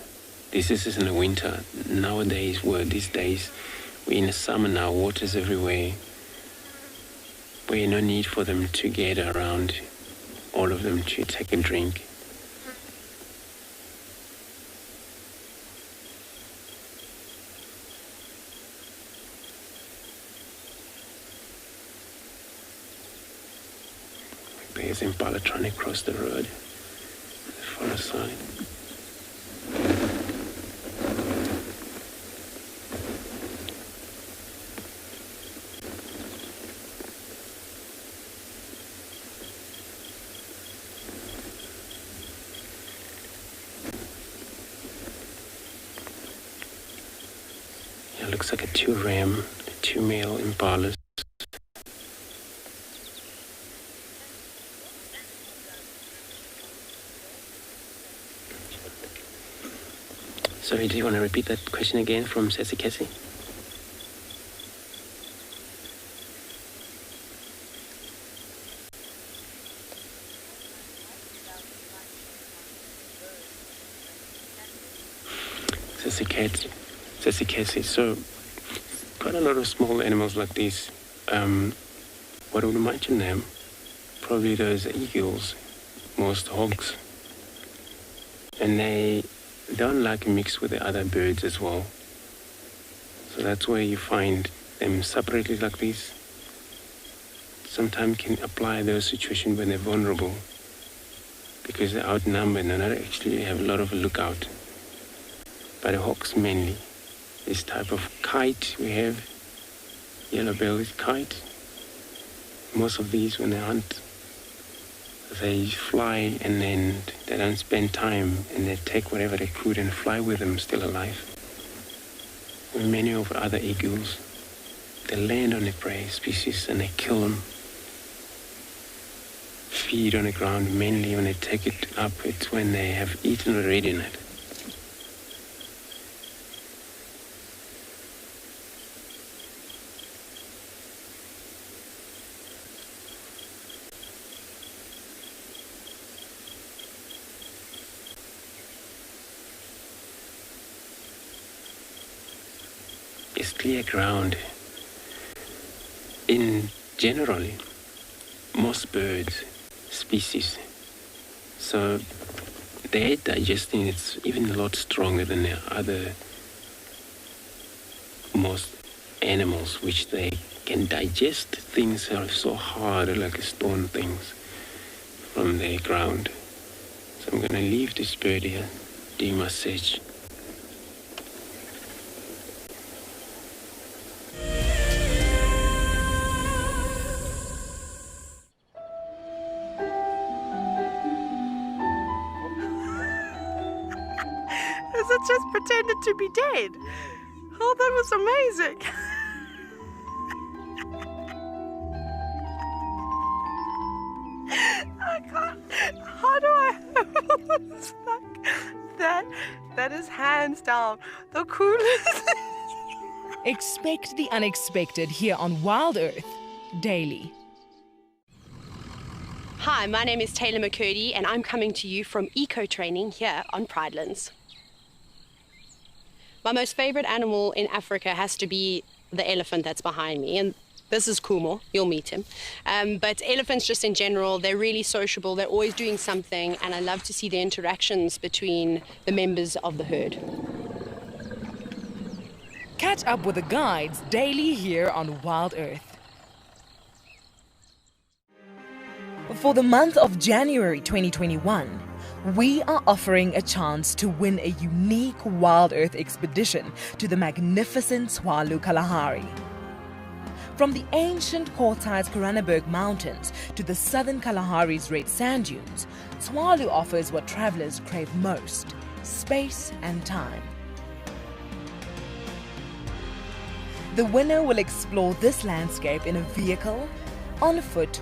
This is in the winter. Nowadays, these days, we're in the summer now, water's everywhere. Where no need for them to get around, all of them to take a drink. There's Impala trying to cross the road, the far side. Yeah, looks like two male Impalas. Sorry, do you want to repeat that question again from Sesikesi? Sesikesi. So, quite a lot of small animals like this. What would imagine them? Probably those eagles, most hogs. And they don't like mix with the other birds as well. So that's where you find them separately like this. Sometimes can apply those situations when they're vulnerable because they're outnumbered and they don't actually have a lot of a lookout. But the hawks mainly. This type of kite we have, yellow-bellied kite. Most of these when they hunt, they fly and then they don't spend time and they take whatever they could and fly with them still alive. With many of other eagles, they land on the prey species and they kill them. Feed on the ground, mainly when they take it up, it's when they have eaten already in it. Is clear ground. In generally, most birds species, so their digestion is even a lot stronger than the other most animals, which they can digest things that are so hard, like stone things, from the ground. So I'm going to leave this bird here, doing my search. just pretended to be dead. Oh, that was amazing. I can't. How do I it's like that is hands down the coolest. Expect the unexpected here on WildEarth Daily. Hi, my name is Taylor McCurdy and I'm coming to you from eco training here on Pridelands. My most favorite animal in Africa has to be the elephant that's behind me, and this is Kumo, you'll meet him. But elephants just in general, they're really sociable, they're always doing something, and I love to see the interactions between the members of the herd. Catch up with the guides daily here on WildEarth. For the month of January 2021, we are offering a chance to win a unique WildEarth expedition to the magnificent Tswalu Kalahari. From the ancient Kortai's Koranenberg Mountains to the southern Kalahari's red sand dunes, Tswalu offers what travelers crave most: space and time. The winner will explore this landscape in a vehicle, on foot,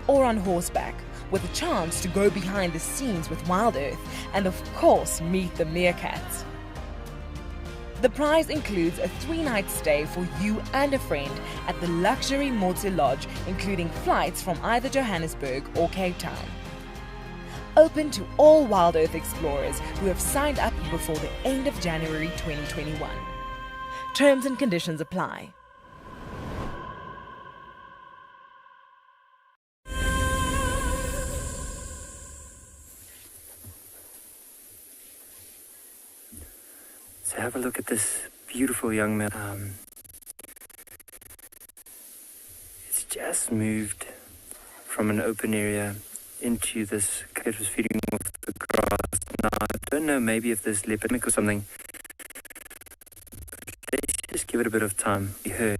or on horseback, with a chance to go behind the scenes with WildEarth and of course meet the meerkats. The prize includes a 3-night stay for you and a friend at the luxury Motse Lodge, including flights from either Johannesburg or Cape Town. Open to all WildEarth explorers who have signed up before the end of January 2021. Terms and conditions apply. So have a look at this beautiful young man. It's just moved from an open area into this. It was feeding off the grass. Now I don't know, maybe if there's leopard or something. Let's just give it a bit of time. We heard.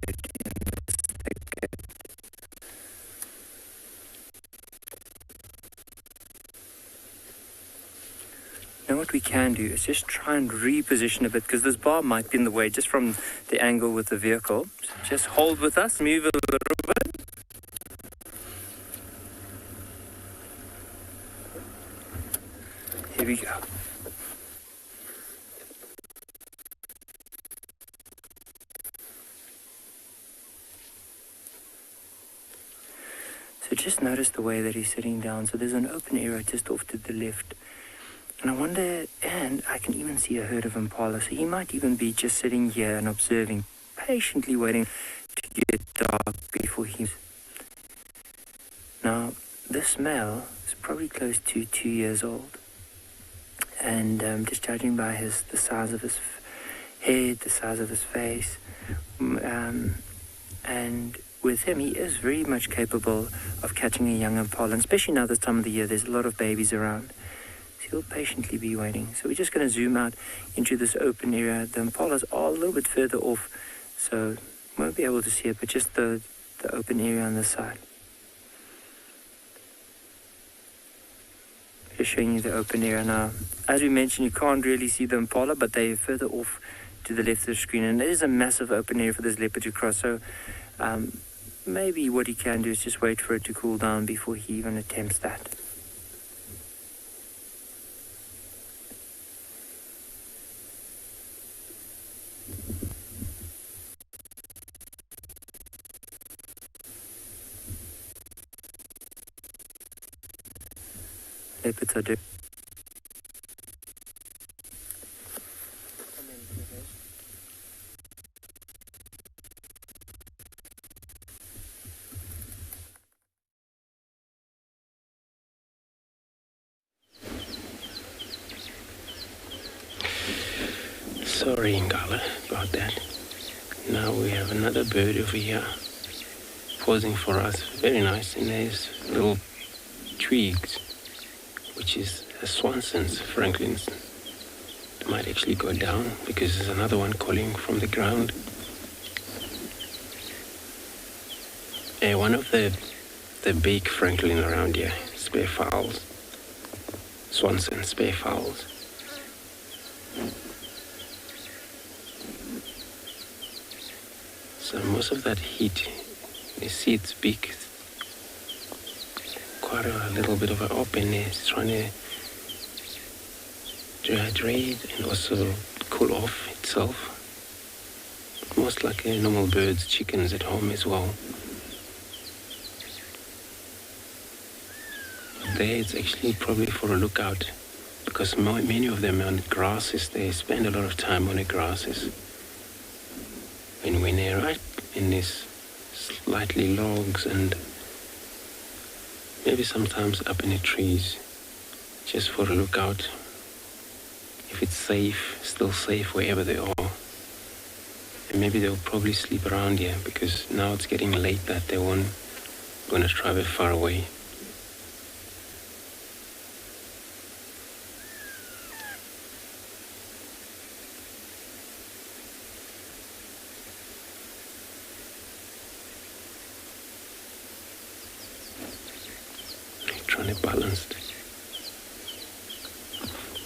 Now what we can do is just try and reposition a bit, because this bar might be in the way just from the angle with the vehicle. So just hold with us, move a little bit. Here we go. So just notice the way that he's sitting down. So there's an open area just off to the left. And I wonder, and I can even see a herd of impala, so he might even be just sitting here and observing, patiently waiting to get dark before he... Now, this male is probably close to 2 years old. And just judging by the size of his head, the size of his face, and with him, he is very much capable of catching a young impala, and especially now this time of the year, there's a lot of babies around. He'll patiently be waiting. So we're just going to zoom out into this open area. The impalas are a little bit further off, so we won't be able to see it, but just the open area on this side. Just showing you the open area now. As we mentioned, you can't really see the impala, but they're further off to the left of the screen, and there is a massive open area for this leopard to cross, so maybe what he can do is just wait for it to cool down before he even attempts that. Leopards are doing. Sorry, Ngala, about that. Now we have another bird over here posing for us. Very nice. And there's little twigs, which is a swanson's, Franklin's. It might actually go down because there's another one calling from the ground. One of the big Franklin around here, spare fowls. Swanson spare fowls. So most of that heat, you see its beak, quite a little bit of an openness, trying to dehydrate and also cool off itself. Almost like a normal birds, chickens at home as well. There it's actually probably for a lookout, because many of them are on grasses. They spend a lot of time on the grasses. And when they're right in these slightly logs and maybe sometimes up in the trees, just for a lookout, if it's safe, still safe wherever they are. And maybe they'll probably sleep around here, because now it's getting late that they won't going to travel far away. Trying to balance it.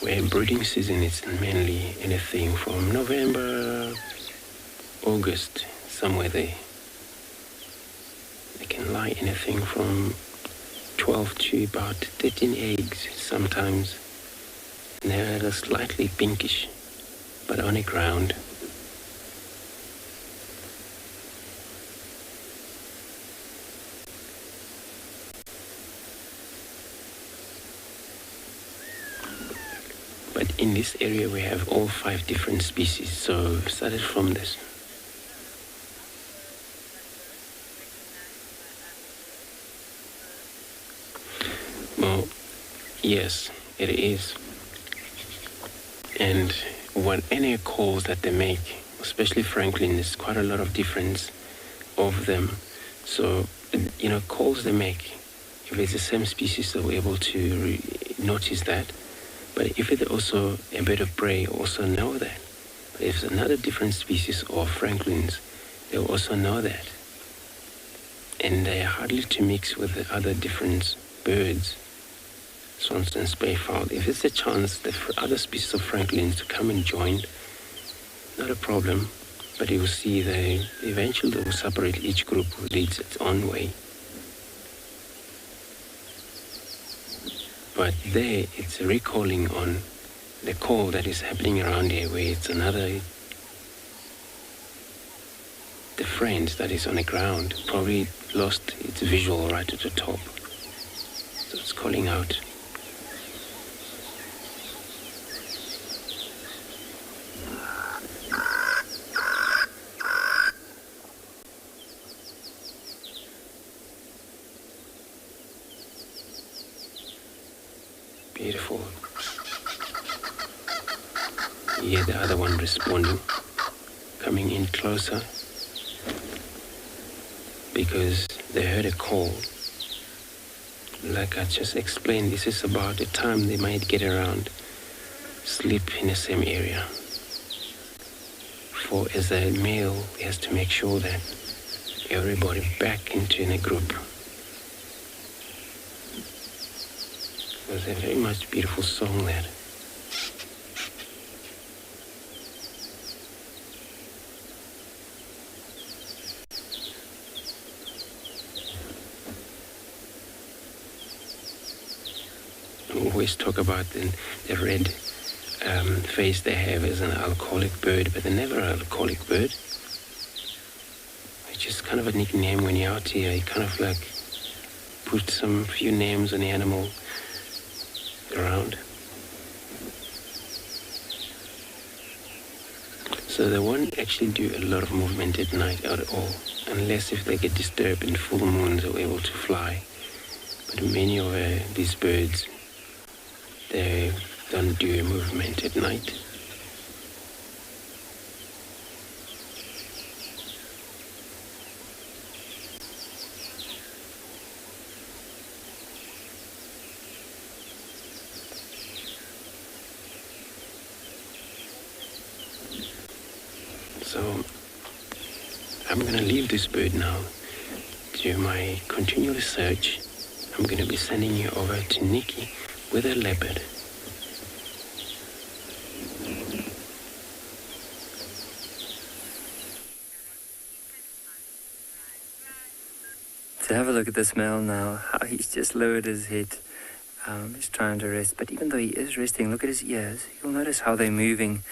Where breeding season is mainly anything from November, August, somewhere there. They can lie anything from 12 to about 13 eggs sometimes. And they're slightly pinkish, but on the ground. But in this area we have all 5 different species, so started from this. Well, yes, it is. And what any calls that they make, especially Franklin, there's quite a lot of difference of them. So, calls they make, if it's the same species, they're able to notice that. But if it's also a bird of prey, also know that. But if it's another different species of Franklins, they'll also know that. And they're hardly to mix with the other different birds, swans and spayfowl. If it's a chance that for other species of Franklins to come and join, not a problem. But you will see they eventually will separate. Each group leads its own way. But there, it's recalling on the call that is happening around here, where it's another, the friend that is on the ground probably lost its visual right at the top. So it's calling out. Beautiful. Yeah, the other one responding, coming in closer, because they heard a call. Like I just explained, this is about the time they might get around, sleep in the same area. For as a male, he has to make sure that everybody back into a group. It's a very much beautiful song there. We always talk about the red face they have as an alcoholic bird, but they're never an alcoholic bird. It's just kind of a nickname when you're out here. You kind of like put some few names on the animal around. So they won't actually do a lot of movement at night at all, unless if they get disturbed in full moons they're able to fly. But many of these birds, they don't do a movement at night. So I'm going to leave this bird now to my continual search. I'm going to be sending you over to NIKKI with a leopard. have a look at this male now, how he's just lowered his head. He's trying to rest, but even though he is resting, look at his ears. You'll notice how they're moving.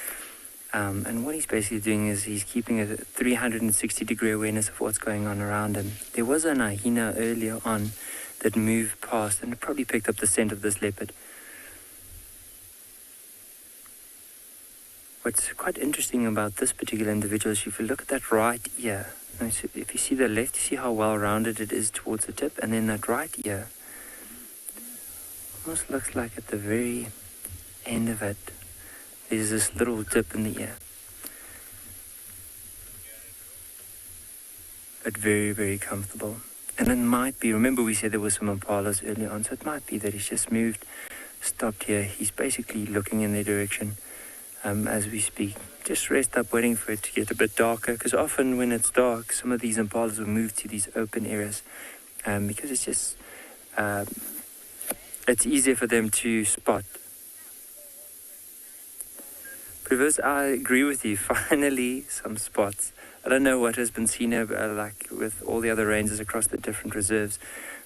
And what he's basically doing is he's keeping a 360-degree awareness of what's going on around him. There was an hyena earlier on that moved past, and it probably picked up the scent of this leopard. What's quite interesting about this particular individual is if you look at that right ear, if you see the left, you see how well-rounded it is towards the tip, and then that right ear almost looks like at the very end of it, there's this little dip in the ear. But very, very comfortable. And it might be, remember we said there were some impalas earlier on, so it might be that he's just moved, stopped here. He's basically looking in their direction as we speak. Just rest up, waiting for it to get a bit darker, because often when it's dark, some of these impalas will move to these open areas because it's just, it's easier for them to spot. Prrivate, I agree with you. Finally, some spots. I don't know what has been seen like with all the other ranges across the different reserves,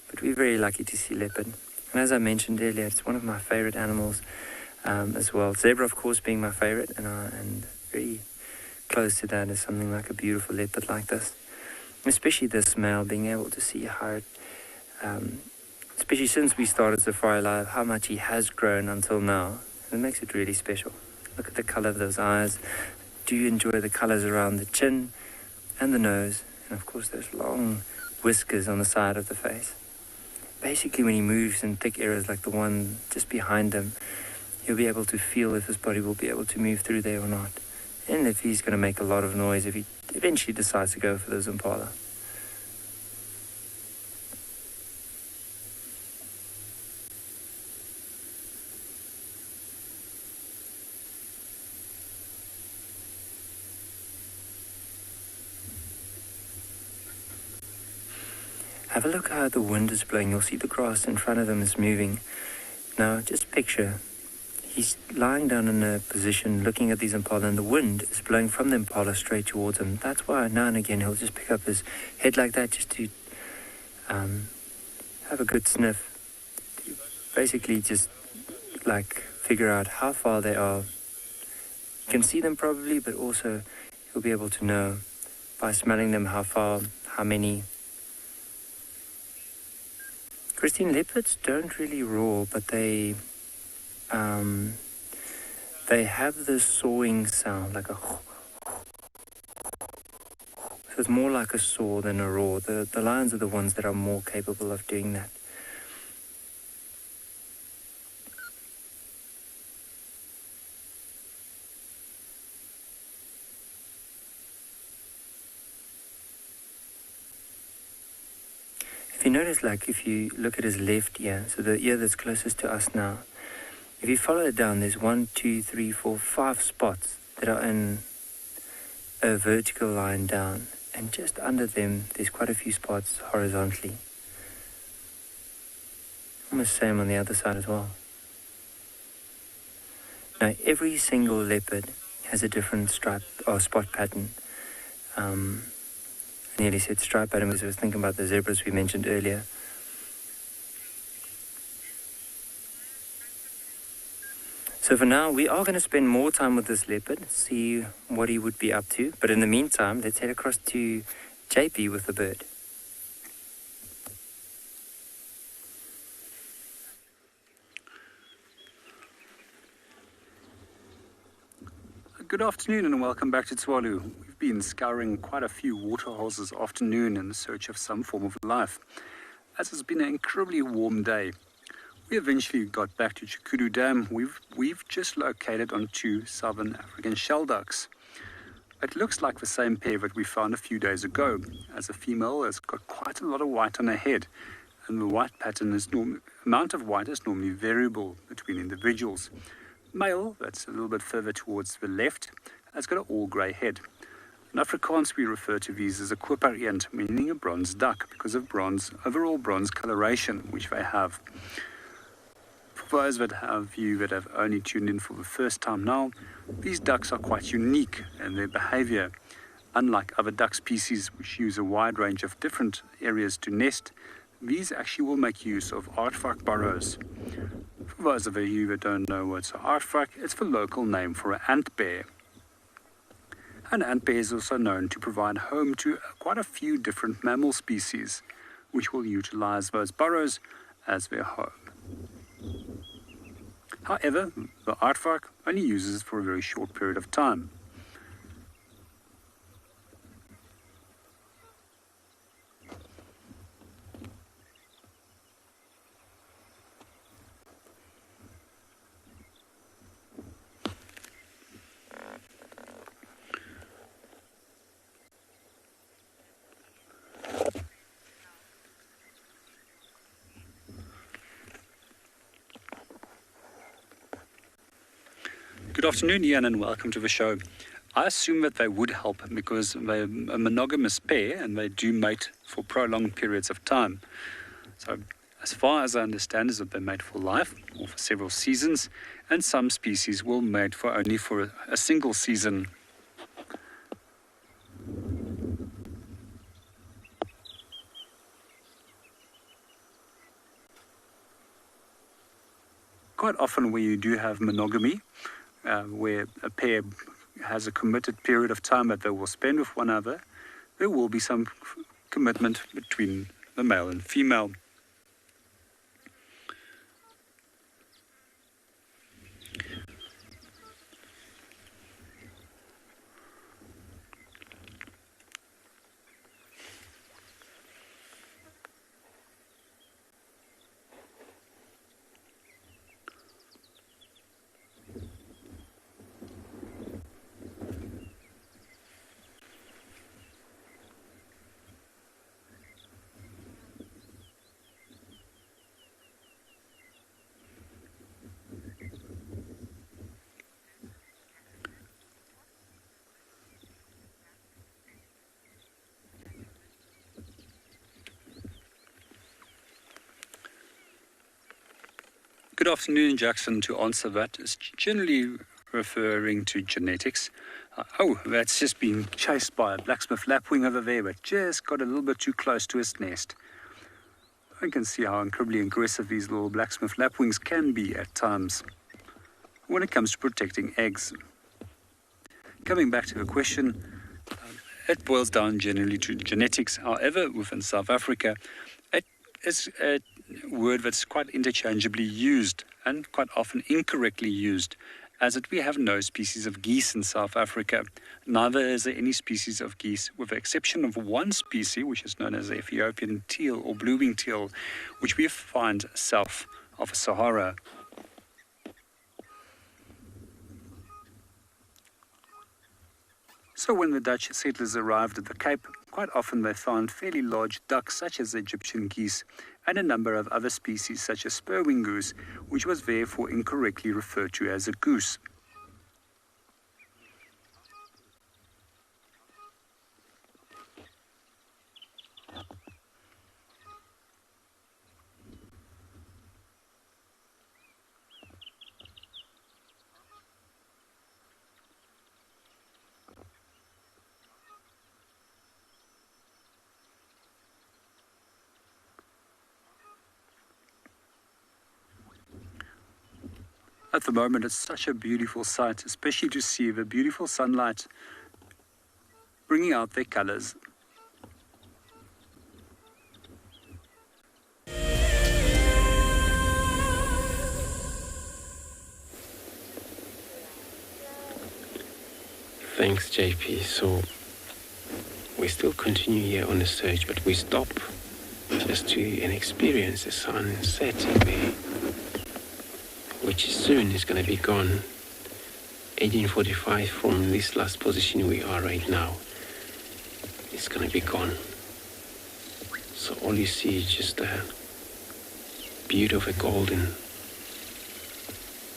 but we're very lucky to see leopard. And as I mentioned earlier, it's one of my favorite animals as well. Zebra, of course, being my favorite, and very close to that is something like a beautiful leopard like this. Especially this male, being able to see how it, especially since we started Safari Live, how much he has grown until now. It makes it really special. Look at the color of those eyes. Do you enjoy the colors around the chin and the nose? And of course those long whiskers on the side of the face. Basically when he moves in thick areas like the one just behind him, he'll be able to feel if his body will be able to move through there or not. And if he's going to make a lot of noise, if he eventually decides to go for those impala. Have a look how the wind is blowing. You'll see the grass in front of him is moving. Now, just picture, he's lying down in a position looking at these impala, and the wind is blowing from the impala straight towards him. That's why now and again he'll just pick up his head like that just to have a good sniff. Basically just like figure out how far they are. You can see them probably, but also you'll be able to know by smelling them how far, how many. Christine, leopards don't really roar, but they have this sawing sound, like a. So it's more like a saw than a roar. The lions are the ones that are more capable of doing that. If you notice, like if you look at his left ear, so the ear that's closest to us now, if you follow it down, there's 1, 2, 3, 4, 5 spots that are in a vertical line down, and just under them there's quite a few spots horizontally. Almost same on the other side as well. Now every single leopard has a different stripe or spot pattern. I nearly said stripe pattern because I was thinking about the zebras we mentioned earlier. So for now, we are going to spend more time with this leopard, see what he would be up to. But in the meantime, let's head across to JP with the bird. Good afternoon and welcome back to Tswalu. We've been scouring quite a few waterholes this afternoon in search of some form of life. As it's been an incredibly warm day, we eventually got back to Tswalu Dam. We've just located on 2 southern African shell ducks. It looks like the same pair that we found a few days ago, as the female has got quite a lot of white on her head, and the white pattern is amount of white is normally variable between individuals. Male, that's a little bit further towards the left, has got an all-grey head. In Afrikaans, we refer to these as a koperend, meaning a bronze duck, because of overall bronze coloration which they have. For those that have only tuned in for the first time now, these ducks are quite unique in their behavior. Unlike other duck species which use a wide range of different areas to nest, these actually will make use of aardvark burrows. For those of you that don't know what's an aardvark, it's the local name for an ant bear. An ant bear is also known to provide home to quite a few different mammal species, which will utilize those burrows as their home. However, the aardvark only uses it for a very short period of time. Good afternoon, Ian, and welcome to the show. I assume that they would help because they're a monogamous pair and they do mate for prolonged periods of time. So, as far as I understand, is that they mate for life or for several seasons, and some species will mate for only for a single season. Quite often where you do have monogamy, where a pair has a committed period of time that they will spend with one another, there will be some commitment between the male and female. Good afternoon, Jackson. To answer that is generally referring to genetics. That's just been chased by a blacksmith lapwing over there, but just got a little bit too close to its nest. I can see how incredibly aggressive these little blacksmith lapwings can be at times when it comes to protecting eggs. Coming back to the question, it boils down generally to genetics. However, within South Africa, it is a word that's quite interchangeably used and quite often incorrectly used, as that we have no species of geese in South Africa. Neither is there any species of geese, with the exception of one species, which is known as the Ethiopian teal or blue-winged teal, which we find south of Sahara. So when the Dutch settlers arrived at the Cape, quite often they found fairly large ducks such as the Egyptian geese and a number of other species such as spur-winged goose, which was therefore incorrectly referred to as a goose. At the moment, it's such a beautiful sight, especially to see the beautiful sunlight bringing out their colors. Thanks, JP. So we still continue here on the search, but we stop just to experience the sun setting there, which soon is going to be gone. 1845 from this last position we are right now, it's going to be gone. So all you see is just the beauty of a golden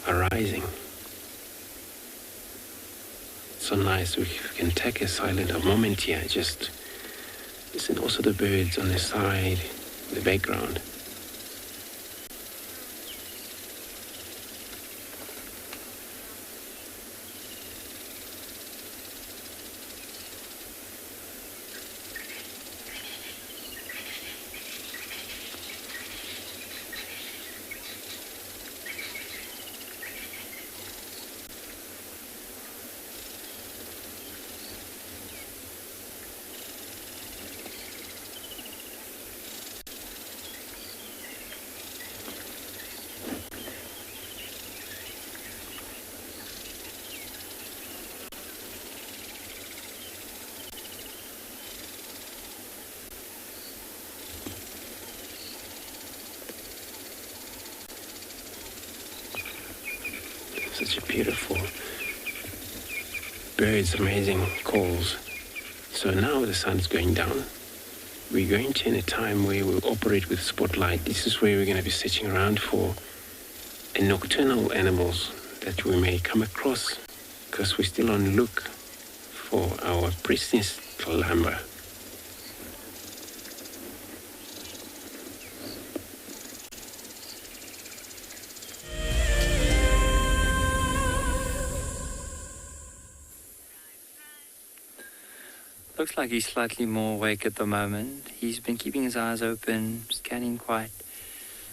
horizon. So nice. We can take a moment here, just listen also the birds on the side, the background. such a beautiful birds, amazing calls. So now the sun's going down. We're going to in a time where we'll operate with spotlight. This is where we're going to be searching around for nocturnal animals that we may come across, because we're still on look for our princess clamber. Looks like he's slightly more awake at the moment. He's been keeping his eyes open, scanning quite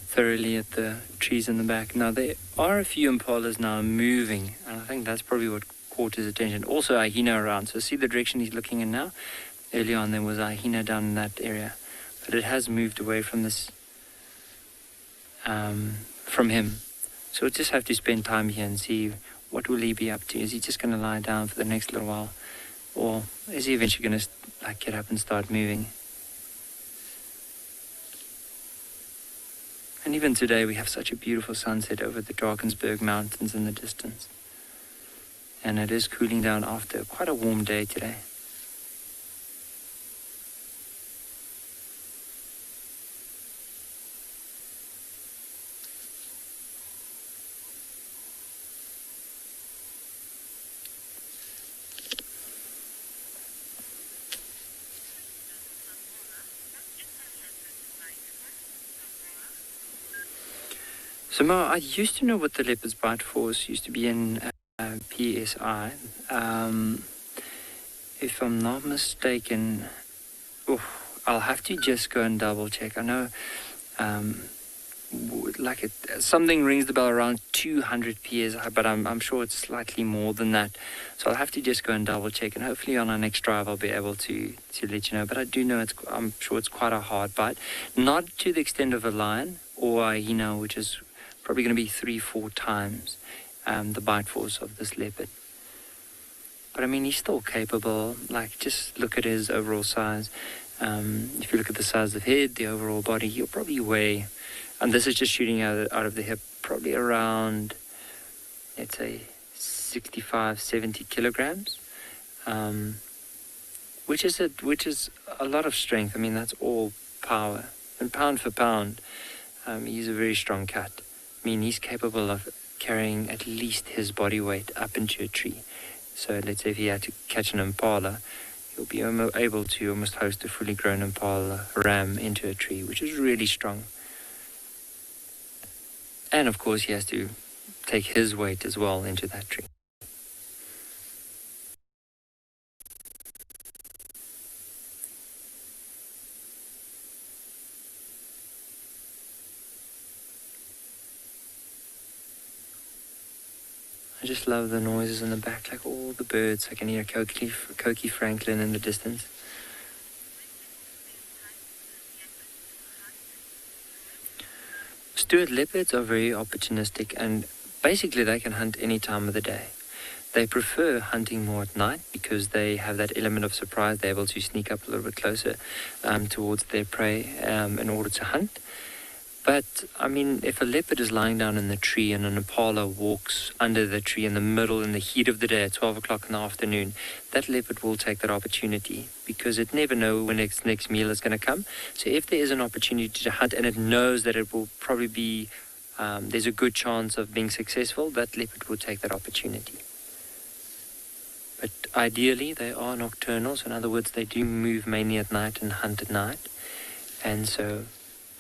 thoroughly at the trees in the back. Now, there are a few impalas now moving, and I think that's probably what caught his attention. Also, a hyena around. So see the direction he's looking in now? Early on, there was a hyena down in that area. But it has moved away from this, from him. So we'll just have to spend time here and see what will he be up to. Is he just going to lie down for the next little while? Or is he eventually going to get up and start moving? And even today we have such a beautiful sunset over the Drakensberg Mountains in the distance. And it is cooling down after quite a warm day today. So Mo, I used to know what the leopard's bite force used to be in PSI. If I'm not mistaken, I'll have to just go and double check. I know something rings the bell around 200 PSI, but I'm sure it's slightly more than that. So I'll have to just go and double check, and hopefully on our next drive I'll be able to let you know. But I do know I'm sure it's quite a hard bite. Not to the extent of a lion or a hyena, which is probably going to be 3-4 times the bite force of this leopard. But I mean, he's still capable. Like, just look at his overall size. If you look at the size of head, the overall body, he'll probably weigh, and this is just shooting out of the hip, probably around, let's say, 65-70 kilograms, which is a lot of strength. I mean, that's all power. And pound for pound, he's a very strong cat. I mean, he's capable of carrying at least his body weight up into a tree. So let's say if he had to catch an impala, he'll be able to almost hoist a fully grown impala ram into a tree, which is really strong. And of course, he has to take his weight as well into that tree. I just love the noises in the back, like all the birds. I can hear Cokie Franklin in the distance. Stewart leopards are very opportunistic, and basically they can hunt any time of the day. They prefer hunting more at night because they have that element of surprise. They're able to sneak up a little bit closer towards their prey in order to hunt. But, I mean, if a leopard is lying down in the tree and an impala walks under the tree in the middle, in the heat of the day at 12 o'clock in the afternoon, that leopard will take that opportunity because it never knows when its next meal is going to come. So if there is an opportunity to hunt and it knows that it will probably be, there's a good chance of being successful, that leopard will take that opportunity. But ideally, they are nocturnal. So in other words, they do move mainly at night and hunt at night. And so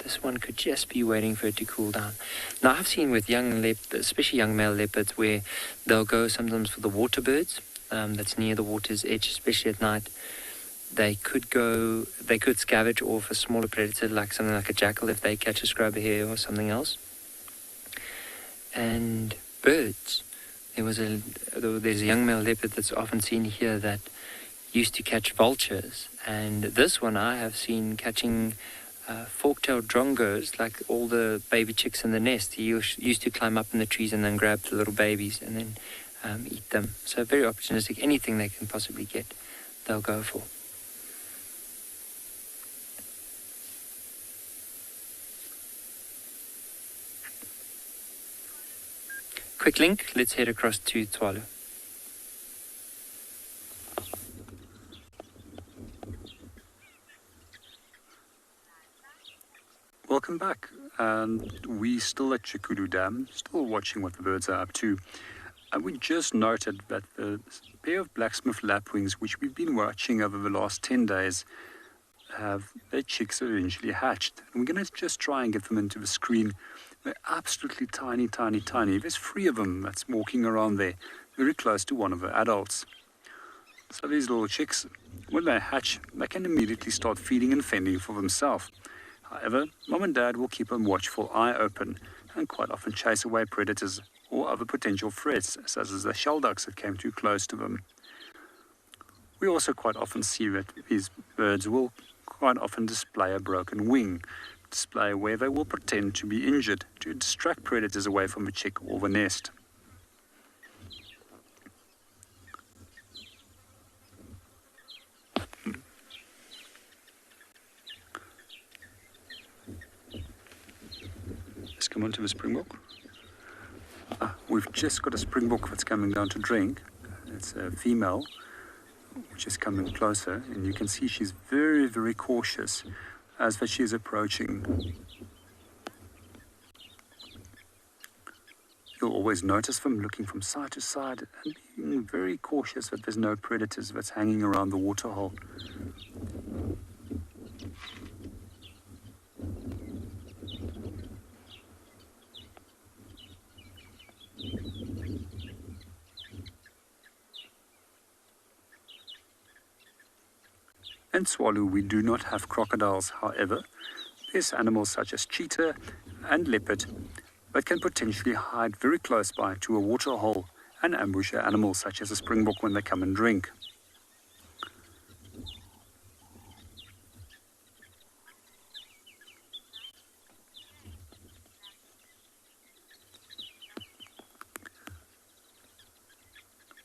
this one could just be waiting for it to cool down. Now, I've seen with young leopards, especially young male leopards, where they'll go sometimes for the water birds that's near the water's edge, especially at night. They could scavenge off a smaller predator, like something like a jackal, if they catch a scrub hare or something else. And birds. There's a young male leopard that's often seen here that used to catch vultures. And this one I have seen catching fork-tailed drongos, like all the baby chicks in the nest. He used to climb up in the trees and then grab the little babies and then eat them. So very opportunistic. Anything they can possibly get, they'll go for. quick link. Let's head across to Tswalu. Welcome back. We still at Chikulu Dam, still watching what the birds are up to. And we just noted that the pair of blacksmith lapwings, which we've been watching over the last 10 days, have their chicks eventually hatched. And we're going to just try and get them into the screen. They're absolutely tiny, tiny, tiny. There's 3 of them that's walking around there, very close to one of the adults. So these little chicks, when they hatch, they can immediately start feeding and fending for themselves. However, Mom and Dad will keep a watchful eye open and quite often chase away predators or other potential threats, such as the shell ducks that came too close to them. We also quite often see that these birds will quite often display a broken wing, display where they will pretend to be injured to distract predators away from the chick or the nest. Let's come on to the springbok. We've just got a springbok that's coming down to drink. It's a female, which is coming closer, and you can see she's very, very cautious as that she is approaching. You'll always notice them looking from side to side and being very cautious that there's no predators that's hanging around the waterhole. In Tswalu, we do not have crocodiles. However, there's animals such as cheetah and leopard that can potentially hide very close by to a waterhole and ambush animals such as a springbok when they come and drink.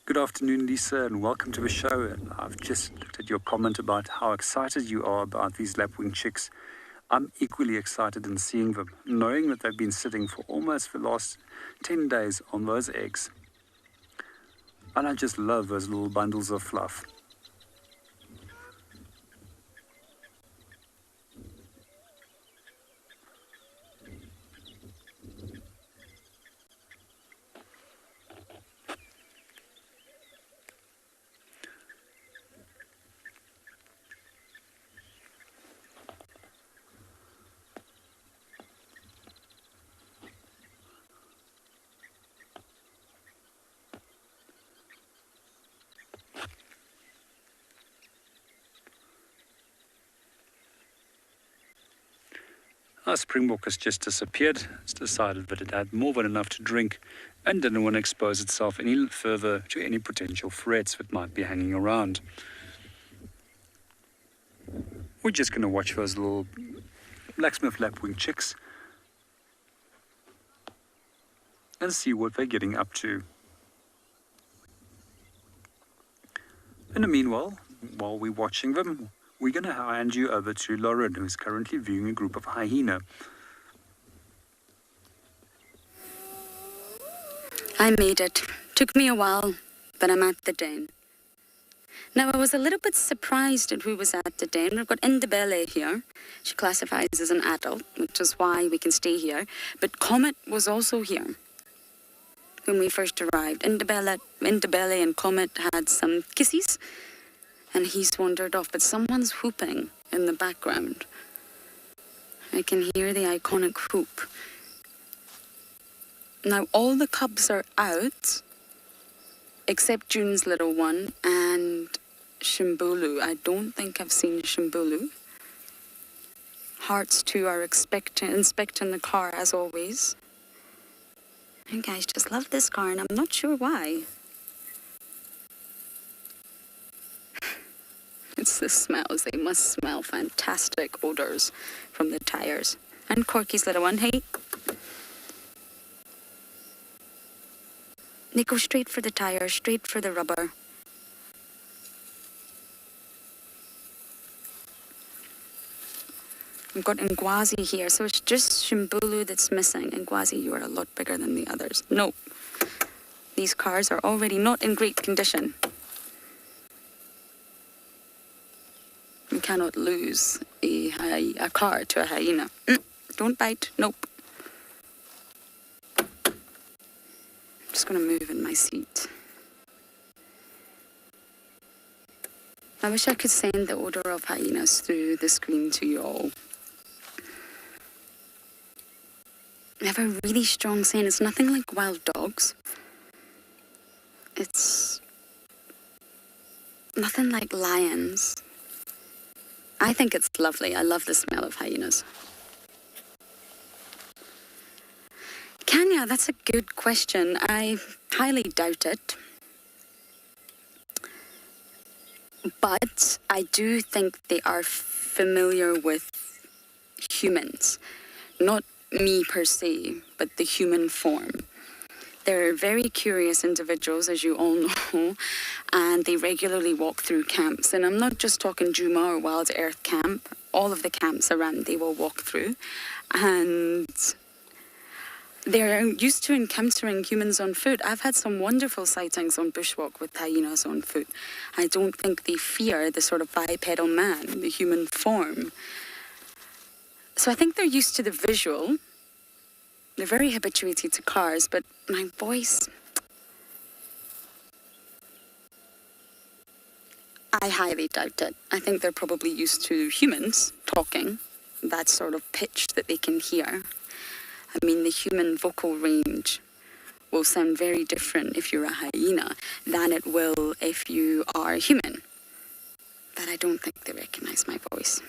Good afternoon, Lisa, and welcome to the show. And I've just looked at your comment about how excited you are about these lapwing chicks. I'm equally excited in seeing them, knowing that they've been sitting for almost the last 10 days on those eggs. And I just love those little bundles of fluff. Our springbok has just disappeared. It's decided that it had more than enough to drink and didn't want to expose itself any further to any potential threats that might be hanging around. We're just going to watch those little blacksmith lapwing chicks and see what they're getting up to. In the meanwhile, while we're watching them, we're going to hand you over to Lauren, who's currently viewing a group of hyena. I made it. Took me a while, but I'm at the den. Now, I was a little bit surprised at who was at the den. We've got andBeyond here. She classifies as an adult, which is why we can stay here. But Comet was also here when we first arrived. andBeyond and Comet had some kisses, and he's wandered off, but someone's whooping in the background. I can hear the iconic whoop. Now, all the cubs are out, except June's little one and Shimbulu. I don't think I've seen Shimbulu. Hearts, too, are inspecting the car, as always. You guys just love this car, and I'm not sure why. It's the smells. They must smell fantastic odors from the tires. And Corky's little one, hey. They go straight for the tires, straight for the rubber. We've got Ngwazi here, so it's just Shimbulu that's missing. Ngwazi, you are a lot bigger than the others. Nope, These cars are already not in great condition. You cannot lose a car to a hyena. Don't bite. Nope. I'm just going to move in my seat. I wish I could send the odor of hyenas through the screen to you all. They have a really strong scent. It's nothing like wild dogs. It's nothing like lions. I think it's lovely. I love the smell of hyenas. Kenya, that's a good question. I highly doubt it. But I do think they are familiar with humans. Not me per se, but the human form. They're very curious individuals, as you all know, and they regularly walk through camps. And I'm not just talking Djuma or WildEarth camp. All of the camps around they will walk through. And they're used to encountering humans on foot. I've had some wonderful sightings on bushwalk with hyenas on foot. I don't think they fear the sort of bipedal man, the human form. So I think they're used to the visual. They're very habituated to cars, but my voice, I highly doubt it. I think they're probably used to humans talking, that sort of pitch that they can hear. I mean, the human vocal range will sound very different if you're a hyena than it will if you are human. But I don't think they recognize my voice.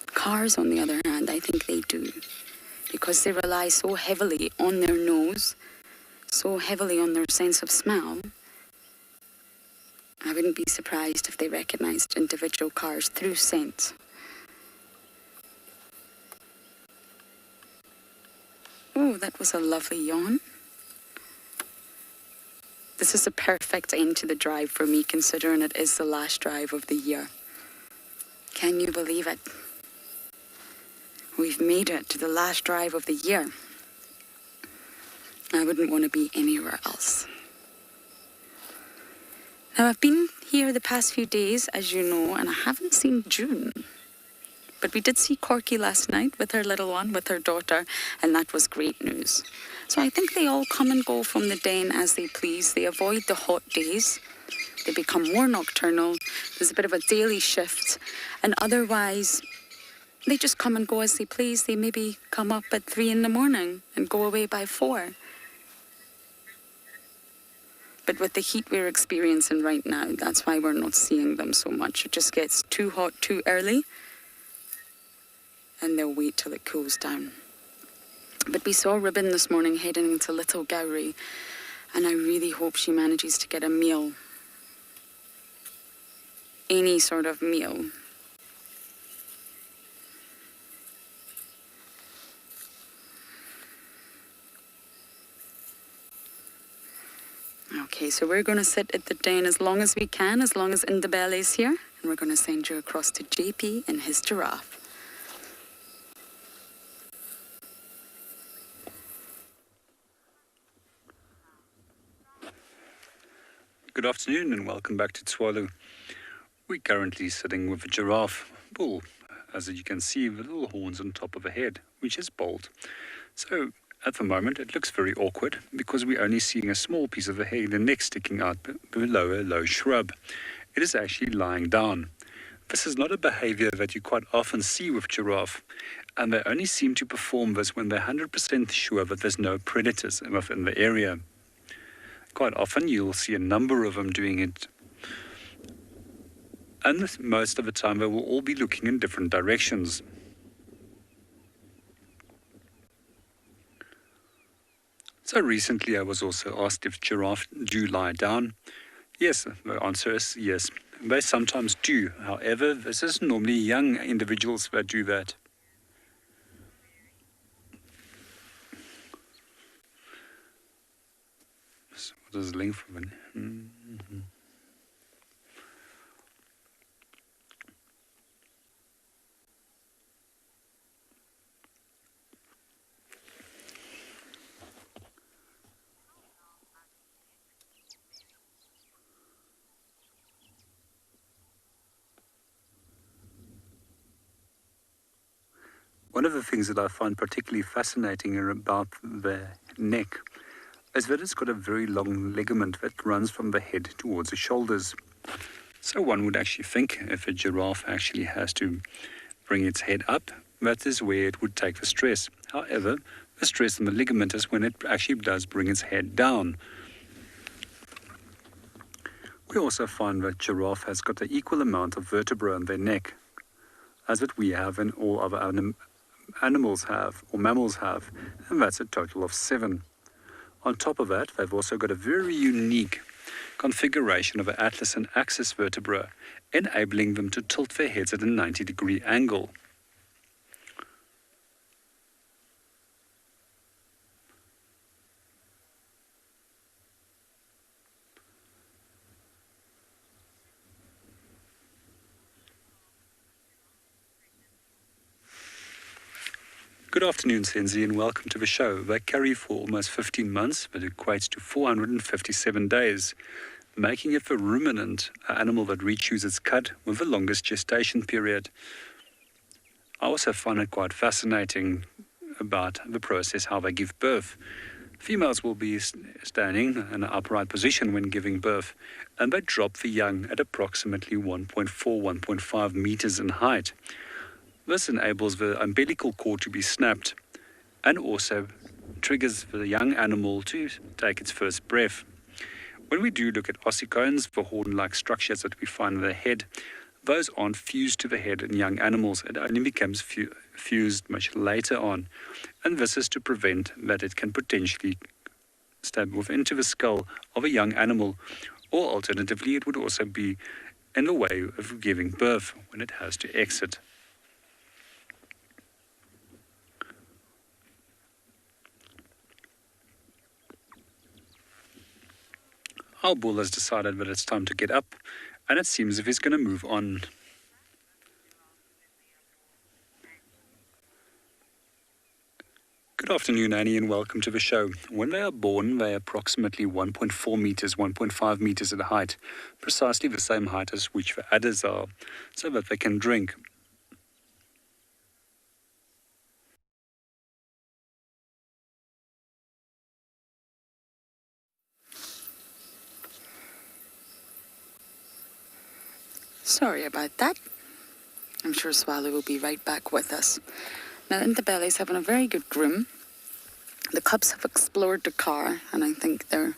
Cars, on the other hand, I think they do. Because they rely so heavily on their nose, so heavily on their sense of smell. I wouldn't be surprised if they recognized individual cars through scent. Oh, that was a lovely yawn. This is a perfect end to the drive for me, considering it is the last drive of the year. Can you believe it? We've made it to the last drive of the year. I wouldn't want to be anywhere else. Now, I've been here the past few days, as you know, and I haven't seen June. But we did see Corky last night with her little one, with her daughter, and that was great news. So I think they all come and go from the den as they please. They avoid the hot days. They become more nocturnal. There's a bit of a daily shift. And otherwise, they just come and go as they please. They maybe come up at 3 in the morning and go away by 4. But with the heat we're experiencing right now, that's why we're not seeing them so much. It just gets too hot too early, and they'll wait till it cools down. But we saw Ribbon this morning heading into Little Gowrie, and I really hope she manages to get a meal. Any sort of meal. Okay, so we're going to sit at the den as long as we can, as long as Indabelle is here. And we're going to send you across to JP and his giraffe. Good afternoon and welcome back to Tswalu. We're currently sitting with a giraffe bull, as you can see, with little horns on top of a head, which is bald. So at the moment it looks very awkward because we're only seeing a small piece of the head, the neck sticking out below a low shrub. It is actually lying down. This is not a behavior that you quite often see with giraffe, and they only seem to perform this when they're 100% sure that there's no predators within the area. Quite often you'll see a number of them doing it, and most of the time they will all be looking in different directions. So recently I was also asked if giraffe do lie down. Yes, the answer is yes. They sometimes do. However, this is normally young individuals that do that. So what is the length of it? One of the things that I find particularly fascinating about the neck is that it's got a very long ligament that runs from the head towards the shoulders. So one would actually think if a giraffe actually has to bring its head up, that is where it would take the stress. However, the stress on the ligament is when it actually does bring its head down. We also find that giraffe has got an equal amount of vertebra in their neck as that we have and all other animals have, or mammals have, and that's a total of 7. On top of that, they've also got a very unique configuration of an atlas and axis vertebra, enabling them to tilt their heads at a 90-degree angle. Good afternoon, Senzi, and welcome to the show. They carry for almost 15 months, that equates to 457 days, making it the ruminant, an animal that rechews its cud with the longest gestation period. I also find it quite fascinating about the process, how they give birth. Females will be standing in an upright position when giving birth, and they drop the young at approximately 1.5 meters in height. This enables the umbilical cord to be snapped and also triggers the young animal to take its first breath. When we do look at ossicones, the horn-like structures that we find in the head, those aren't fused to the head in young animals. It only becomes fused much later on. And this is to prevent that it can potentially stab into the skull of a young animal, or alternatively it would also be in the way of giving birth when it has to exit. Our bull has decided that it's time to get up, and it seems as if he's going to move on. Good afternoon, Annie, and welcome to the show. When they are born, they are approximately 1.4 meters, 1.5 meters in height, precisely the same height as which the adders are, so that they can drink. Sorry about that. I'm sure Tswalu will be right back with us. Now, NIKKI's having a very good groom. The cubs have explored the car, and I think they're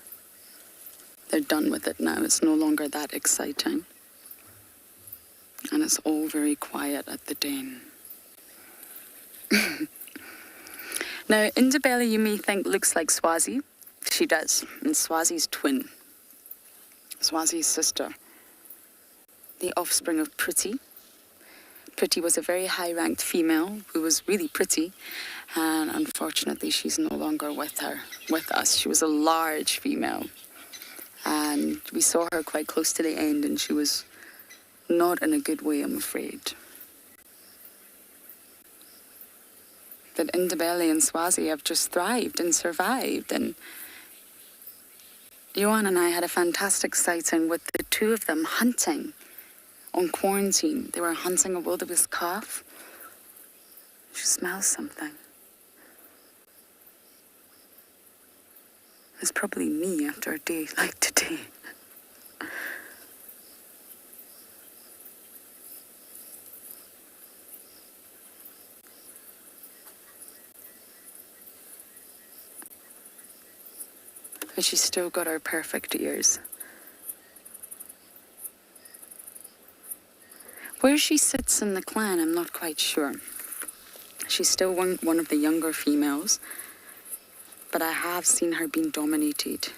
done with it now. It's no longer that exciting. And it's all very quiet at the den. Now, NIKKI, you may think, looks like Swazi. She does. And Swazi's twin. Swazi's sister. The offspring of Pretty. Pretty was a very high-ranked female who was really pretty, and unfortunately she's no longer with us. She was a large female, and we saw her quite close to the end, and she was not in a good way, I'm afraid. But NIKKI and Swazi have just thrived and survived, and Johan and I had a fantastic sighting with the two of them hunting. On quarantine, they were hunting a wildebeest calf. She smells something. It's probably me after a day like today. But she's still got her perfect ears. Where she sits in the clan, I'm not quite sure. She's still one of the younger females, but I have seen her being dominated.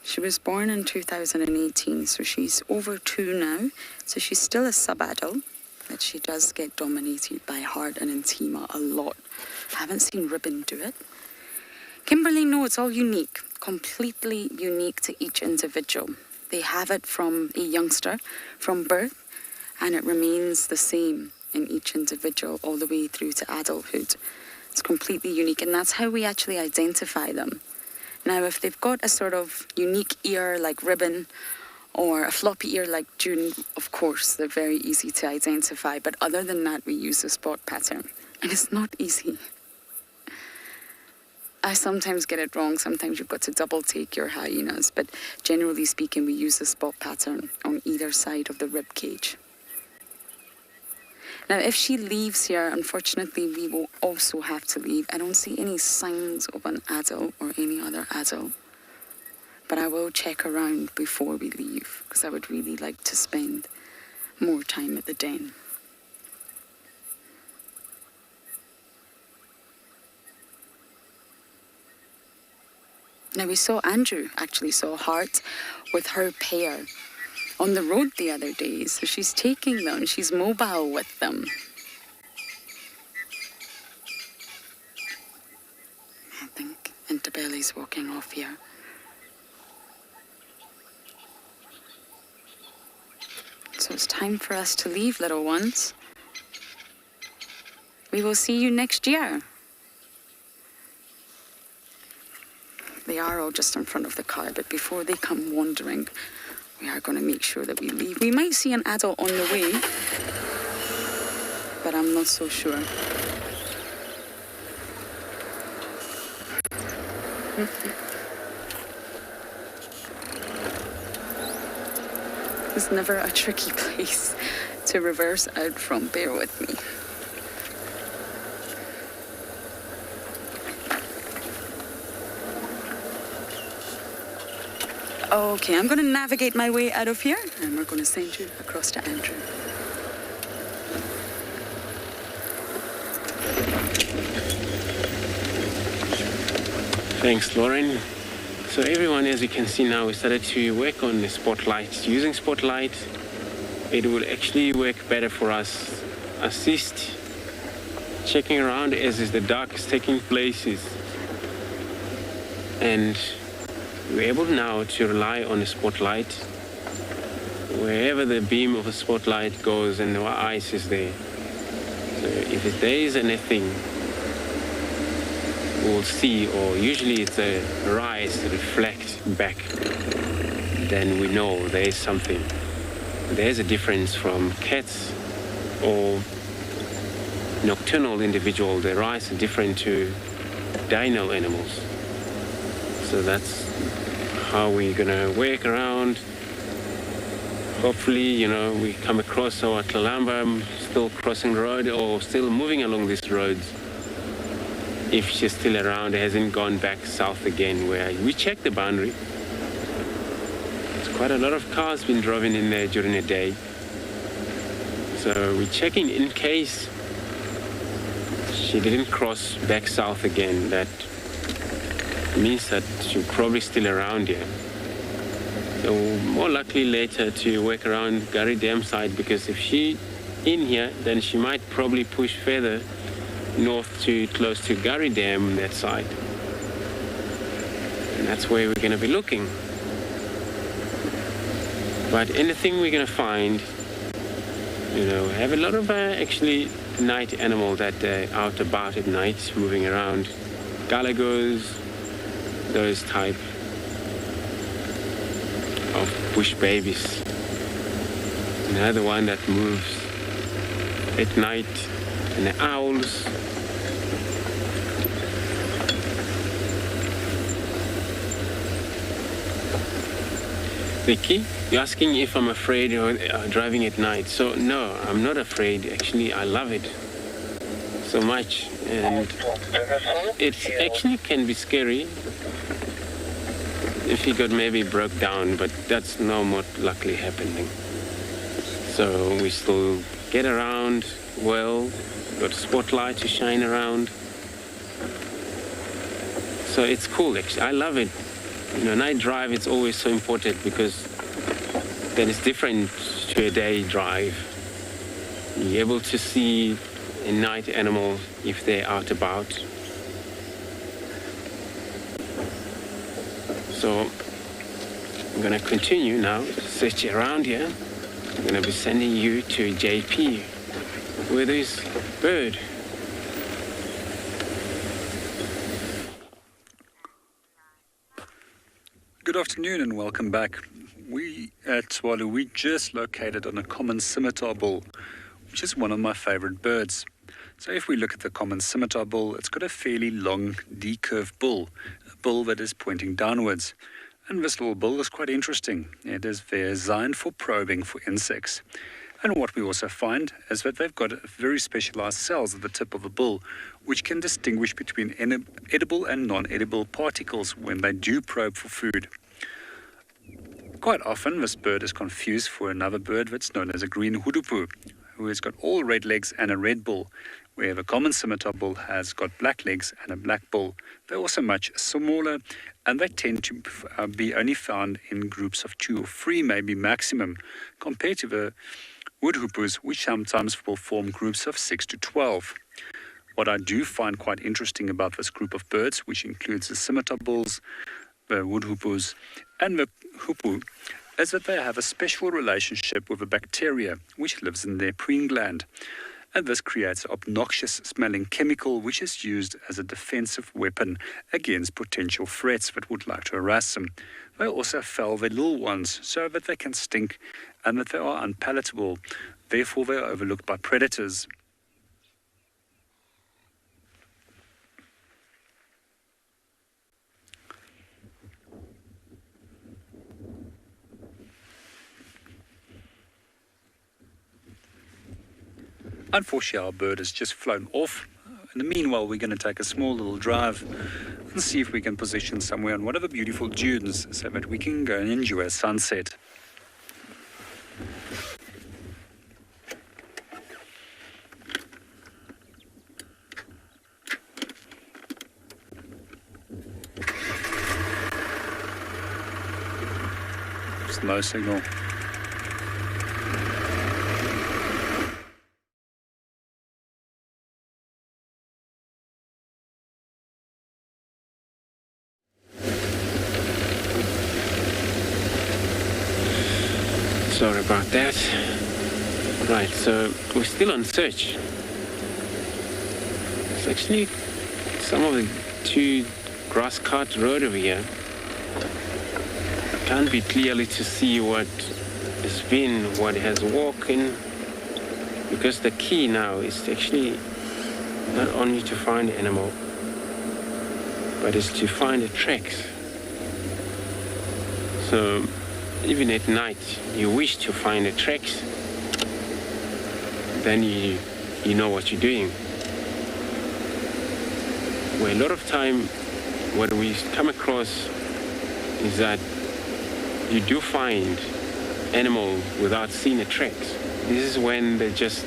She was born in 2018, so she's over 2 now, so she's still a sub-adult, but she does get dominated by Hart and Intima a lot. I haven't seen Ribbon do it. Kimberly, no, it's all unique. Completely unique to each individual. They have it from a youngster, from birth, and it remains the same in each individual all the way through to adulthood. It's completely unique, and that's how we actually identify them. Now, if they've got a sort of unique ear like Ribbon, or a floppy ear like June, of course, they're very easy to identify. But other than that, we use a spot pattern. And it's not easy. I sometimes get it wrong. Sometimes you've got to double take your hyenas. But generally speaking, we use a spot pattern on either side of the rib cage. Now, if she leaves here, unfortunately, we will also have to leave. I don't see any signs of an adult or any other adult. But I will check around before we leave, because I would really like to spend more time at the den. Now, we saw Andrew actually saw Hart with her pair on the road the other day. So she's taking them, she's mobile with them. I think Interbelly's walking off here. So it's time for us to leave, little ones. We will see you next year. They are all just in front of the car, but before they come wandering, we are going to make sure that we leave. We might see an adult on the way, but I'm not so sure. It's never a tricky place to reverse out from, bear with me. Okay, I'm going to navigate my way out of here, and we're going to send you across to Andrew. Thanks, Lauren. So everyone, as you can see now, we started to work on the spotlight. Using spotlight, it will actually work better for us. Assist checking around as is the dark is taking places. And we're able now to rely on the spotlight. Wherever the beam of a spotlight goes and our eyes is there. So if there is anything, we'll see, or usually it's a rise to reflect back, then we know there is something. There's a difference from cats or nocturnal individual. Their eyes are different to diurnal animals. So that's how we're gonna work around. Hopefully, you know, we come across our Kalamba still crossing the road or still moving along these roads. If she's still around, hasn't gone back south again, where we checked the boundary. There's quite a lot of cars been driving in there during the day. So we're checking in case she didn't cross back south again. That means that she's probably still around here. So more likely later to work around Gary Dam side, because if she in here, then she might probably push further north to close to Gary Dam, that side. And that's where we're going to be looking. But anything we're going to find, you know, have a lot of actually night animal that out about at night, moving around. Galagos, those type of bush babies. Another one that moves at night, and the owls. Vicky, you're asking if I'm afraid of driving at night. So no, I'm not afraid. Actually, I love it so much, and it actually can be scary if you got maybe broke down, but that's no more luckily happening. So we still get around well, got a spotlight to shine around. So it's cool actually, I love it. You know, night drive, it's always so important because then it's different to a day drive. You're able to see a night animal if they're out about. So I'm gonna continue now, search around here. I'm gonna be sending you to JP with this bird. Good afternoon and welcome back. we at Tswalu, we just located on a common scimitar bull, which is one of my favorite birds. So if we look at the common scimitar bull, it's got a fairly long, decurved bull, a bull that is pointing downwards. And this little bull is quite interesting. It is designed for probing for insects. And what we also find is that they've got very specialized cells at the tip of the bull, which can distinguish between edible and non-edible particles when they do probe for food. Quite often, this bird is confused for another bird that's known as a green hudupu, who has got all red legs and a red bull, where the common scimitar bull has got black legs and a black bull. They're also much smaller, and they tend to be only found in groups of 2 or 3, maybe maximum, compared to the wood hupus, which sometimes will form groups of 6 to 12. What I do find quite interesting about this group of birds, which includes the scimitar bulls, the wood hupus, and the hupu, is that they have a special relationship with a bacteria which lives in their preen gland. And this creates an obnoxious smelling chemical which is used as a defensive weapon against potential threats that would like to harass them. They also fell their little ones so that they can stink and that they are unpalatable. Therefore, they are overlooked by predators. Unfortunately, our bird has just flown off. In the meanwhile, we're going to take a small little drive and see if we can position somewhere on one of the beautiful dunes so that we can go and enjoy a sunset. There's no signal. Sorry about that. Right, so we're still on search. It's actually some of the 2 grass cut road over here. Can't be clearly to see what has been, what has walking, because the key now is actually not only to find the animal, but is to find the tracks. So even at night, you wish to find the tracks, then you know what you're doing. Where a lot of time, what we come across is that you do find animals without seeing the tracks. This is when they just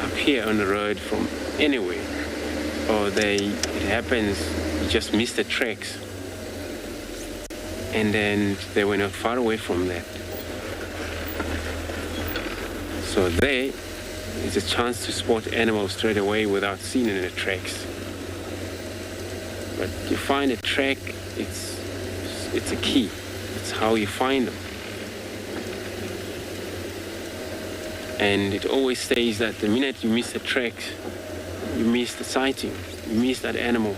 appear on the road from anywhere, or it happens you just miss the tracks, and then they were not far away from that. So there is a chance to spot animals straight away without seeing any tracks. But you find a track, it's a key. It's how you find them. And it always says that the minute you miss the tracks, you miss the sighting, you miss that animal.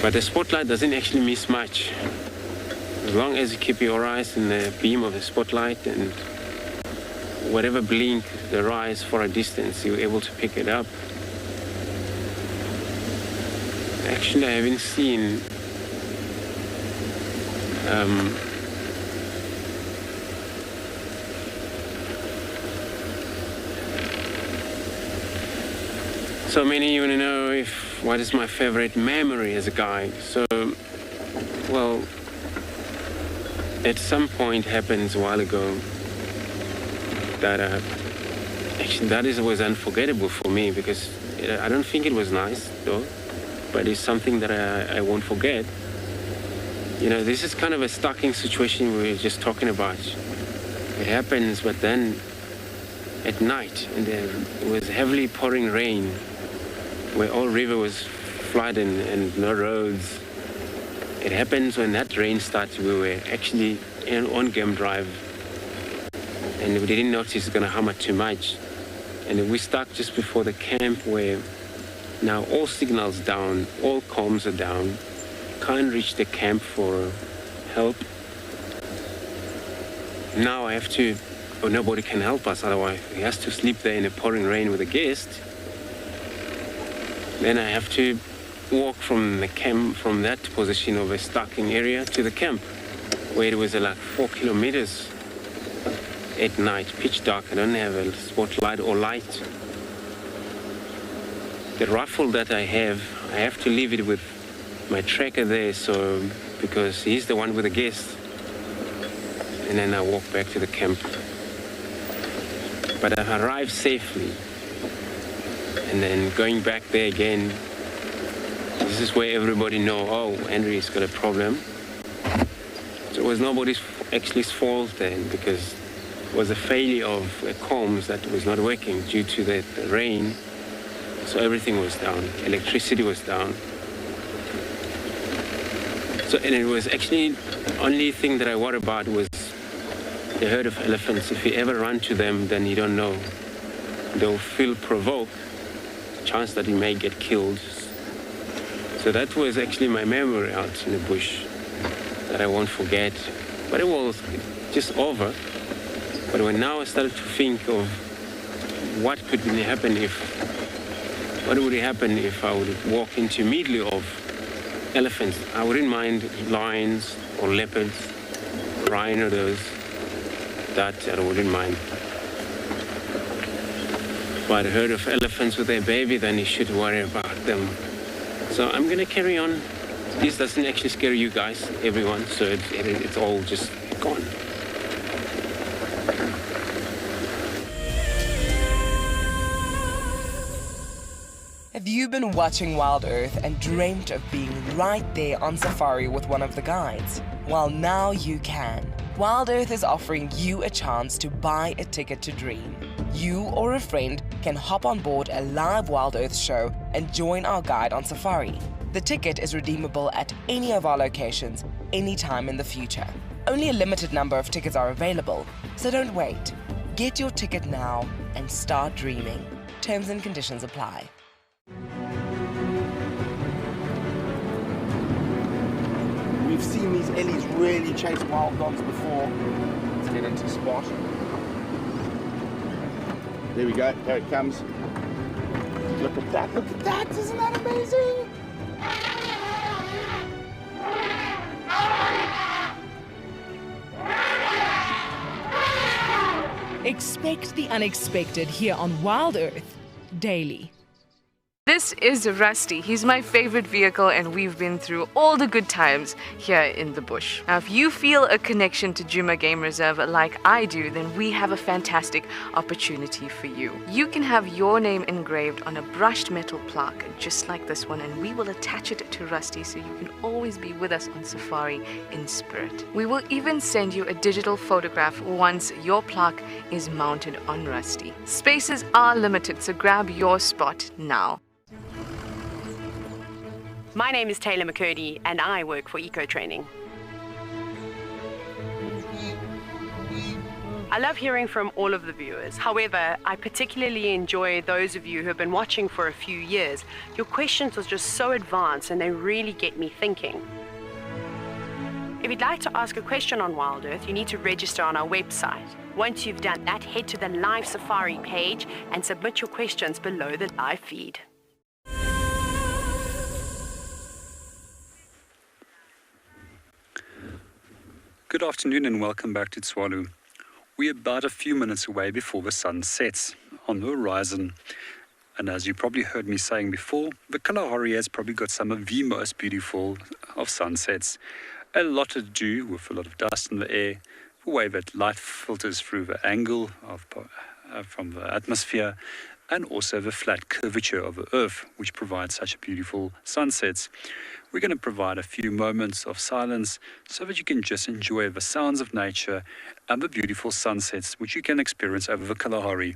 But the spotlight doesn't actually miss much. As long as you keep your eyes in the beam of the spotlight and whatever blink the rise for a distance, you're able to pick it up. Actually, I haven't seen so many want to know what is my favorite memory as a guide. So, well, at some point happens a while ago that actually was unforgettable for me, because I don't think it was nice though, but it's something that I won't forget. You know, this is kind of a stalking situation we were just talking about. It happens, but then at night, and there was heavily pouring rain, where all river was flooding and no roads. It happens when that rain starts. We were actually on game drive, and we didn't notice it's gonna hammer too much. And we stuck just before the camp where Now all signals down, all comms are down. Can't reach the camp for help. Now I have to, or nobody can help us, otherwise he has to sleep there in a pouring rain with a guest. Then I have to walk from the camp, from that position of a stocking area to the camp, where it was like 4 kilometers at night, pitch dark. I don't have a spotlight or light. The rifle that I have to leave it with my tracker there, so because he's the one with the guest. And then I walk back to the camp. But I arrived safely. And then going back there again, this is where everybody know, oh, Andrew's got a problem. So it was nobody's actually fault then, because it was a failure of a comms that was not working due to the rain. So everything was down. Electricity was down. So, and it was actually the only thing that I worried about was the herd of elephants. If you ever run to them, then you don't know. They'll feel provoked, chance that you may get killed. So that was actually my memory out in the bush that I won't forget. But it was just over. But when now I started to think of what would happen if I would walk into immediately of elephants. I wouldn't mind lions or leopards, rhinos, that I wouldn't mind. But a herd of elephants with their baby, then you should worry about them. So I'm gonna carry on. This doesn't actually scare you guys, everyone, so it's all just gone. Have you been watching WildEarth and dreamt of being right there on safari with one of the guides? Well, now you can. WildEarth is offering you a chance to buy a ticket to dream. You or a friend can hop on board a live WildEarth show and join our guide on safari. The ticket is redeemable at any of our locations, anytime in the future. Only a limited number of tickets are available, so don't wait. Get your ticket now and start dreaming. Terms and conditions apply. We've seen these ellies really chase wild dogs before. Let's get into the spot. There we go, here it comes. Look at that, isn't that amazing? Expect the unexpected here on WildEarth daily. This is Rusty. He's my favorite vehicle, and we've been through all the good times here in the bush. Now, if you feel a connection to Djuma Game Reserve like I do, then we have a fantastic opportunity for you. You can have your name engraved on a brushed metal plaque, just like this one, and we will attach it to Rusty so you can always be with us on safari in spirit. We will even send you a digital photograph once your plaque is mounted on Rusty. Spaces are limited, so grab your spot now. My name is Taylor McCurdy, and I work for Eco Training. I love hearing from all of the viewers. However, I particularly enjoy those of you who have been watching for a few years. Your questions are just so advanced, and they really get me thinking. If you'd like to ask a question on WildEarth, you need to register on our website. Once you've done that, head to the live safari page and submit your questions below the live feed. Good afternoon and welcome back to Tswalu. We're about a few minutes away before the sun sets on the horizon. And as you probably heard me saying before, the Kalahari has probably got some of the most beautiful of sunsets. A lot to do with a lot of dust in the air, the way that light filters through the angle from the atmosphere, and also the flat curvature of the Earth, which provides such beautiful sunsets. We're going to provide a few moments of silence so that you can just enjoy the sounds of nature and the beautiful sunsets which you can experience over the Kalahari.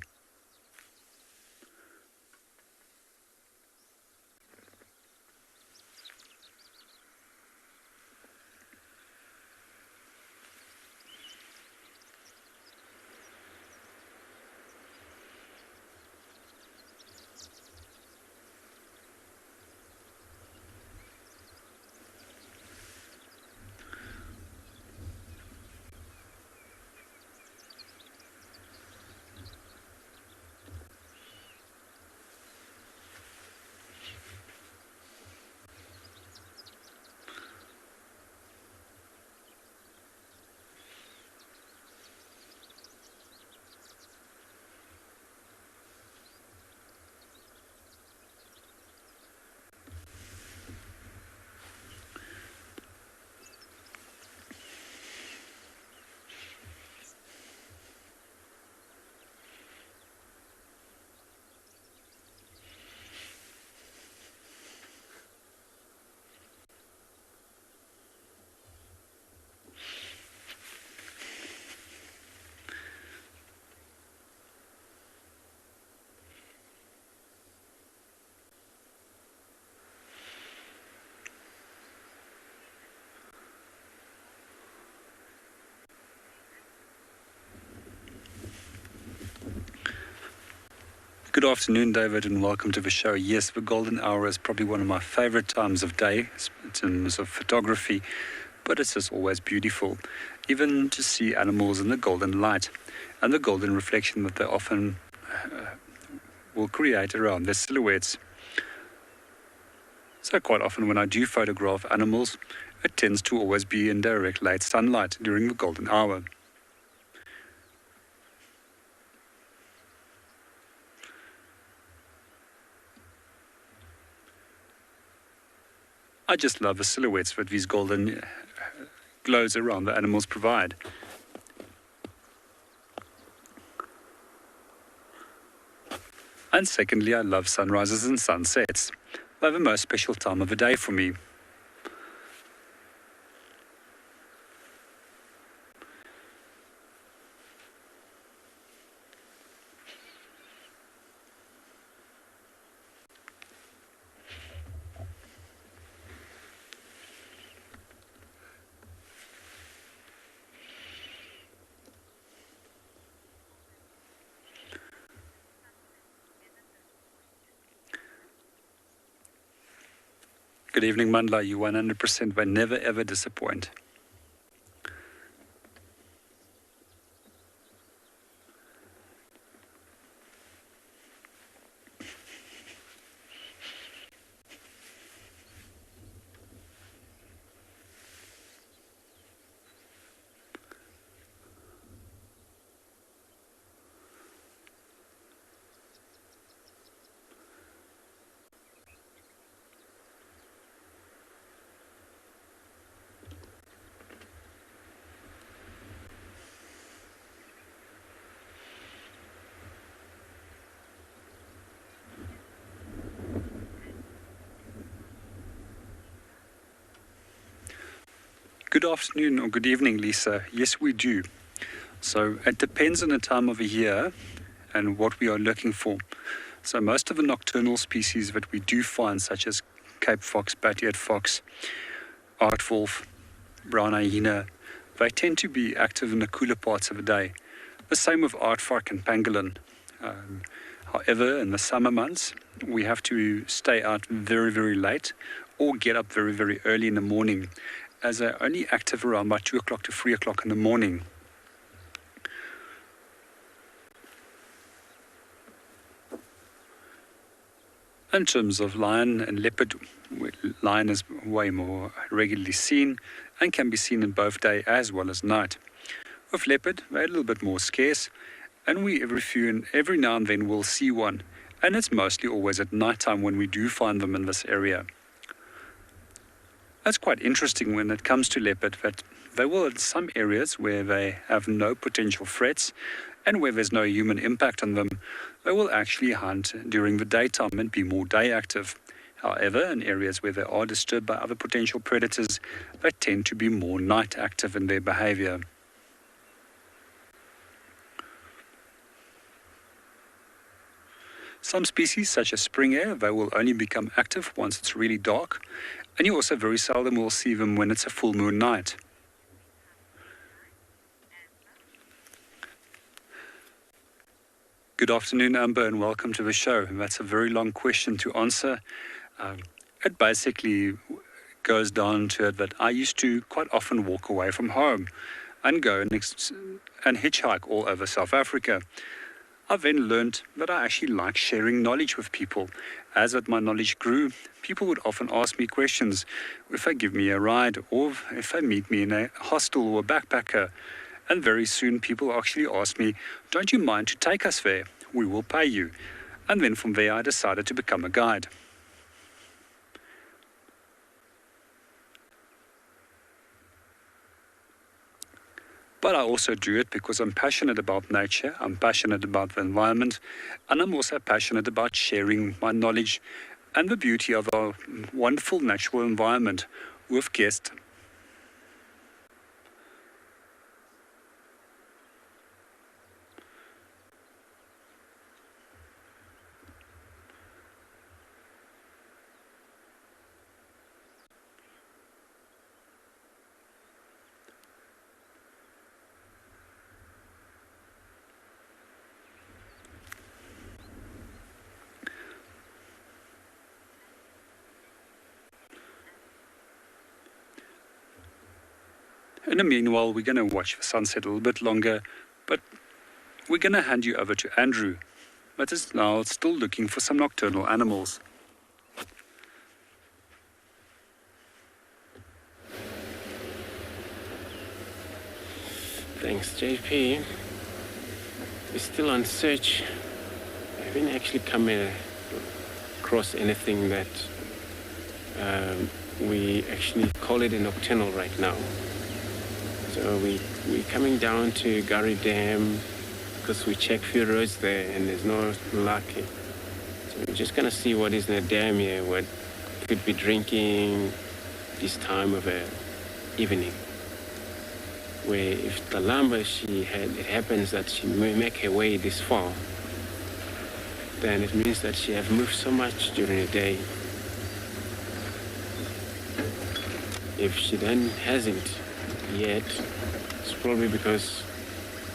Good afternoon, David, and welcome to the show. Yes, the golden hour is probably one of my favorite times of day in terms of photography, but it's just always beautiful, even to see animals in the golden light and the golden reflection that they often will create around their silhouettes. So quite often when I do photograph animals, it tends to always be in direct late sunlight during the golden hour. I just love the silhouettes that these golden glows around the animals provide. And secondly, I love sunrises and sunsets. They're the most special time of the day for me. Good evening, Mandla. You 100% will never ever disappoint. Good afternoon or good evening, Lisa. Yes, we do. So it depends on the time of the year and what we are looking for. So most of the nocturnal species that we do find, such as Cape fox, bat-eared fox, aardwolf, brown hyena, they tend to be active in the cooler parts of the day. The same with aardvark and pangolin. However, in the summer months, we have to stay out very, very late or get up very, very early in the morning, as they're only active around about 2 o'clock to 3 o'clock in the morning. In terms of lion and leopard, lion is way more regularly seen and can be seen in both day as well as night. With leopard, they're a little bit more scarce, and we every now and then will see one, and it's mostly always at night time when we do find them in this area. That's quite interesting when it comes to leopard, that they will, in some areas where they have no potential threats and where there's no human impact on them, they will actually hunt during the daytime and be more day active. However, in areas where they are disturbed by other potential predators, they tend to be more night active in their behavior. Some species, such as spring hare, they will only become active once it's really dark, and you also very seldom will see them when it's a full moon night. Good afternoon, Amber, and welcome to the show. And that's a very long question to answer. It basically goes down to it that I used to quite often walk away from home and go and hitchhike all over South Africa. I then learned that I actually like sharing knowledge with people. As my knowledge grew, people would often ask me questions if they give me a ride or if they meet me in a hostel or a backpacker. And very soon people actually asked me, "Don't you mind to take us there? We will pay you." And then from there I decided to become a guide. But I also do it because I'm passionate about nature, I'm passionate about the environment, and I'm also passionate about sharing my knowledge and the beauty of our wonderful natural environment with guests. In the meanwhile, we're going to watch the sunset a little bit longer, but we're going to hand you over to Andrew, that is now still looking for some nocturnal animals. Thanks, JP. We're still on search. I haven't actually come across anything that we actually call it a nocturnal right now. So we're coming down to Gary Dam because we checked few roads there and there's no luck. So we're just gonna see what is in the dam here, what could be drinking this time of evening. Where if the lumber it happens that she may make her way this far, then it means that she have moved so much during the day. If she then hasn't yet, it's probably because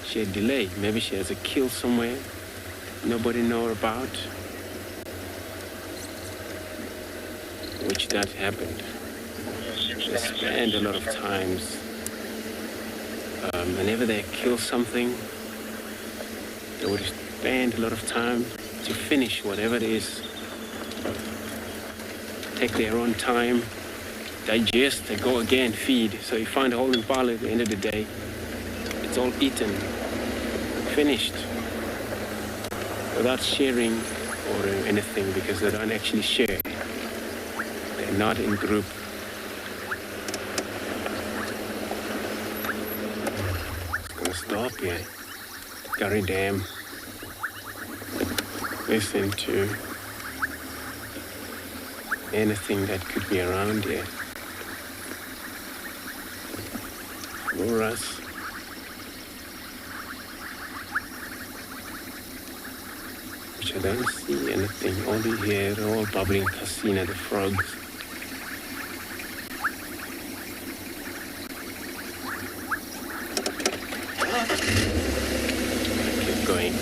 she had delay. Maybe she has a kill somewhere nobody know about, which that happened. They spend a lot of times. Whenever they kill something, they would spend a lot of time to finish whatever it is. Take their own time, digest, they go again, feed. So you find a whole impala at the end of the day, it's all eaten, finished, without sharing or anything, because they don't actually share. They're not in group. Stop here, Gary Dam, listen to anything that could be around here. Walrus, which I don't see anything, only here, all bubbling casino, the frogs. Going.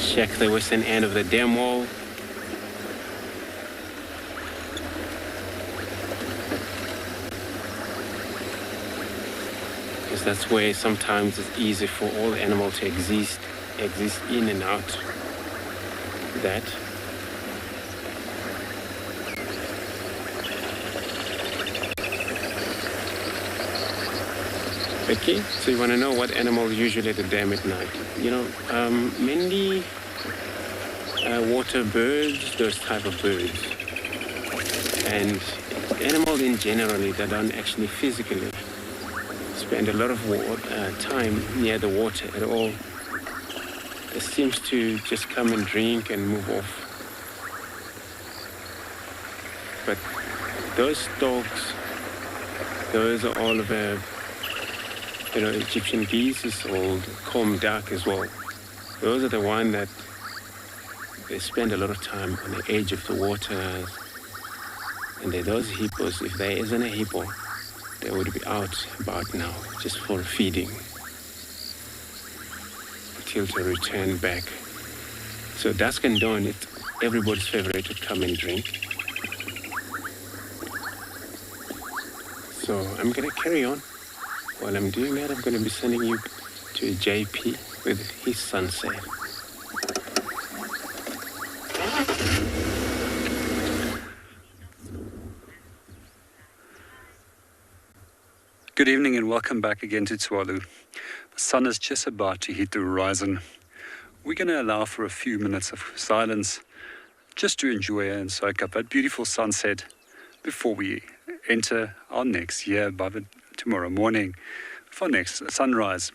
Check the western end of the dam wall. Because that's where sometimes it's easy for all animals to exist in and out. That. Okay, so you want to know what animals usually at the dam at night. You know, mainly water birds, those type of birds. And animals in generally that don't actually physically spend a lot of time near the water at all. It seems to just come and drink and move off. But those dogs, those are all of Egyptian geese is called comb duck as well. Those are the ones that they spend a lot of time on the edge of the water. And those hippos, if there isn't a hippo, they would be out about now, just for feeding, until they return back. So dusk and dawn, it's everybody's favorite to come and drink. So I'm gonna carry on. While I'm doing that, I'm going to be sending you to JP with his sunset. Good evening and welcome back again to Tswalu. The sun is just about to hit the horizon. We're going to allow for a few minutes of silence just to enjoy and soak up that beautiful sunset before we enter our next year by tomorrow morning for next sunrise.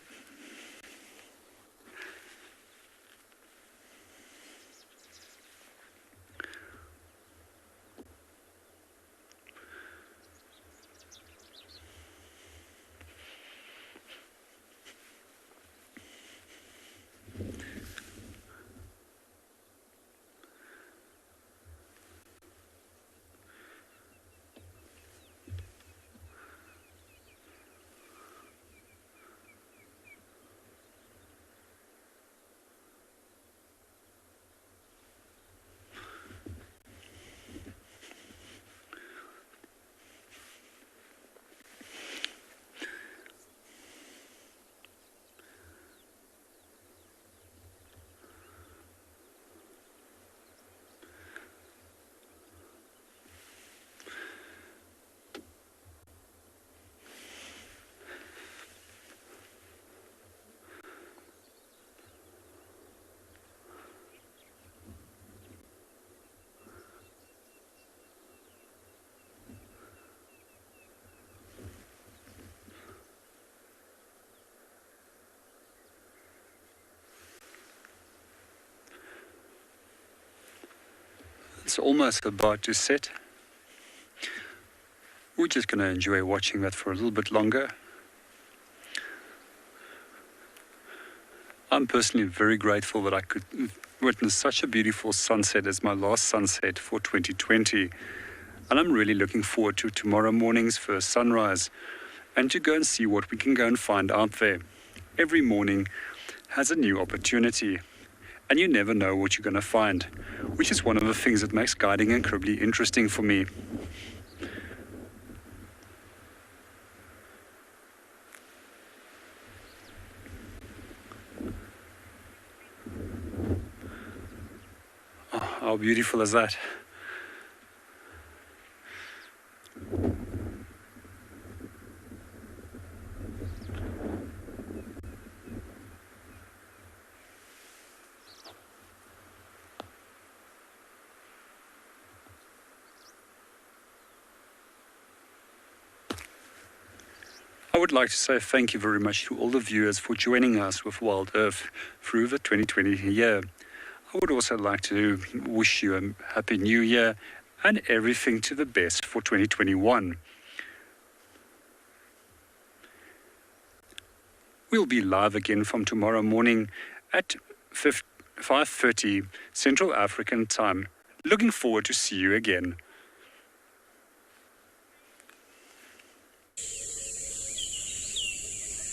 It's almost about to set. We're just going to enjoy watching that for a little bit longer. I'm personally very grateful that I could witness such a beautiful sunset as my last sunset for 2020. And I'm really looking forward to tomorrow morning's first sunrise and to go and see what we can go and find out there. Every morning has a new opportunity and you never know what you're going to find, which is one of the things that makes guiding incredibly interesting for me. How beautiful is that? I would like to say thank you very much to all the viewers for joining us with WildEarth through the 2020 year. I would also like to wish you a happy new year and everything to the best for 2021. We'll be live again from tomorrow morning at 5:30 Central African time. Looking forward to see you again.